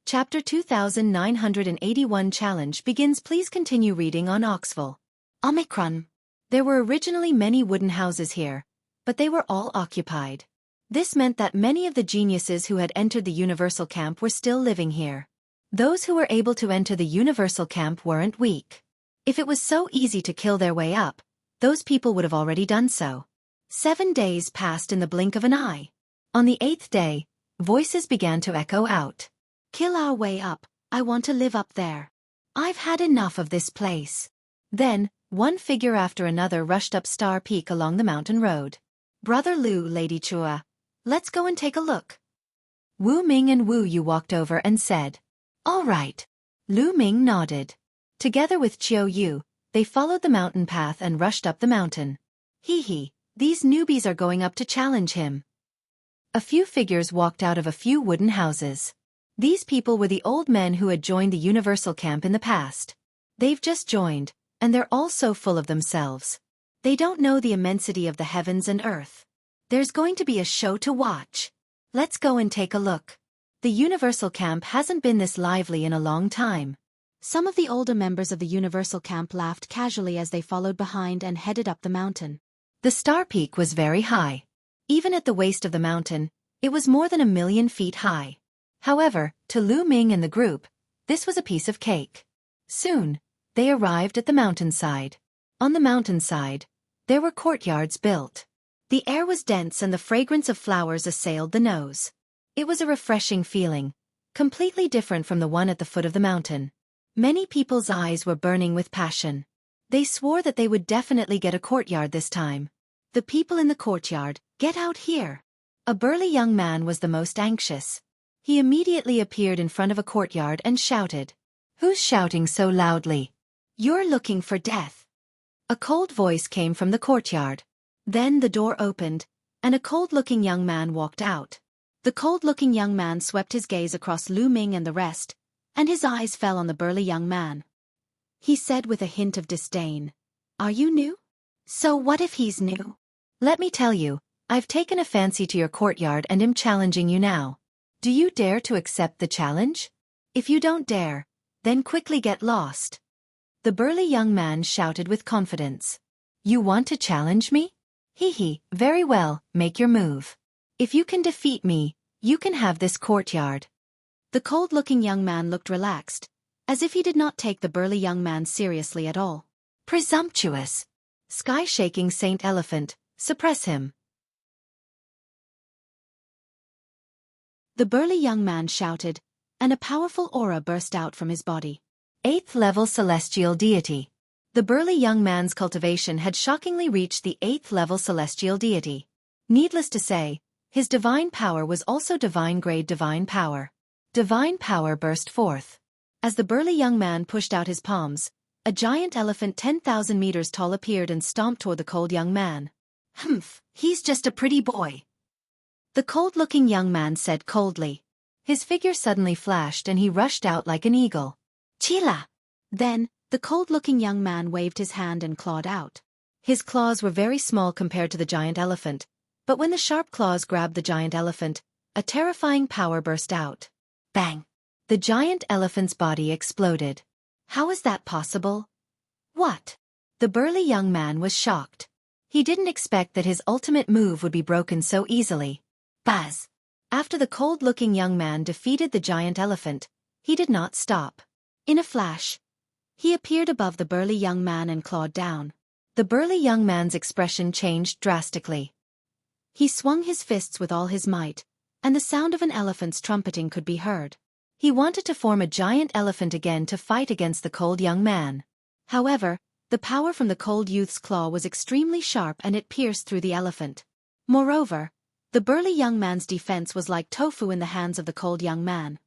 Chapter 2981 Challenge begins. Please continue reading on Oxville. Omicron. There were originally many wooden houses here, but they were all occupied. This meant that many of the geniuses who had entered the Universal Camp were still living here. Those who were able to enter the Universal Camp weren't weak. If it was so easy to kill their way up, those people would have already done so. 7 days passed in the blink of an eye. On the 8th day, voices began to echo out. "Kill our way up, I want to live up there. I've had enough of this place." Then, one figure after another rushed up Star Peak along the mountain road. "Brother Lu, Lady Chua, let's go and take a look." Wu Ming and Wu Yu walked over and said, "All right." Lu Ming nodded. Together with Qiu Yu, they followed the mountain path and rushed up the mountain. Hee, these newbies are going up to challenge him. A few figures walked out of a few wooden houses. These people were the old men who had joined the Universal Camp in the past. They've just joined, and they're all so full of themselves. They don't know the immensity of the heavens and earth. There's going to be a show to watch. Let's go and take a look. The Universal Camp hasn't been this lively in a long time. Some of the older members of the Universal Camp laughed casually as they followed behind and headed up the mountain. The star peak was very high. Even at the waist of the mountain, it was more than 1,000,000 feet high. However, to Lu Ming and the group, this was a piece of cake. Soon, they arrived at the mountainside. On the mountainside, there were courtyards built. The air was dense and the fragrance of flowers assailed the nose. It was a refreshing feeling, completely different from the one at the foot of the mountain. Many people's eyes were burning with passion. They swore that they would definitely get a courtyard this time. The people in the courtyard, get out here. A burly young man was the most anxious. He immediately appeared in front of a courtyard and shouted. Who's shouting so loudly? You're looking for death. A cold voice came from the courtyard. Then the door opened, and a cold-looking young man walked out. The cold-looking young man swept his gaze across Lu Ming and the rest, and his eyes fell on the burly young man. He said with a hint of disdain, Are you new? So what if he's new? Let me tell you, I've taken a fancy to your courtyard and am challenging you now. Do you dare to accept the challenge? If you don't dare, then quickly get lost. The burly young man shouted with confidence. You want to challenge me? Hee, very well, make your move. If you can defeat me, you can have this courtyard. The cold-looking young man looked relaxed, as if he did not take the burly young man seriously at all. Presumptuous. Sky-shaking Saint Elephant, suppress him. The burly young man shouted, and a powerful aura burst out from his body. 8th level celestial deity. The burly young man's cultivation had shockingly reached the 8th level celestial deity. Needless to say, his divine power was also divine-grade divine power. Divine power burst forth. As the burly young man pushed out his palms, a giant elephant 10,000 meters tall appeared and stomped toward the cold young man. Humph, he's just a pretty boy. The cold-looking young man said coldly. His figure suddenly flashed and he rushed out like an eagle. Chila! Then, the cold-looking young man waved his hand and clawed out. His claws were very small compared to the giant elephant, but when the sharp claws grabbed the giant elephant, a terrifying power burst out. Bang! The giant elephant's body exploded. How is that possible? What? The burly young man was shocked. He didn't expect that his ultimate move would be broken so easily. Buzz! After the cold-looking young man defeated the giant elephant, he did not stop. In a flash, he appeared above the burly young man and clawed down. The burly young man's expression changed drastically. He swung his fists with all his might, and the sound of an elephant's trumpeting could be heard. He wanted to form a giant elephant again to fight against the cold young man. However, the power from the cold youth's claw was extremely sharp and it pierced through the elephant. Moreover, the burly young man's defense was like tofu in the hands of the cold young man.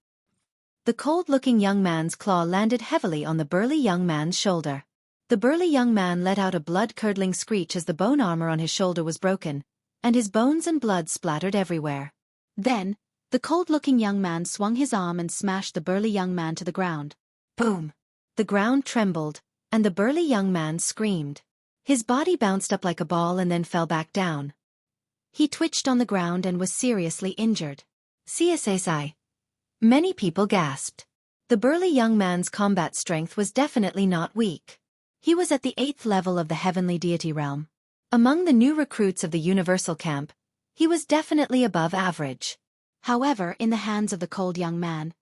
The cold-looking young man's claw landed heavily on the burly young man's shoulder. The burly young man let out a blood-curdling screech as the bone armor on his shoulder was broken, and his bones and blood splattered everywhere. Then, the cold-looking young man swung his arm and smashed the burly young man to the ground. Boom! The ground trembled, and the burly young man screamed. His body bounced up like a ball and then fell back down. He twitched on the ground and was seriously injured. CSSI. Many people gasped. The burly young man's combat strength was definitely not weak. He was at the 8th level of the heavenly deity realm. Among the new recruits of the Universal Camp, he was definitely above average. However, in the hands of the cold young man,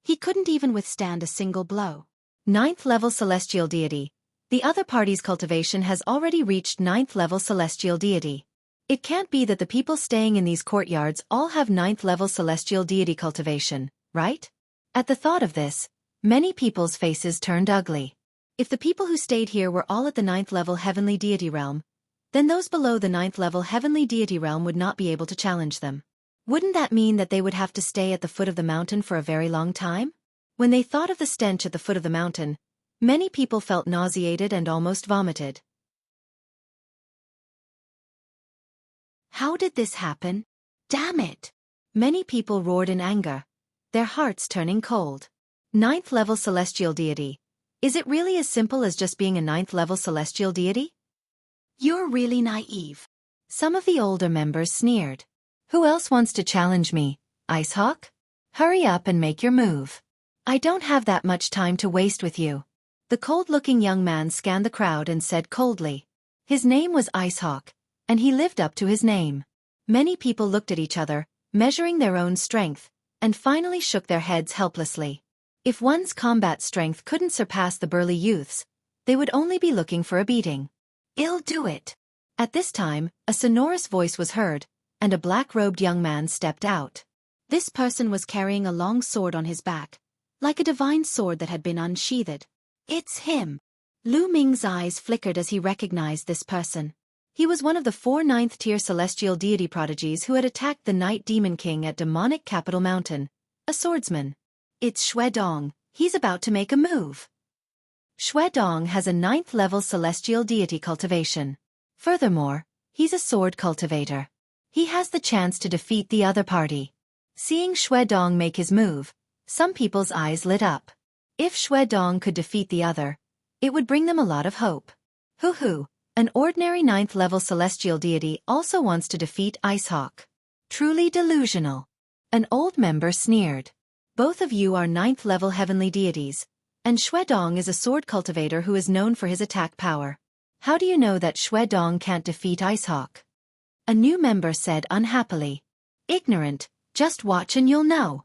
he couldn't even withstand a single blow. 9th level celestial deity. The other party's cultivation has already reached 9th level celestial deity. It can't be that the people staying in these courtyards all have 9th level celestial deity cultivation, right? At the thought of this, many people's faces turned ugly. If the people who stayed here were all at the 9th level heavenly deity realm, then those below the 9th level heavenly deity realm would not be able to challenge them. Wouldn't that mean that they would have to stay at the foot of the mountain for a very long time? When they thought of the stench at the foot of the mountain, Many people felt nauseated and almost vomited. How did this happen? Damn it! Many people roared in anger, their hearts turning cold. Ninth-level celestial deity. Is it really as simple as just being a ninth-level celestial deity? You're really naive. Some of the older members sneered. Who else wants to challenge me, Icehawk? Hurry up and make your move. I don't have that much time to waste with you. The cold-looking young man scanned the crowd and said coldly. His name was Icehawk, and he lived up to his name. Many people looked at each other, measuring their own strength, and finally shook their heads helplessly. If one's combat strength couldn't surpass the burly youth's, they would only be looking for a beating. I'll do it. At this time, a sonorous voice was heard, and a black-robed young man stepped out. This person was carrying a long sword on his back, like a divine sword that had been unsheathed. It's him. Lu Ming's eyes flickered as he recognized this person. He was one of the 4 ninth-tier celestial deity prodigies who had attacked the Night Demon King at demonic capital mountain, a swordsman. It's Xue Dong. He's about to make a move. Xue Dong has a 9th-level celestial deity cultivation. Furthermore, he's a sword cultivator. He has the chance to defeat the other party. Seeing Xue Dong make his move, some people's eyes lit up. If Xue Dong could defeat the other, it would bring them a lot of hope. Hoo-hoo, an ordinary 9th-level celestial deity also wants to defeat Icehawk. Truly delusional. An old member sneered. Both of you are 9th-level heavenly deities, and Xue Dong is a sword cultivator who is known for his attack power. How do you know that Xue Dong can't defeat Icehawk? A new member said unhappily. Ignorant, just watch and you'll know.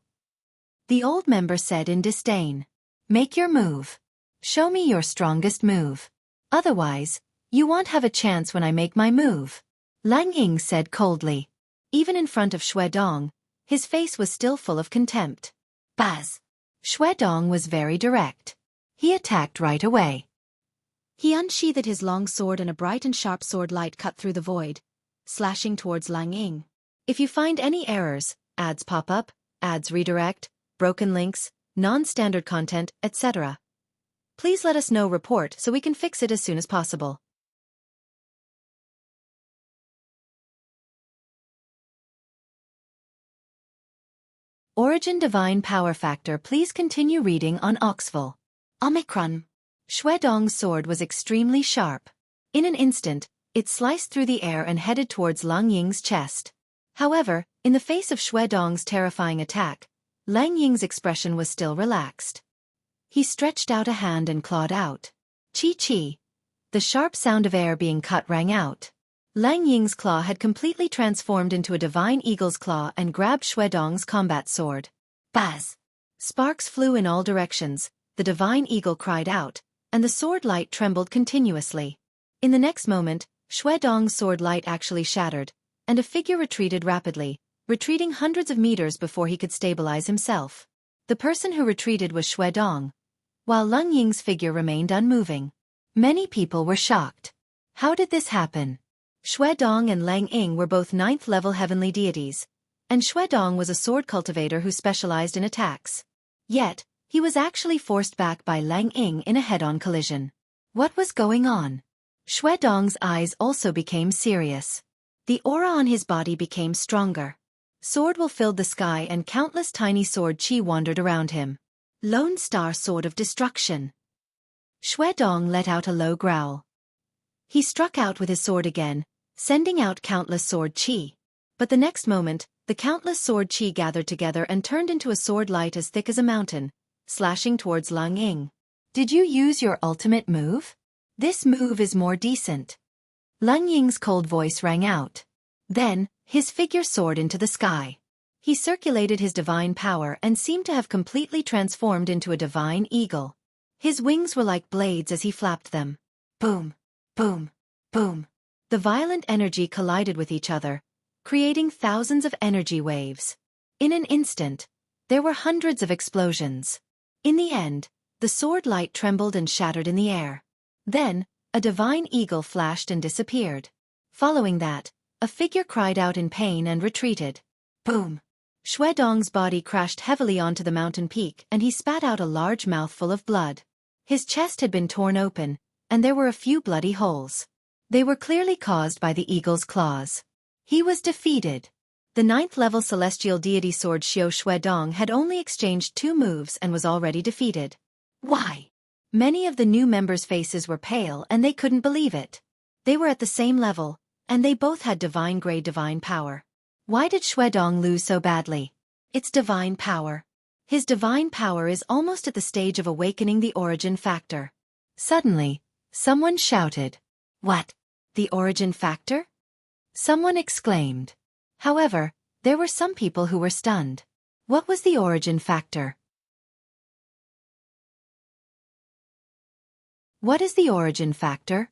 The old member said in disdain. Make your move. Show me your strongest move. Otherwise, you won't have a chance when I make my move. Lang Ying said coldly. Even in front of Xue Dong, his face was still full of contempt. Baz. Xue Dong was very direct. He attacked right away. He unsheathed his long sword and a bright and sharp sword light cut through the void, slashing towards Lang Ying. If you find any errors, ads pop up, ads redirect, broken links, non-standard content, etc., please let us know report so we can fix it as soon as possible. Origin Divine Power Factor. Please continue reading on Oxville. Omicron. Xue Dong's sword was extremely sharp. In an instant, it sliced through the air and headed towards Lang Ying's chest. However, in the face of Xue Dong's terrifying attack, Lang Ying's expression was still relaxed. He stretched out a hand and clawed out. Chi-chi. The sharp sound of air being cut rang out. Lang Ying's claw had completely transformed into a divine eagle's claw and grabbed Xue Dong's combat sword. Baz! Sparks flew in all directions, the divine eagle cried out, and the sword light trembled continuously. In the next moment, Xue Dong's sword light actually shattered, and a figure retreated rapidly, retreating hundreds of meters before he could stabilize himself. The person who retreated was Xue Dong, while Lang Ying's figure remained unmoving. Many people were shocked. How did this happen? Xue Dong and Lang Ying were both 9th-level heavenly deities, and Xue Dong was a sword cultivator who specialized in attacks. Yet, he was actually forced back by Lang Ying in a head-on collision. What was going on? Xue Dong's eyes also became serious. The aura on his body became stronger. Sword will filled the sky and countless tiny sword chi wandered around him. Lone Star Sword of Destruction. Xue Dong let out a low growl. He struck out with his sword again, sending out countless sword chi. But the next moment, the countless sword chi gathered together and turned into a sword light as thick as a mountain, slashing towards Lang Ying. Did you use your ultimate move? This move is more decent. Lang Ying's cold voice rang out. Then, his figure soared into the sky. He circulated his divine power and seemed to have completely transformed into a divine eagle. His wings were like blades as he flapped them. Boom, boom, boom. The violent energy collided with each other, creating thousands of energy waves. In an instant, there were hundreds of explosions. In the end, the sword light trembled and shattered in the air. Then, a divine eagle flashed and disappeared. Following that, a figure cried out in pain and retreated. Boom! Xue Dong's body crashed heavily onto the mountain peak and he spat out a large mouthful of blood. His chest had been torn open, and there were a few bloody holes. They were clearly caused by the eagle's claws. He was defeated. The 9th-level celestial deity sword Xiao Shuedong had only exchanged 2 moves and was already defeated. Why? Many of the new members' faces were pale and they couldn't believe it. They were at the same level, and they both had divine-grade divine power. Why did Shuedong lose so badly? It's divine power. His divine power is almost at the stage of awakening the origin factor. Suddenly, someone shouted. What? The origin factor? Someone exclaimed. However, there were some people who were stunned. What was the origin factor? What is the origin factor?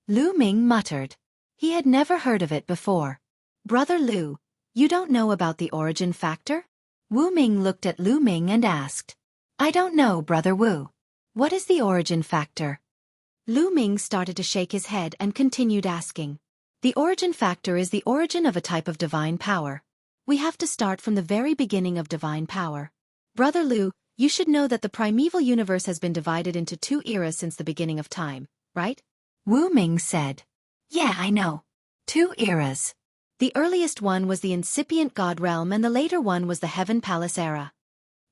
Lu Ming muttered. He had never heard of it before. Brother Lu, you don't know about the origin factor? Wu Ming looked at Lu Ming and asked. I don't know, Brother Wu. What is the origin factor? Lu Ming started to shake his head and continued asking. The origin factor is the origin of a type of divine power. We have to start from the very beginning of divine power. Brother Lu, you should know that the primeval universe has been divided into 2 eras since the beginning of time, right? Wu Ming said. Yeah, I know. 2 eras. The earliest one was the incipient God realm and the later one was the Heaven Palace era.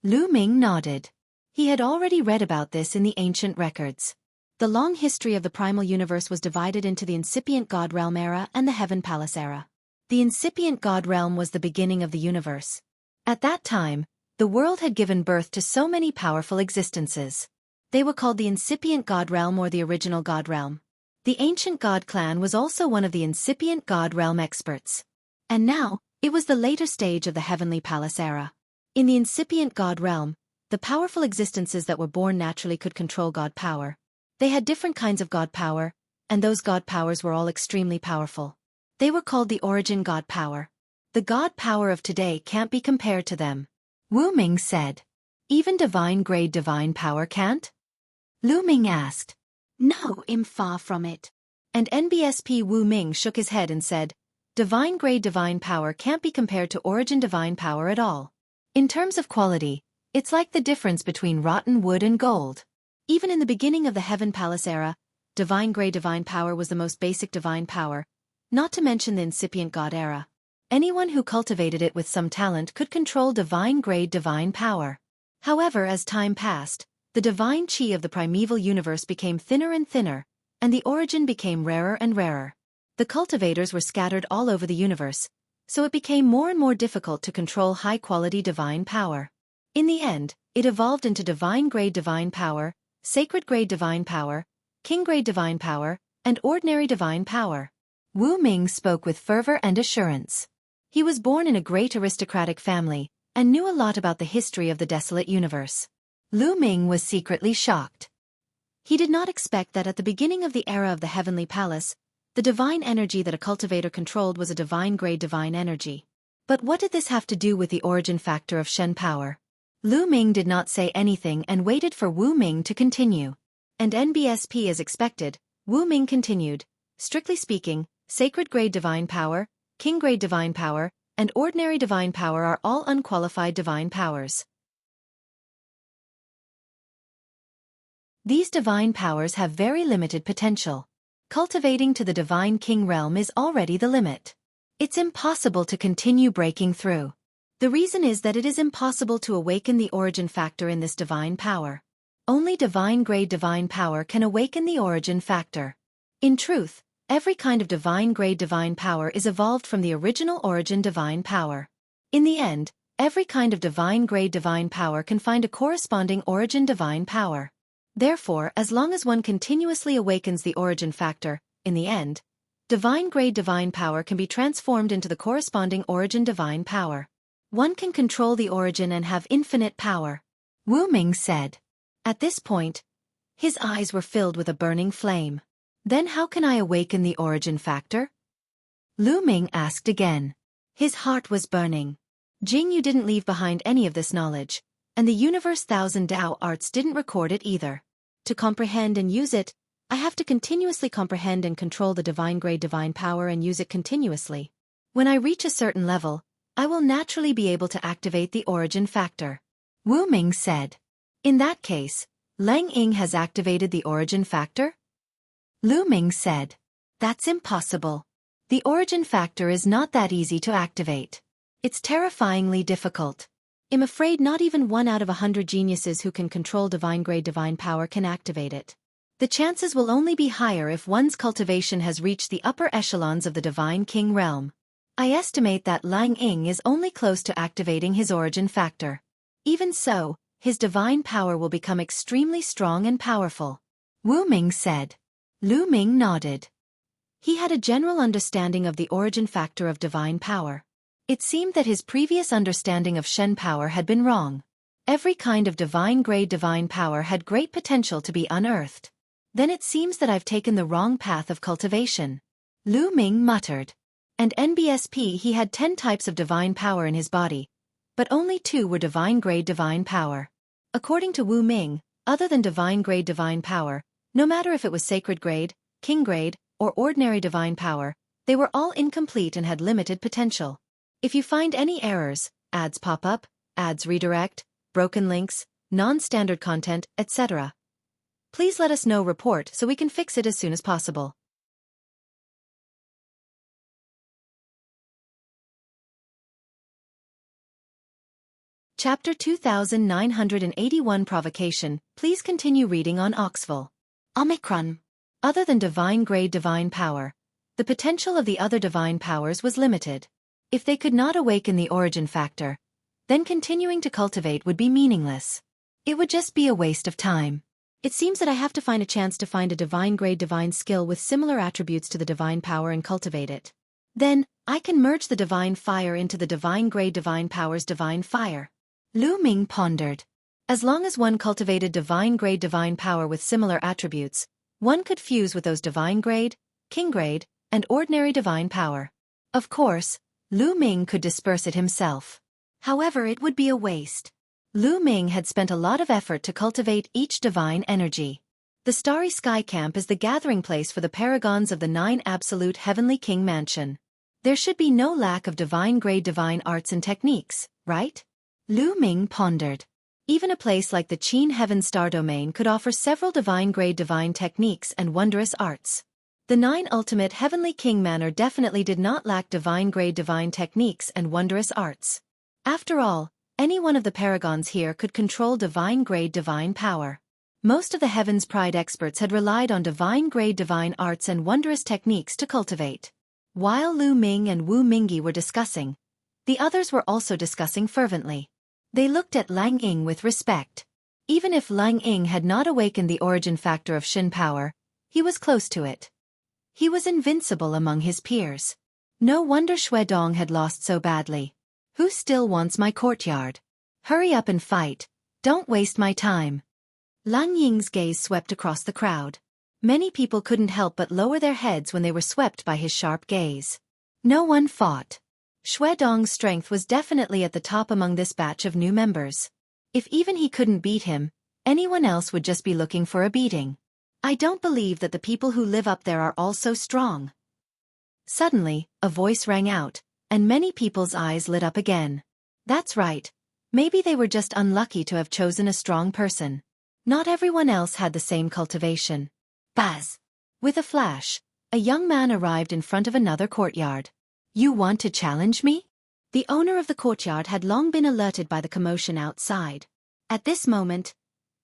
Lu Ming nodded. He had already read about this in the ancient records. The long history of the primal universe was divided into the incipient God realm era and the Heaven Palace era. The incipient God realm was the beginning of the universe. At that time, the world had given birth to so many powerful existences. They were called the incipient God realm or the original God realm. The ancient God clan was also one of the incipient God realm experts. And now, it was the later stage of the Heavenly Palace era. In the incipient God realm, the powerful existences that were born naturally could control God power. They had different kinds of God power, and those God powers were all extremely powerful. They were called the origin God power. The God power of today can't be compared to them. Wu Ming said. Even divine-grade divine power can't? Lu Ming asked. No, I'm far from it. And NBSP Wu Ming shook his head and said, divine-grade divine power can't be compared to origin divine power at all. In terms of quality, it's like the difference between rotten wood and gold. Even in the beginning of the Heaven Palace era, divine-grade divine power was the most basic divine power, not to mention the incipient God era. Anyone who cultivated it with some talent could control divine-grade divine power. However, as time passed, the divine chi of the primeval universe became thinner and thinner, and the origin became rarer and rarer. The cultivators were scattered all over the universe, so it became more and more difficult to control high-quality divine power. In the end, it evolved into divine-grade divine power, sacred-grade divine power, king-grade divine power, and ordinary divine power. Wu Ming spoke with fervor and assurance. He was born in a great aristocratic family, and knew a lot about the history of the desolate universe. Lu Ming was secretly shocked. He did not expect that at the beginning of the era of the Heavenly Palace, the divine energy that a cultivator controlled was a divine-grade divine energy. But what did this have to do with the origin factor of Shen power? Lu Ming did not say anything and waited for Wu Ming to continue. And NBSP as expected, Wu Ming continued. Strictly speaking, sacred-grade divine power, king-grade divine power, and ordinary divine power are all unqualified divine powers. These divine powers have very limited potential. Cultivating to the divine king realm is already the limit. It's impossible to continue breaking through. The reason is that it is impossible to awaken the origin factor in this divine power. Only divine-grade divine power can awaken the origin factor. In truth, every kind of divine-grade divine power is evolved from the original origin divine power. In the end, every kind of divine-grade divine power can find a corresponding origin divine power. Therefore, as long as one continuously awakens the origin factor, in the end, divine-grade divine power can be transformed into the corresponding origin divine power. One can control the origin and have infinite power. Wu Ming said. At this point, his eyes were filled with a burning flame. Then how can I awaken the origin factor? Lu Ming asked again. His heart was burning. Jing Yu didn't leave behind any of this knowledge, and the Universe Thousand Dao Arts didn't record it either. To comprehend and use it, I have to continuously comprehend and control the divine-grade divine power and use it continuously. When I reach a certain level, I will naturally be able to activate the origin factor. Wu Ming said. In that case, Lang Ying has activated the origin factor? Lu Ming said. That's impossible. The origin factor is not that easy to activate. It's terrifyingly difficult. I'm afraid not even 1 out of 100 geniuses who can control divine-grade divine power can activate it. The chances will only be higher if one's cultivation has reached the upper echelons of the Divine King realm. I estimate that Lang Ying is only close to activating his origin factor. Even so, his divine power will become extremely strong and powerful. Wu Ming said. Lu Ming nodded. He had a general understanding of the origin factor of divine power. It seemed that his previous understanding of Shen power had been wrong. Every kind of divine-grade divine power had great potential to be unearthed. Then it seems that I've taken the wrong path of cultivation. Lu Ming muttered. And NBSP, he had 10 types of divine power in his body, but only 2 were divine-grade divine power. According to Wu Ming, other than divine-grade divine power, no matter if it was sacred grade, king grade, or ordinary divine power, they were all incomplete and had limited potential. If you find any errors, ads pop up, ads redirect, broken links, non-standard content, etc., please let us know. Report so we can fix it as soon as possible. Chapter 2981 Provocation. Please continue reading on Oxville. Omicron. Other than divine-grade divine power, the potential of the other divine powers was limited. If they could not awaken the origin factor, then continuing to cultivate would be meaningless. It would just be a waste of time. It seems that I have to find a chance to find a divine-grade divine skill with similar attributes to the divine power and cultivate it. Then, I can merge the divine fire into the divine-grade divine power's divine fire. Lu Ming pondered. As long as one cultivated divine-grade divine power with similar attributes, one could fuse with those divine-grade, king-grade, and ordinary divine power. Of course, Lu Ming could disperse it himself. However, it would be a waste. Lu Ming had spent a lot of effort to cultivate each divine energy. The Starry Sky Camp is the gathering place for the paragons of the 9 absolute heavenly king mansion. There should be no lack of divine-grade divine arts and techniques, right? Lu Ming pondered. Even a place like the Qin Heaven Star Domain could offer several divine-grade divine techniques and wondrous arts. The 9 ultimate heavenly king manor definitely did not lack divine-grade divine techniques and wondrous arts. After all, any one of the paragons here could control divine-grade divine power. Most of the Heaven's Pride experts had relied on divine-grade divine arts and wondrous techniques to cultivate. While Lu Ming and Wu Mingyi were discussing, the others were also discussing fervently. They looked at Lang Ying with respect. Even if Lang Ying had not awakened the origin factor of Shen power, he was close to it. He was invincible among his peers. No wonder Xue Dong had lost so badly. Who still wants my courtyard? Hurry up and fight. Don't waste my time. Lang Ying's gaze swept across the crowd. Many people couldn't help but lower their heads when they were swept by his sharp gaze. No one fought. Xue Dong's strength was definitely at the top among this batch of new members. If even he couldn't beat him, anyone else would just be looking for a beating. I don't believe that the people who live up there are all so strong. Suddenly, a voice rang out, and many people's eyes lit up again. That's right. Maybe they were just unlucky to have chosen a strong person. Not everyone else had the same cultivation. Buzz! With a flash, a young man arrived in front of another courtyard. You want to challenge me? The owner of the courtyard had long been alerted by the commotion outside. At this moment,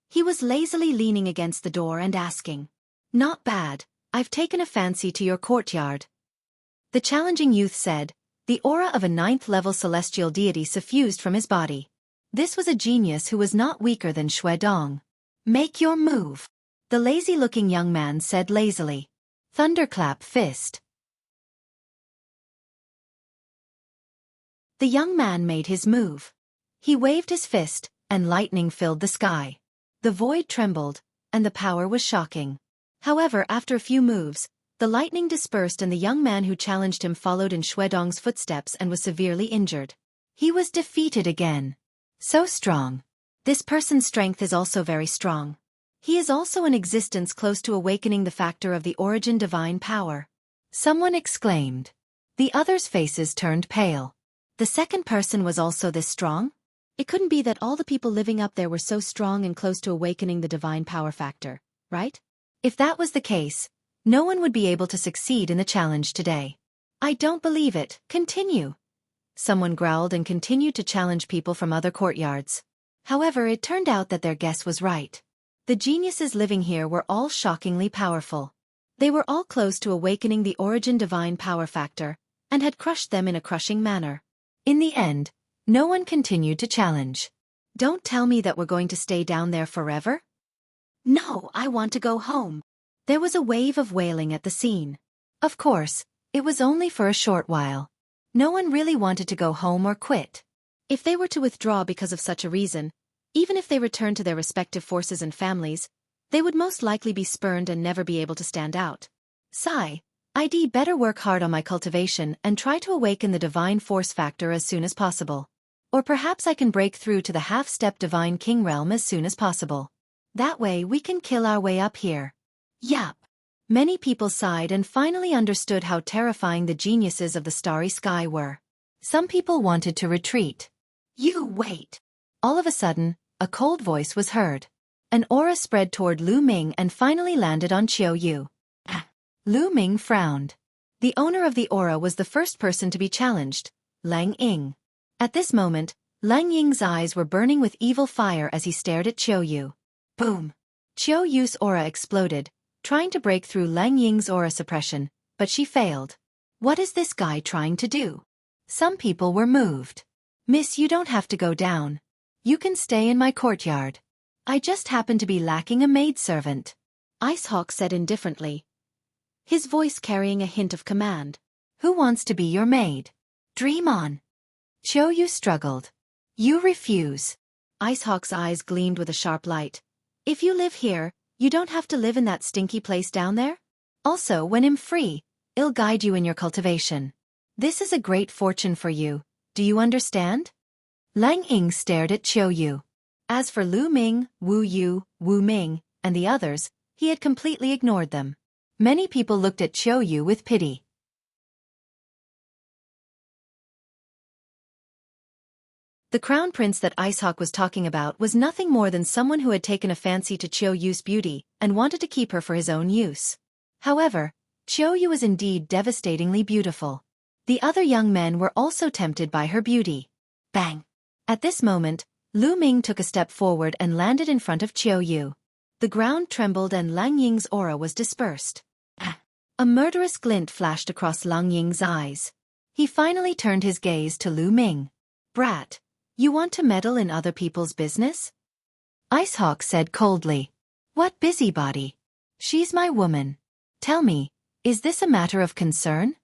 he was lazily leaning against the door and asking. Not bad, I've taken a fancy to your courtyard. The challenging youth said, the aura of a 9th-level celestial deity suffused from his body. This was a genius who was not weaker than Xue Dong. Make your move. The lazy-looking young man said lazily. Thunderclap fist. The young man made his move. He waved his fist, and lightning filled the sky. The void trembled, and the power was shocking. However, after a few moves, the lightning dispersed and the young man who challenged him followed in Xue Dong's footsteps and was severely injured. He was defeated again. So strong. This person's strength is also very strong. He is also in existence close to awakening the factor of the origin divine power. Someone exclaimed. The others' faces turned pale. The second person was also this strong? It couldn't be that all the people living up there were so strong and close to awakening the divine power factor, right? If that was the case, no one would be able to succeed in the challenge today. I don't believe it. Continue. Someone growled and continued to challenge people from other courtyards. However, it turned out that their guess was right. The geniuses living here were all shockingly powerful. They were all close to awakening the origin divine power factor, and had crushed them in a crushing manner. In the end, no one continued to challenge. Don't tell me that we're going to stay down there forever? No, I want to go home. There was a wave of wailing at the scene. Of course, it was only for a short while. No one really wanted to go home or quit. If they were to withdraw because of such a reason, even if they returned to their respective forces and families, they would most likely be spurned and never be able to stand out. I'd better work hard on my cultivation and try to awaken the divine force factor as soon as possible. Or perhaps I can break through to the half-step divine king realm as soon as possible. That way we can kill our way up here. Yup. Many people sighed and finally understood how terrifying the geniuses of the starry sky were. Some people wanted to retreat. You wait. All of a sudden, a cold voice was heard. An aura spread toward Lu Ming and finally landed on Qiu Yu. Lu Ming frowned. The owner of the aura was the first person to be challenged, Lang Ying. At this moment, Lang Ying's eyes were burning with evil fire as he stared at Qiu Yu. Boom! Qiu Yu's aura exploded, trying to break through Lang Ying's aura suppression, but she failed. What is this guy trying to do? Some people were moved. Miss, you don't have to go down. You can stay in my courtyard. I just happen to be lacking a maidservant. Icehawk said indifferently, his voice carrying a hint of command. Who wants to be your maid? Dream on. Qiu Yu struggled. You refuse. Icehawk's eyes gleamed with a sharp light. If you live here, you don't have to live in that stinky place down there? Also, when I'm free, I'll guide you in your cultivation. This is a great fortune for you, do you understand? Lang Ying stared at Qiu Yu. As for Lu Ming, Wu Yu, Wu Ming, and the others, he had completely ignored them. Many people looked at Qiu Yu with pity. The crown prince that Icehawk was talking about was nothing more than someone who had taken a fancy to Qiu Yu's beauty and wanted to keep her for his own use. However, Qiu Yu was indeed devastatingly beautiful. The other young men were also tempted by her beauty. Bang! At this moment, Lu Ming took a step forward and landed in front of Qiu Yu. The ground trembled and Lang Ying's aura was dispersed. A murderous glint flashed across Lang Ying's eyes. He finally turned his gaze to Lu Ming. Brat, you want to meddle in other people's business? Icehawk said coldly. What busybody? She's my woman. Tell me, is this a matter of concern?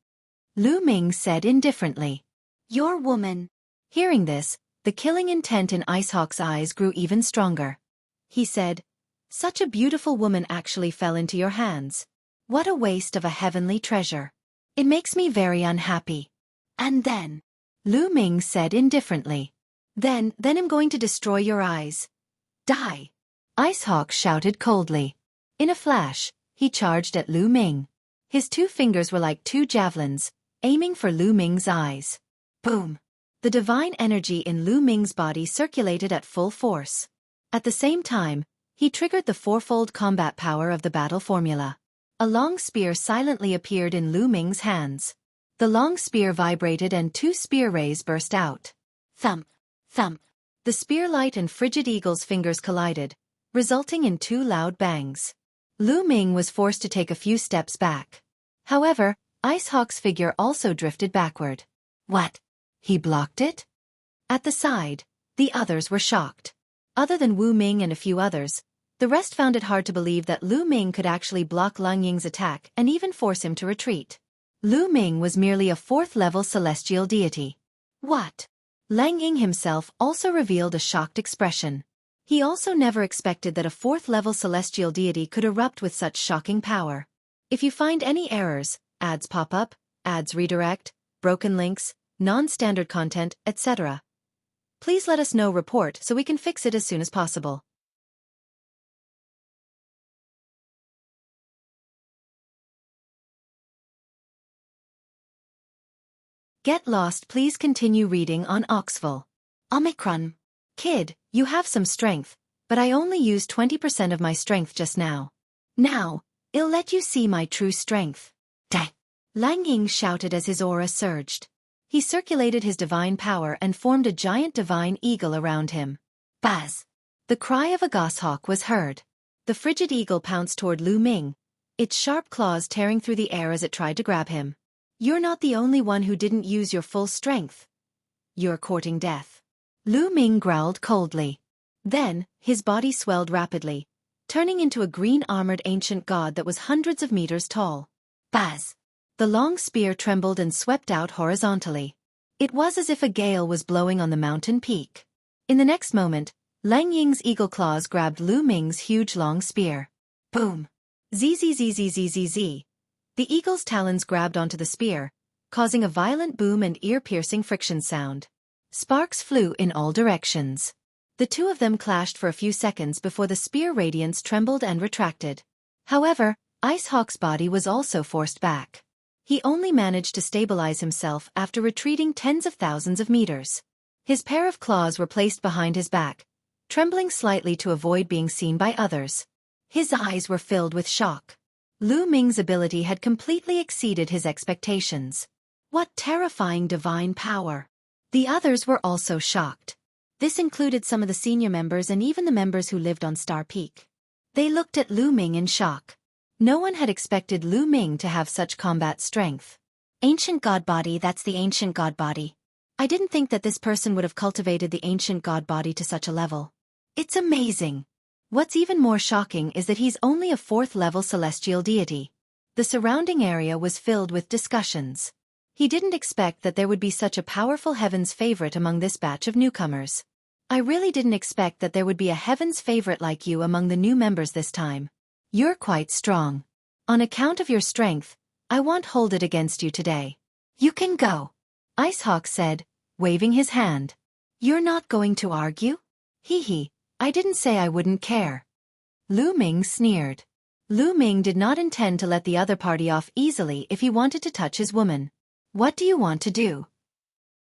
Lu Ming said indifferently. Your woman. Hearing this, the killing intent in Icehawk's eyes grew even stronger. He said, such a beautiful woman actually fell into your hands. What a waste of a heavenly treasure. It makes me very unhappy. And then? Lu Ming said indifferently. Then I'm going to destroy your eyes. Die! Icehawk shouted coldly. In a flash, he charged at Lu Ming. His two fingers were like two javelins, aiming for Lu Ming's eyes. Boom! The divine energy in Lu Ming's body circulated at full force. At the same time, he triggered the fourfold combat power of the battle formula. A long spear silently appeared in Lu Ming's hands. The long spear vibrated and two spear rays burst out. Thump! Thump! The spear light and frigid eagle's fingers collided, resulting in two loud bangs. Lu Ming was forced to take a few steps back. However, Icehawk's figure also drifted backward. What? He blocked it? At the side, the others were shocked. Other than Wu Ming and a few others, the rest found it hard to believe that Lu Ming could actually block Lang Ying's attack and even force him to retreat. Lu Ming was merely a fourth-level celestial deity. What? Lang Ying himself also revealed a shocked expression. He also never expected that a fourth-level celestial deity could erupt with such shocking power. If you find any errors, ads pop up, ads redirect, broken links, non-standard content, etc., please let us know report so we can fix it as soon as possible. Get lost, please continue reading on Oxful. Omicron. Kid, you have some strength, but I only used 20% of my strength just now. Now, I'll let you see my true strength. Dang! Lang Ying shouted as his aura surged. He circulated his divine power and formed a giant divine eagle around him. Buzz! The cry of a goshawk was heard. The frigid eagle pounced toward Lu Ming, its sharp claws tearing through the air as it tried to grab him. You're not the only one who didn't use your full strength. You're courting death. Lu Ming growled coldly. Then, his body swelled rapidly, turning into a green-armored ancient god that was hundreds of meters tall. Buzz! The long spear trembled and swept out horizontally. It was as if a gale was blowing on the mountain peak. In the next moment, Lang Ying's eagle claws grabbed Lu Ming's huge long spear. Boom! Zzzzzzzzz. The eagle's talons grabbed onto the spear, causing a violent boom and ear-piercing friction sound. Sparks flew in all directions. The two of them clashed for a few seconds before the spear radiance trembled and retracted. However, Ice Hawk's body was also forced back. He only managed to stabilize himself after retreating tens of thousands of meters. His pair of claws were placed behind his back, trembling slightly to avoid being seen by others. His eyes were filled with shock. Lu Ming's ability had completely exceeded his expectations. What terrifying divine power! The others were also shocked. This included some of the senior members and even the members who lived on Star Peak. They looked at Lu Ming in shock. No one had expected Lu Ming to have such combat strength. Ancient god body, that's the ancient god body. I didn't think that this person would have cultivated the ancient god body to such a level. It's amazing. What's even more shocking is that he's only a 4th-level celestial deity. The surrounding area was filled with discussions. He didn't expect that there would be such a powerful Heaven's favorite among this batch of newcomers. I really didn't expect that there would be a Heaven's favorite like you among the new members this time. You're quite strong. On account of your strength, I won't hold it against you today. You can go, Ice Hawk said, waving his hand. You're not going to argue? Hee hee, I didn't say I wouldn't care. Lu Ming sneered. Lu Ming did not intend to let the other party off easily if he wanted to touch his woman. What do you want to do?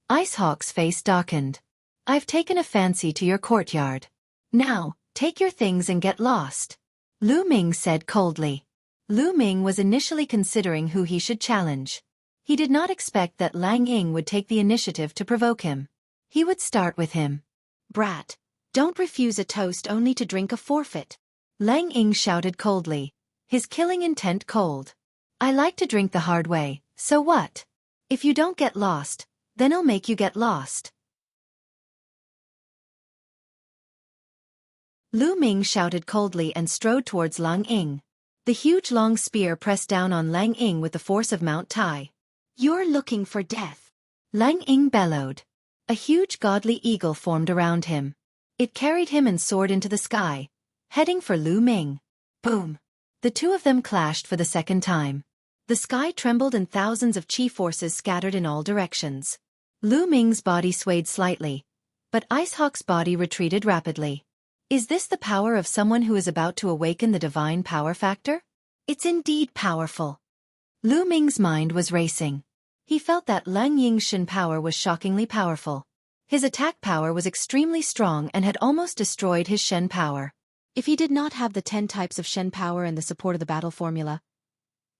Ice Hawk's face darkened. I've taken a fancy to your courtyard. Now, take your things and get lost. Lu Ming said coldly. Lu Ming was initially considering who he should challenge. He did not expect that Lang Ying would take the initiative to provoke him. He would start with him. Brat, don't refuse a toast only to drink a forfeit. Lang Ying shouted coldly, his killing intent cold. I like to drink the hard way, so what? If you don't get lost, then I'll make you get lost. Lu Ming shouted coldly and strode towards Lang Ying. The huge long spear pressed down on Lang Ying with the force of Mount Tai. You're looking for death. Lang Ying bellowed. A huge godly eagle formed around him. It carried him and soared into the sky, heading for Lu Ming. Boom! The two of them clashed for the second time. The sky trembled and thousands of chi forces scattered in all directions. Lu Ming's body swayed slightly, but Ice Hawk's body retreated rapidly. Is this the power of someone who is about to awaken the divine power factor? It's indeed powerful. Lu Ming's mind was racing. He felt that Lang Ying's Shen power was shockingly powerful. His attack power was extremely strong and had almost destroyed his Shen power. If he did not have the 10 types of Shen power and the support of the battle formula,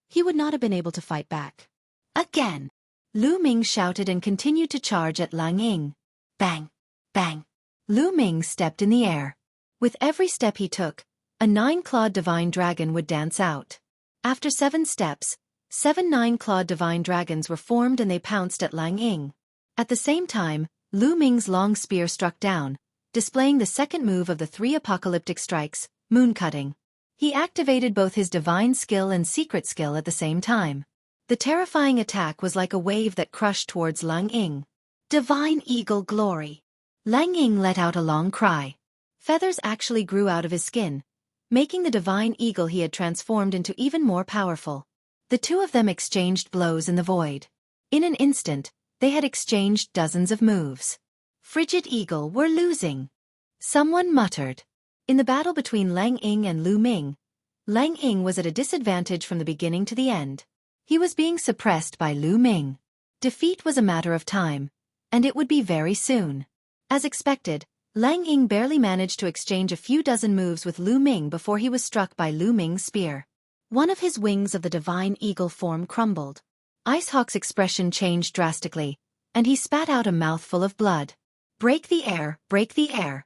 he would not have been able to fight back. Again! Lu Ming shouted and continued to charge at Lang Ying. Bang! Bang! Lu Ming stepped in the air. With every step he took, a 9-clawed divine dragon would dance out. After 7 steps, 7 9-clawed divine dragons were formed and they pounced at Lang Ying. At the same time, Lu Ming's long spear struck down, displaying the second move of the 3 apocalyptic strikes, moon cutting. He activated both his divine skill and secret skill at the same time. The terrifying attack was like a wave that crushed towards Lang Ying. Divine Eagle Glory! Lang Ying let out a long cry. Feathers actually grew out of his skin, making the divine eagle he had transformed into even more powerful. The two of them exchanged blows in the void. In an instant, they had exchanged dozens of moves. Frigid Eagle, we're losing. Someone muttered. In the battle between Lang Ying and Lu Ming, Lang Ying was at a disadvantage from the beginning to the end. He was being suppressed by Lu Ming. Defeat was a matter of time, and it would be very soon. As expected, Lang Ying barely managed to exchange a few dozen moves with Lu Ming before he was struck by Lu Ming's spear. One of his wings of the divine eagle form crumbled. Icehawk's expression changed drastically, and he spat out a mouthful of blood. Break the air, break the air.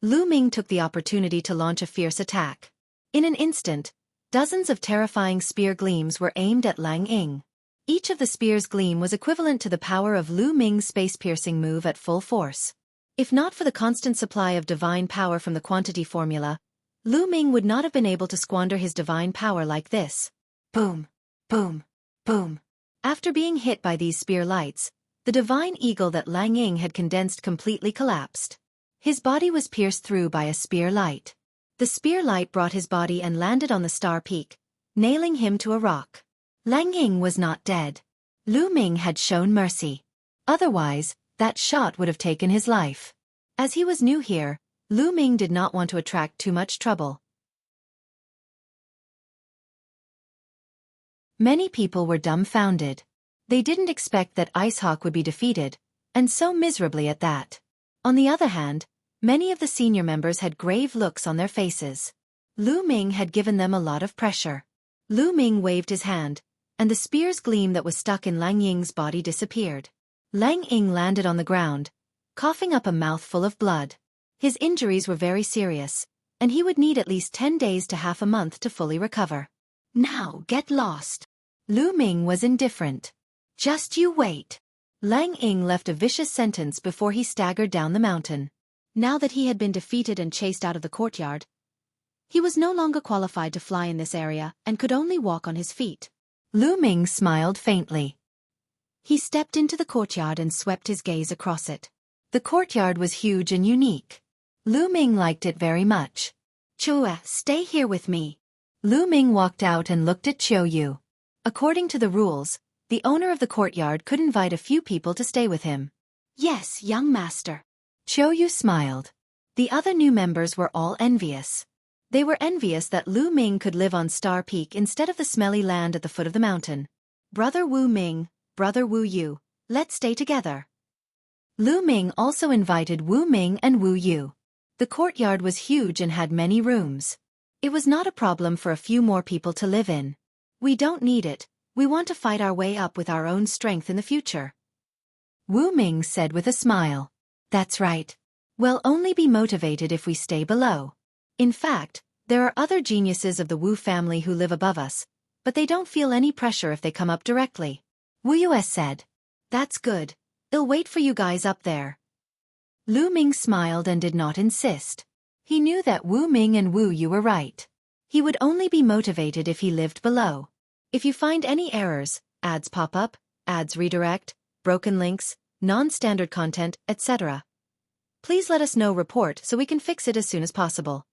Lu Ming took the opportunity to launch a fierce attack. In an instant, dozens of terrifying spear gleams were aimed at Lang Ying. Each of the spear's gleam was equivalent to the power of Lu Ming's space-piercing move at full force. If not for the constant supply of divine power from the quantity formula, Lu Ming would not have been able to squander his divine power like this. Boom, boom, boom. After being hit by these spear lights, the divine eagle that Lang Ying had condensed completely collapsed. His body was pierced through by a spear light. The spear light brought his body and landed on the star peak, nailing him to a rock. Lang Ying was not dead. Lu Ming had shown mercy. Otherwise, that shot would have taken his life. As he was new here, Lu Ming did not want to attract too much trouble. Many people were dumbfounded. They didn't expect that Icehawk would be defeated, and so miserably at that. On the other hand, many of the senior members had grave looks on their faces. Lu Ming had given them a lot of pressure. Lu Ming waved his hand, and the spear's gleam that was stuck in Lang Ying's body disappeared. Lang Ying landed on the ground, coughing up a mouthful of blood. His injuries were very serious, and he would need at least 10 days to half a month to fully recover. Now get lost. Lu Ming was indifferent. Just you wait. Lang Ying left a vicious sentence before he staggered down the mountain. Now that he had been defeated and chased out of the courtyard, he was no longer qualified to fly in this area and could only walk on his feet. Lu Ming smiled faintly. He stepped into the courtyard and swept his gaze across it. The courtyard was huge and unique. Lu Ming liked it very much. Chua, stay here with me. Lu Ming walked out and looked at Chiu Yu. According to the rules, the owner of the courtyard could invite a few people to stay with him. Yes, young master. Chiu Yu smiled. The other new members were all envious. They were envious that Lu Ming could live on Star Peak instead of the smelly land at the foot of the mountain. Brother Wu Ming, brother Wu Yu, let's stay together. Lu Ming also invited Wu Ming and Wu Yu. The courtyard was huge and had many rooms. It was not a problem for a few more people to live in. We don't need it, we want to fight our way up with our own strength in the future. Wu Ming said with a smile. That's right. We'll only be motivated if we stay below. In fact, there are other geniuses of the Wu family who live above us, but they don't feel any pressure if they come up directly. Wu Yue said. That's good. I'll wait for you guys up there. Lu Ming smiled and did not insist. He knew that Wu Ming and Wu Yu were right. He would only be motivated if he lived below. If you find any errors, ads pop up, ads redirect, broken links, non-standard content, etc., please let us know report so we can fix it as soon as possible.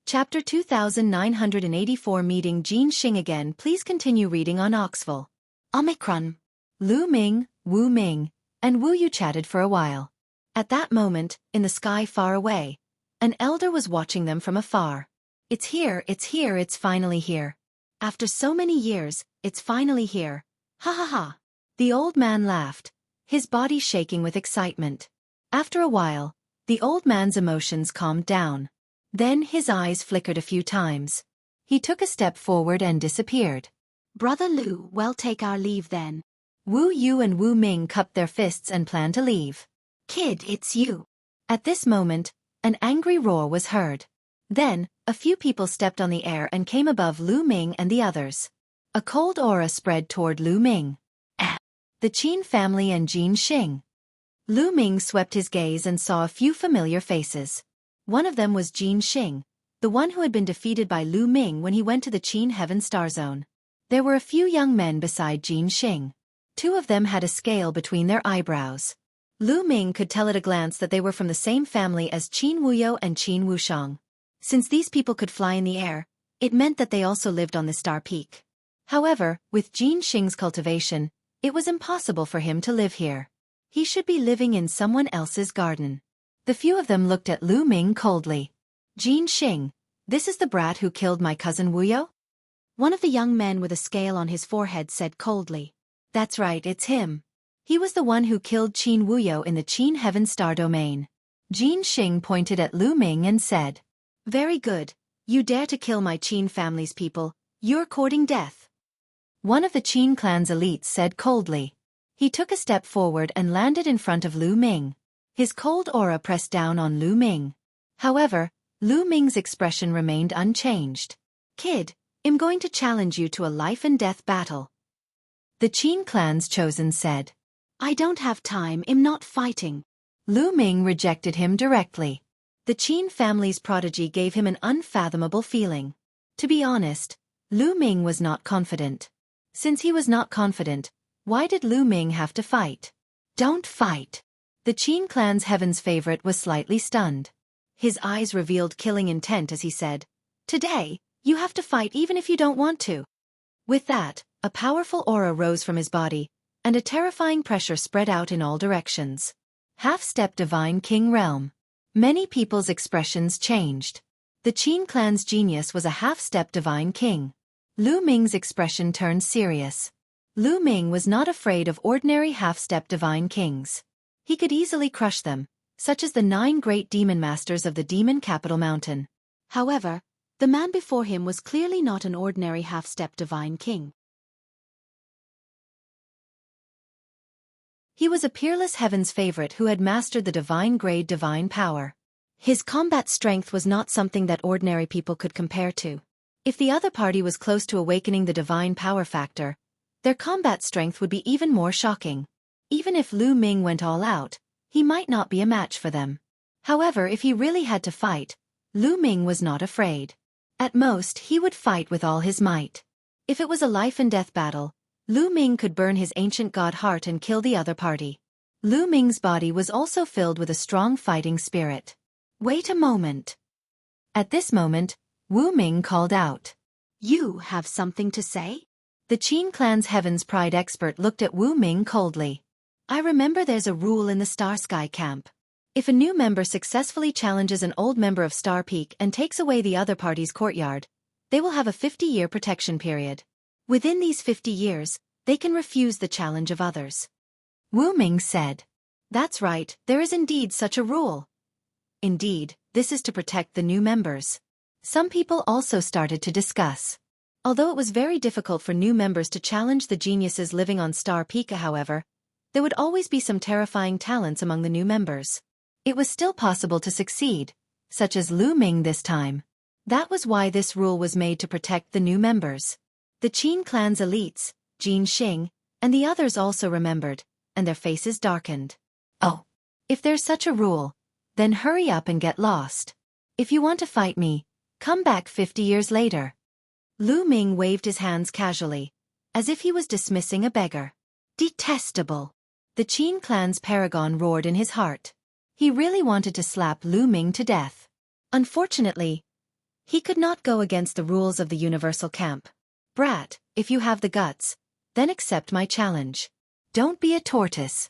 Chapter 2984 Meeting Jean Xing again. Please continue reading on Oxville. Omicron. Lu Ming, Wu Ming, and Wu Yu chatted for a while. At that moment, in the sky far away, an elder was watching them from afar. It's here, it's finally here. After so many years, it's finally here. Ha ha ha. The old man laughed, his body shaking with excitement. After a while, the old man's emotions calmed down. Then his eyes flickered a few times. He took a step forward and disappeared. Brother Lu, we'll take our leave then. Wu Yu and Wu Ming cupped their fists and planned to leave. Kid, it's you. At this moment, an angry roar was heard. Then, a few people stepped on the air and came above Lu Ming and the others. A cold aura spread toward Lu Ming. The Qin family and Jean Xing. Lu Ming swept his gaze and saw a few familiar faces. One of them was Jean Xing, the one who had been defeated by Lu Ming when he went to the Qin Heaven Star Zone. There were a few young men beside Jean Xing. Two of them had a scale between their eyebrows. Lu Ming could tell at a glance that they were from the same family as Qin Wuyo and Qin Wushang. Since these people could fly in the air, it meant that they also lived on the Star Peak. However, with Jean Xing's cultivation, it was impossible for him to live here. He should be living in someone else's garden. The few of them looked at Lu Ming coldly. Jean Xing, this is the brat who killed my cousin Wuyo? One of the young men with a scale on his forehead said coldly. That's right, it's him. He was the one who killed Qin Wuyo in the Qin Heaven Star domain. Jin Xing pointed at Lu Ming and said, Very good. You dare to kill my Qin family's people. You're courting death. One of the Qin clan's elites said coldly. He took a step forward and landed in front of Lu Ming. His cold aura pressed down on Lu Ming. However, Lu Ming's expression remained unchanged. Kid, I'm going to challenge you to a life-and-death battle. The Qin clan's chosen said. I don't have time, I'm not fighting. Lu Ming rejected him directly. The Qin family's prodigy gave him an unfathomable feeling. To be honest, Lu Ming was not confident. Since he was not confident, why did Lu Ming have to fight? Don't fight. The Qin clan's heaven's favorite was slightly stunned. His eyes revealed killing intent as he said, Today, you have to fight even if you don't want to. With that, a powerful aura rose from his body, and a terrifying pressure spread out in all directions. Half-step Divine King Realm. Many people's expressions changed. The Qin clan's genius was a half-step Divine King. Lu Ming's expression turned serious. Lu Ming was not afraid of ordinary half-step Divine Kings. He could easily crush them, such as the 9 great demon masters of the demon capital mountain. However, the man before him was clearly not an ordinary half-step Divine King. He was a peerless heaven's favorite who had mastered the divine-grade divine power. His combat strength was not something that ordinary people could compare to. If the other party was close to awakening the divine power factor, their combat strength would be even more shocking. Even if Lu Ming went all out, he might not be a match for them. However, if he really had to fight, Lu Ming was not afraid. At most, he would fight with all his might. If it was a life-and-death battle, Lu Ming could burn his ancient god heart and kill the other party. Lu Ming's body was also filled with a strong fighting spirit. Wait a moment. At this moment, Wu Ming called out. You have something to say? The Qin clan's Heaven's Pride expert looked at Wu Ming coldly. I remember there's a rule in the Star Sky camp. If a new member successfully challenges an old member of Star Peak and takes away the other party's courtyard, they will have a 50-year protection period. Within these 50 years, they can refuse the challenge of others. Wu Ming said. That's right, there is indeed such a rule. Indeed, this is to protect the new members. Some people also started to discuss. Although it was very difficult for new members to challenge the geniuses living on Star Peak, however, there would always be some terrifying talents among the new members. It was still possible to succeed, such as Lu Ming this time. That was why this rule was made to protect the new members. The Qin clan's elites, Jin Xing, and the others also remembered, and their faces darkened. Oh, if there's such a rule, then hurry up and get lost. If you want to fight me, come back 50 years later. Lu Ming waved his hands casually, as if he was dismissing a beggar. Detestable. The Qin clan's paragon roared in his heart. He really wanted to slap Lu Ming to death. Unfortunately, he could not go against the rules of the universal camp. Brat, if you have the guts, then accept my challenge. Don't be a tortoise.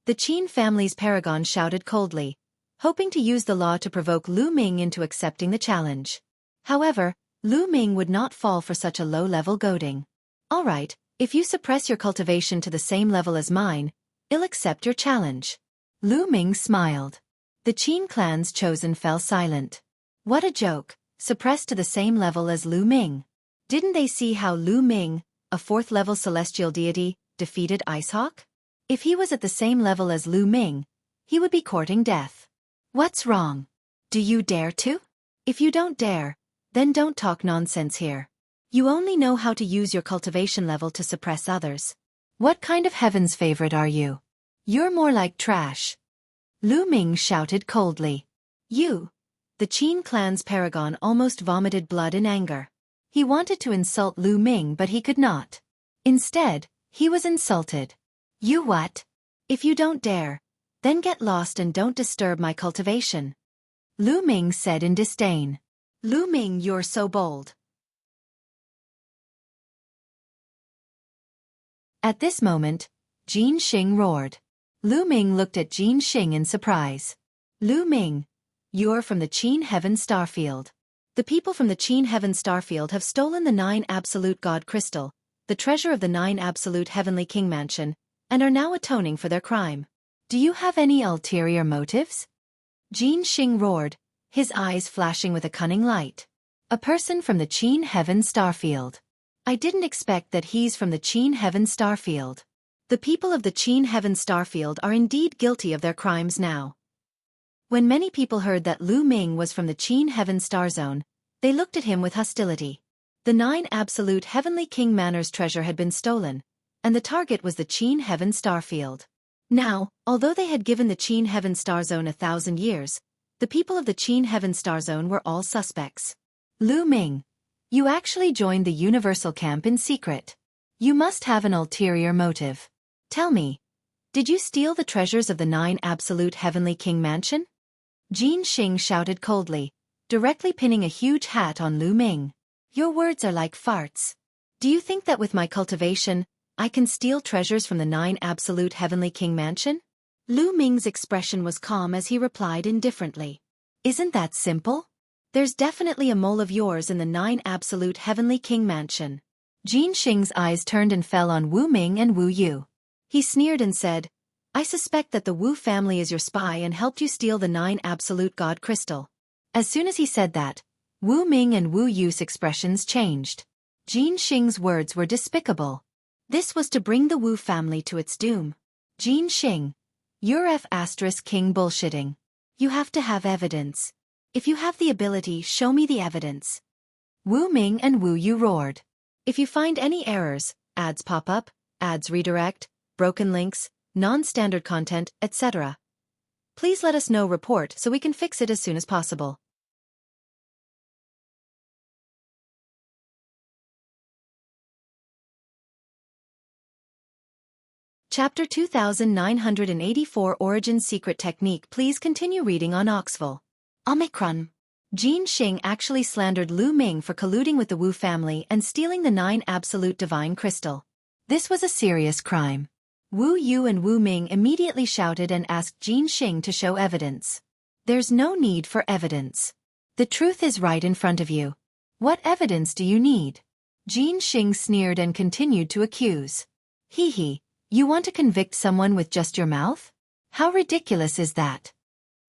The Qin family's paragon shouted coldly, hoping to use the law to provoke Lu Ming into accepting the challenge. However, Lu Ming would not fall for such a low-level goading. All right, if you suppress your cultivation to the same level as mine, I'll accept your challenge. Lu Ming smiled. The Qin clan's chosen fell silent. What a joke, suppressed to the same level as Lu Ming. Didn't they see how Lu Ming, a 4th-level celestial deity, defeated Icehawk? If he was at the same level as Lu Ming, he would be courting death. What's wrong? Do you dare to? If you don't dare, then don't talk nonsense here. You only know how to use your cultivation level to suppress others. What kind of heaven's favorite are you? You're more like trash. Lu Ming shouted coldly. You. The Qin clan's paragon almost vomited blood in anger. He wanted to insult Lu Ming but he could not. Instead, he was insulted. You what? If you don't dare, then get lost and don't disturb my cultivation. Lu Ming said in disdain. Lu Ming, you're so bold. At this moment, Jin Xing roared. Lu Ming looked at Jin Xing in surprise. Lu Ming, you're from the Qin Heaven Starfield. The people from the Qin Heaven Starfield have stolen the 9 Absolute God Crystal, the treasure of the 9 Absolute Heavenly King Mansion, and are now atoning for their crime. Do you have any ulterior motives? Jin Xing roared, his eyes flashing with a cunning light. A person from the Qin Heaven Starfield. I didn't expect that he's from the Qin Heaven Starfield. The people of the Qin Heaven Starfield are indeed guilty of their crimes now. When many people heard that Lu Ming was from the Qin Heaven Star Zone, they looked at him with hostility. The 9 Absolute Heavenly King Manor's treasure had been stolen, and the target was the Qin Heaven Starfield. Now, although they had given the Qin Heaven Star Zone 1,000 years, the people of the Qin Heaven Star Zone were all suspects. Lu Ming, you actually joined the Universal Camp in secret. You must have an ulterior motive. Tell me, did you steal the treasures of the 9 Absolute Heavenly King Mansion? Jin Xing shouted coldly, directly pinning a huge hat on Lu Ming. Your words are like farts. Do you think that with my cultivation, I can steal treasures from the 9 Absolute Heavenly King Mansion? Lu Ming's expression was calm as he replied indifferently. Isn't that simple? There's definitely a mole of yours in the 9 Absolute Heavenly King Mansion. Jin Xing's eyes turned and fell on Wu Ming and Wu Yu. He sneered and said, I suspect that the Wu family is your spy and helped you steal the 9 Absolute God Crystal. As soon as he said that, Wu Ming and Wu Yu's expressions changed. Jin Xing's words were despicable. This was to bring the Wu family to its doom. Jin Xing, you're F***king bullshitting. You have to have evidence. If you have the ability, show me the evidence. Wu Ming and Wu Yu roared. If you find any errors, ads pop up, ads redirect, broken links, non-standard content, etc. Please let us know report so we can fix it as soon as possible. Chapter 2984 Origin Secret Technique. Please continue reading on Oxville. Omicron. Jin Xing actually slandered Lu Ming for colluding with the Wu family and stealing the 9 Absolute Divine Crystal. This was a serious crime. Wu Yu and Wu Ming immediately shouted and asked Jin Xing to show evidence. There's no need for evidence. The truth is right in front of you. What evidence do you need? Jin Xing sneered and continued to accuse. Hee hee, you want to convict someone with just your mouth? How ridiculous is that?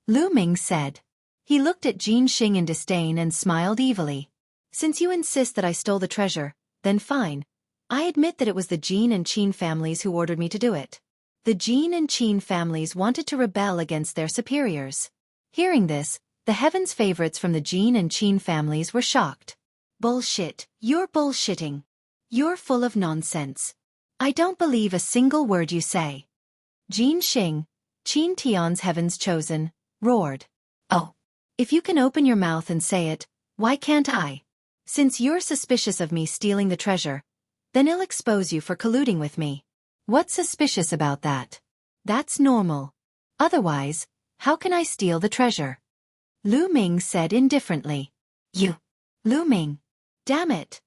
Lu Ming said. He looked at Jin Xing in disdain and smiled evilly. Since you insist that I stole the treasure, then fine. I admit that it was the Jin and Qin families who ordered me to do it. The Jin and Qin families wanted to rebel against their superiors. Hearing this, the heavens favorites from the Jin and Qin families were shocked. Bullshit, you're bullshitting. You're full of nonsense. I don't believe a single word you say. Jin Xing, Qin Tian's heavens chosen, roared. Oh. If you can open your mouth and say it, why can't I? Since you're suspicious of me stealing the treasure, then I'll expose you for colluding with me. What's suspicious about that? That's normal. Otherwise, how can I steal the treasure? Lu Ming said indifferently. You. Lu Ming. Damn it.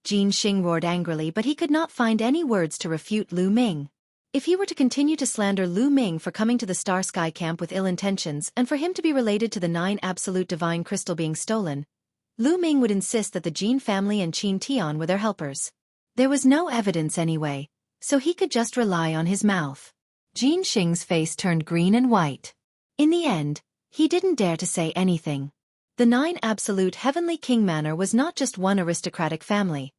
Jin Xing roared angrily, but he could not find any words to refute Lu Ming. If he were to continue to slander Lu Ming for coming to the Star Sky Camp with ill intentions and for him to be related to the 9 Absolute Divine Crystal being stolen, Lu Ming would insist that the Jin family and Qin Tian were their helpers. There was no evidence anyway, so he could just rely on his mouth. Jin Xing's face turned green and white. In the end, he didn't dare to say anything. The 9 Absolute Heavenly King Manor was not just one aristocratic family,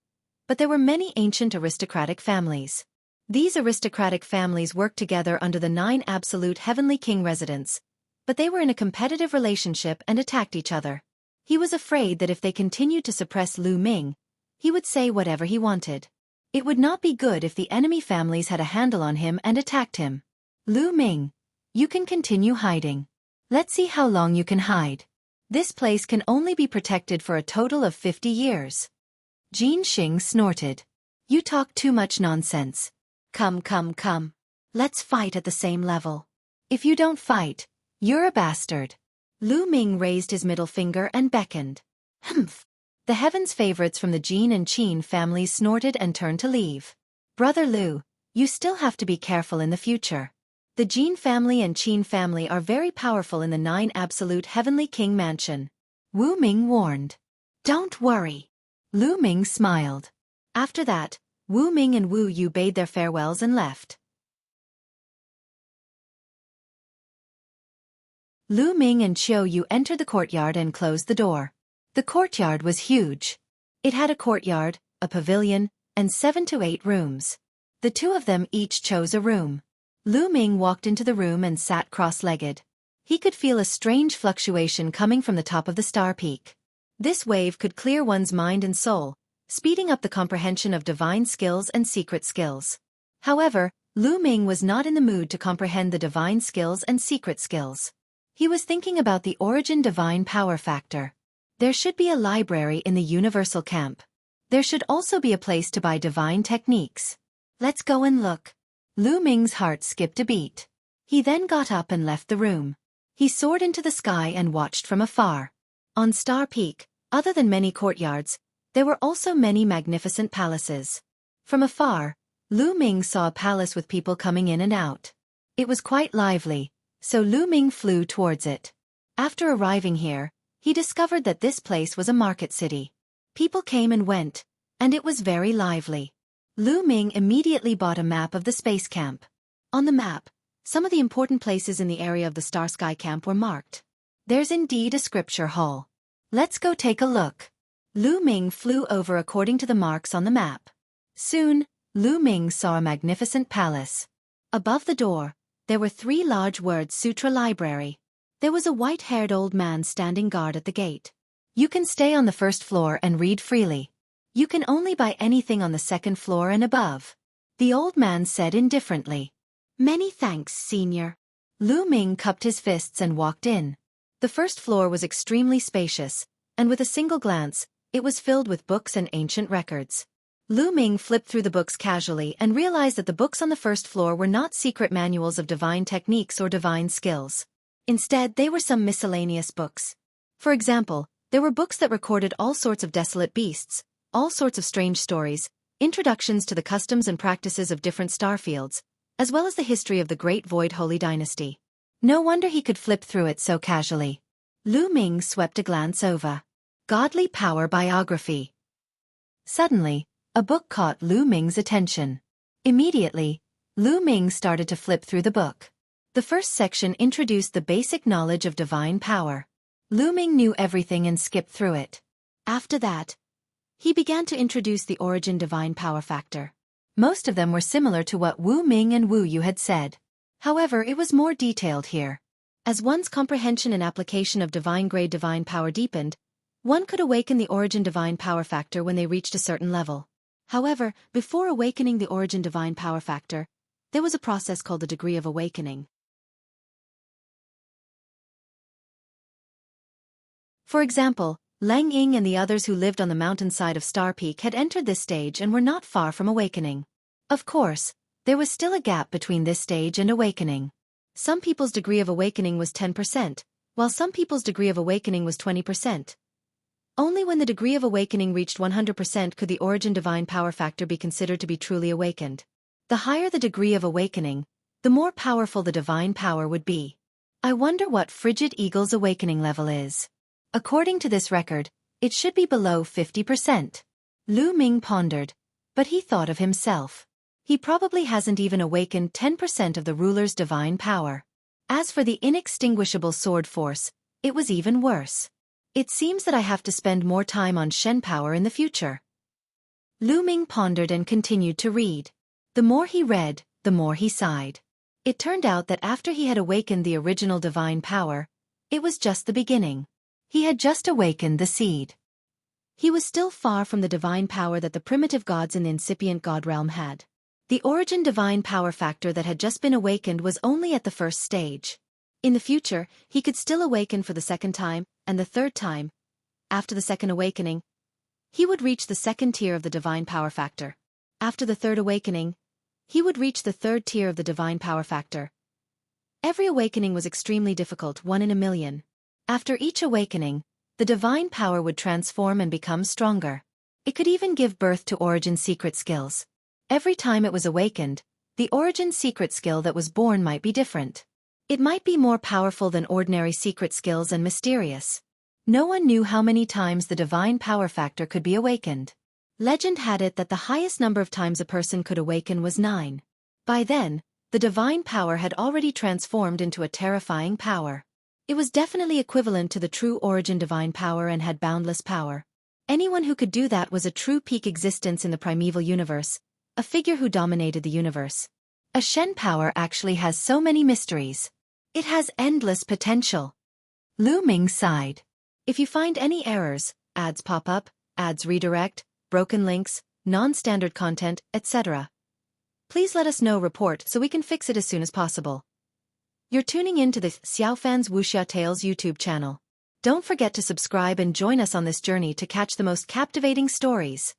but there were many ancient aristocratic families. These aristocratic families worked together under the 9 Absolute Heavenly King residence, but they were in a competitive relationship and attacked each other. He was afraid that if they continued to suppress Lu Ming, he would say whatever he wanted. It would not be good if the enemy families had a handle on him and attacked him. Lu Ming, you can continue hiding. Let's see how long you can hide. This place can only be protected for a total of 50 years. Jin Xing snorted. You talk too much nonsense. Come. Let's fight at the same level. If you don't fight, you're a bastard. Lu Ming raised his middle finger and beckoned. Humph. The heavens favorites from the Jin and Qin families snorted and turned to leave. Brother Lu, you still have to be careful in the future. The Jin family and Qin family are very powerful in the 9 Absolute Heavenly King Mansion. Wu Ming warned. Don't worry. Lu Ming smiled. After that, Wu Ming and Wu Yu bade their farewells and left. Lu Ming and Qiu Yu entered the courtyard and closed the door. The courtyard was huge. It had a courtyard, a pavilion, and 7 to 8 rooms. The two of them each chose a room. Lu Ming walked into the room and sat cross-legged. He could feel a strange fluctuation coming from the top of the star peak. This wave could clear one's mind and soul, speeding up the comprehension of divine skills and secret skills. However, Lu Ming was not in the mood to comprehend the divine skills and secret skills. He was thinking about the origin divine power factor. There should be a library in the universal camp. There should also be a place to buy divine techniques. Let's go and look. Lu Ming's heart skipped a beat. He then got up and left the room. He soared into the sky and watched from afar. On Star Peak, other than many courtyards, there were also many magnificent palaces. From afar, Lu Ming saw a palace with people coming in and out. It was quite lively, so Lu Ming flew towards it. After arriving here, he discovered that this place was a market city. People came and went, and it was very lively. Lu Ming immediately bought a map of the space camp. On the map, some of the important places in the area of the Star Sky camp were marked. There's indeed a scripture hall. Let's go take a look. Lu Ming flew over according to the marks on the map. Soon, Lu Ming saw a magnificent palace. Above the door, there were 3 large words Sutra Library. There was a white-haired old man standing guard at the gate. You can stay on the first floor and read freely. You can only buy anything on the second floor and above. The old man said indifferently. Many thanks, senior. Lu Ming cupped his fists and walked in. The first floor was extremely spacious, and with a single glance, it was filled with books and ancient records. Lu Ming flipped through the books casually and realized that the books on the first floor were not secret manuals of divine techniques or divine skills. Instead, they were some miscellaneous books. For example, there were books that recorded all sorts of desolate beasts, all sorts of strange stories, introductions to the customs and practices of different star fields, as well as the history of the Great Void Holy Dynasty. No wonder he could flip through it so casually. Lu Ming swept a glance over. Godly Power Biography. Suddenly, a book caught Lu Ming's attention. Immediately, Lu Ming started to flip through the book. The first section introduced the basic knowledge of divine power. Lu Ming knew everything and skipped through it. After that, he began to introduce the origin divine power factor. Most of them were similar to what Wu Ming and Wu Yu had said. However, it was more detailed here. As one's comprehension and application of divine-grade divine power deepened, one could awaken the origin divine power factor when they reached a certain level. However, before awakening the origin divine power factor, there was a process called the degree of awakening. For example, Lang Ying and the others who lived on the mountainside of Star Peak had entered this stage and were not far from awakening. Of course, there was still a gap between this stage and awakening. Some people's degree of awakening was 10%, while some people's degree of awakening was 20%. Only when the degree of awakening reached 100% could the origin divine power factor be considered to be truly awakened. The higher the degree of awakening, the more powerful the divine power would be. I wonder what Frigid Eagle's awakening level is. According to this record, it should be below 50%. Lu Ming pondered, but he thought of himself. He probably hasn't even awakened 10% of the ruler's divine power. As for the inextinguishable sword force, it was even worse. It seems that I have to spend more time on Shen power in the future. Lu Ming pondered and continued to read. The more he read, the more he sighed. It turned out that after he had awakened the original divine power, it was just the beginning. He had just awakened the seed. He was still far from the divine power that the primitive gods in the incipient god realm had. The origin divine power factor that had just been awakened was only at the first stage. In the future, he could still awaken for the second time, and the third time. After the second awakening, he would reach the second tier of the divine power factor. After the third awakening, he would reach the third tier of the divine power factor. Every awakening was extremely difficult, 1 in a million. After each awakening, the divine power would transform and become stronger. It could even give birth to origin secret skills. Every time it was awakened, the origin secret skill that was born might be different. It might be more powerful than ordinary secret skills and mysterious. No one knew how many times the divine power factor could be awakened. Legend had it that the highest number of times a person could awaken was 9. By then, the divine power had already transformed into a terrifying power. It was definitely equivalent to the true origin divine power and had boundless power. Anyone who could do that was a true peak existence in the primeval universe, a figure who dominated the universe. A Shen power actually has so many mysteries. It has endless potential. Lu Ming sighed. If you find any errors, ads pop up, ads redirect, broken links, non-standard content, etc., please let us know report so we can fix it as soon as possible. You're tuning in to the Xiaofan's Wuxia Tales YouTube channel. Don't forget to subscribe and join us on this journey to catch the most captivating stories.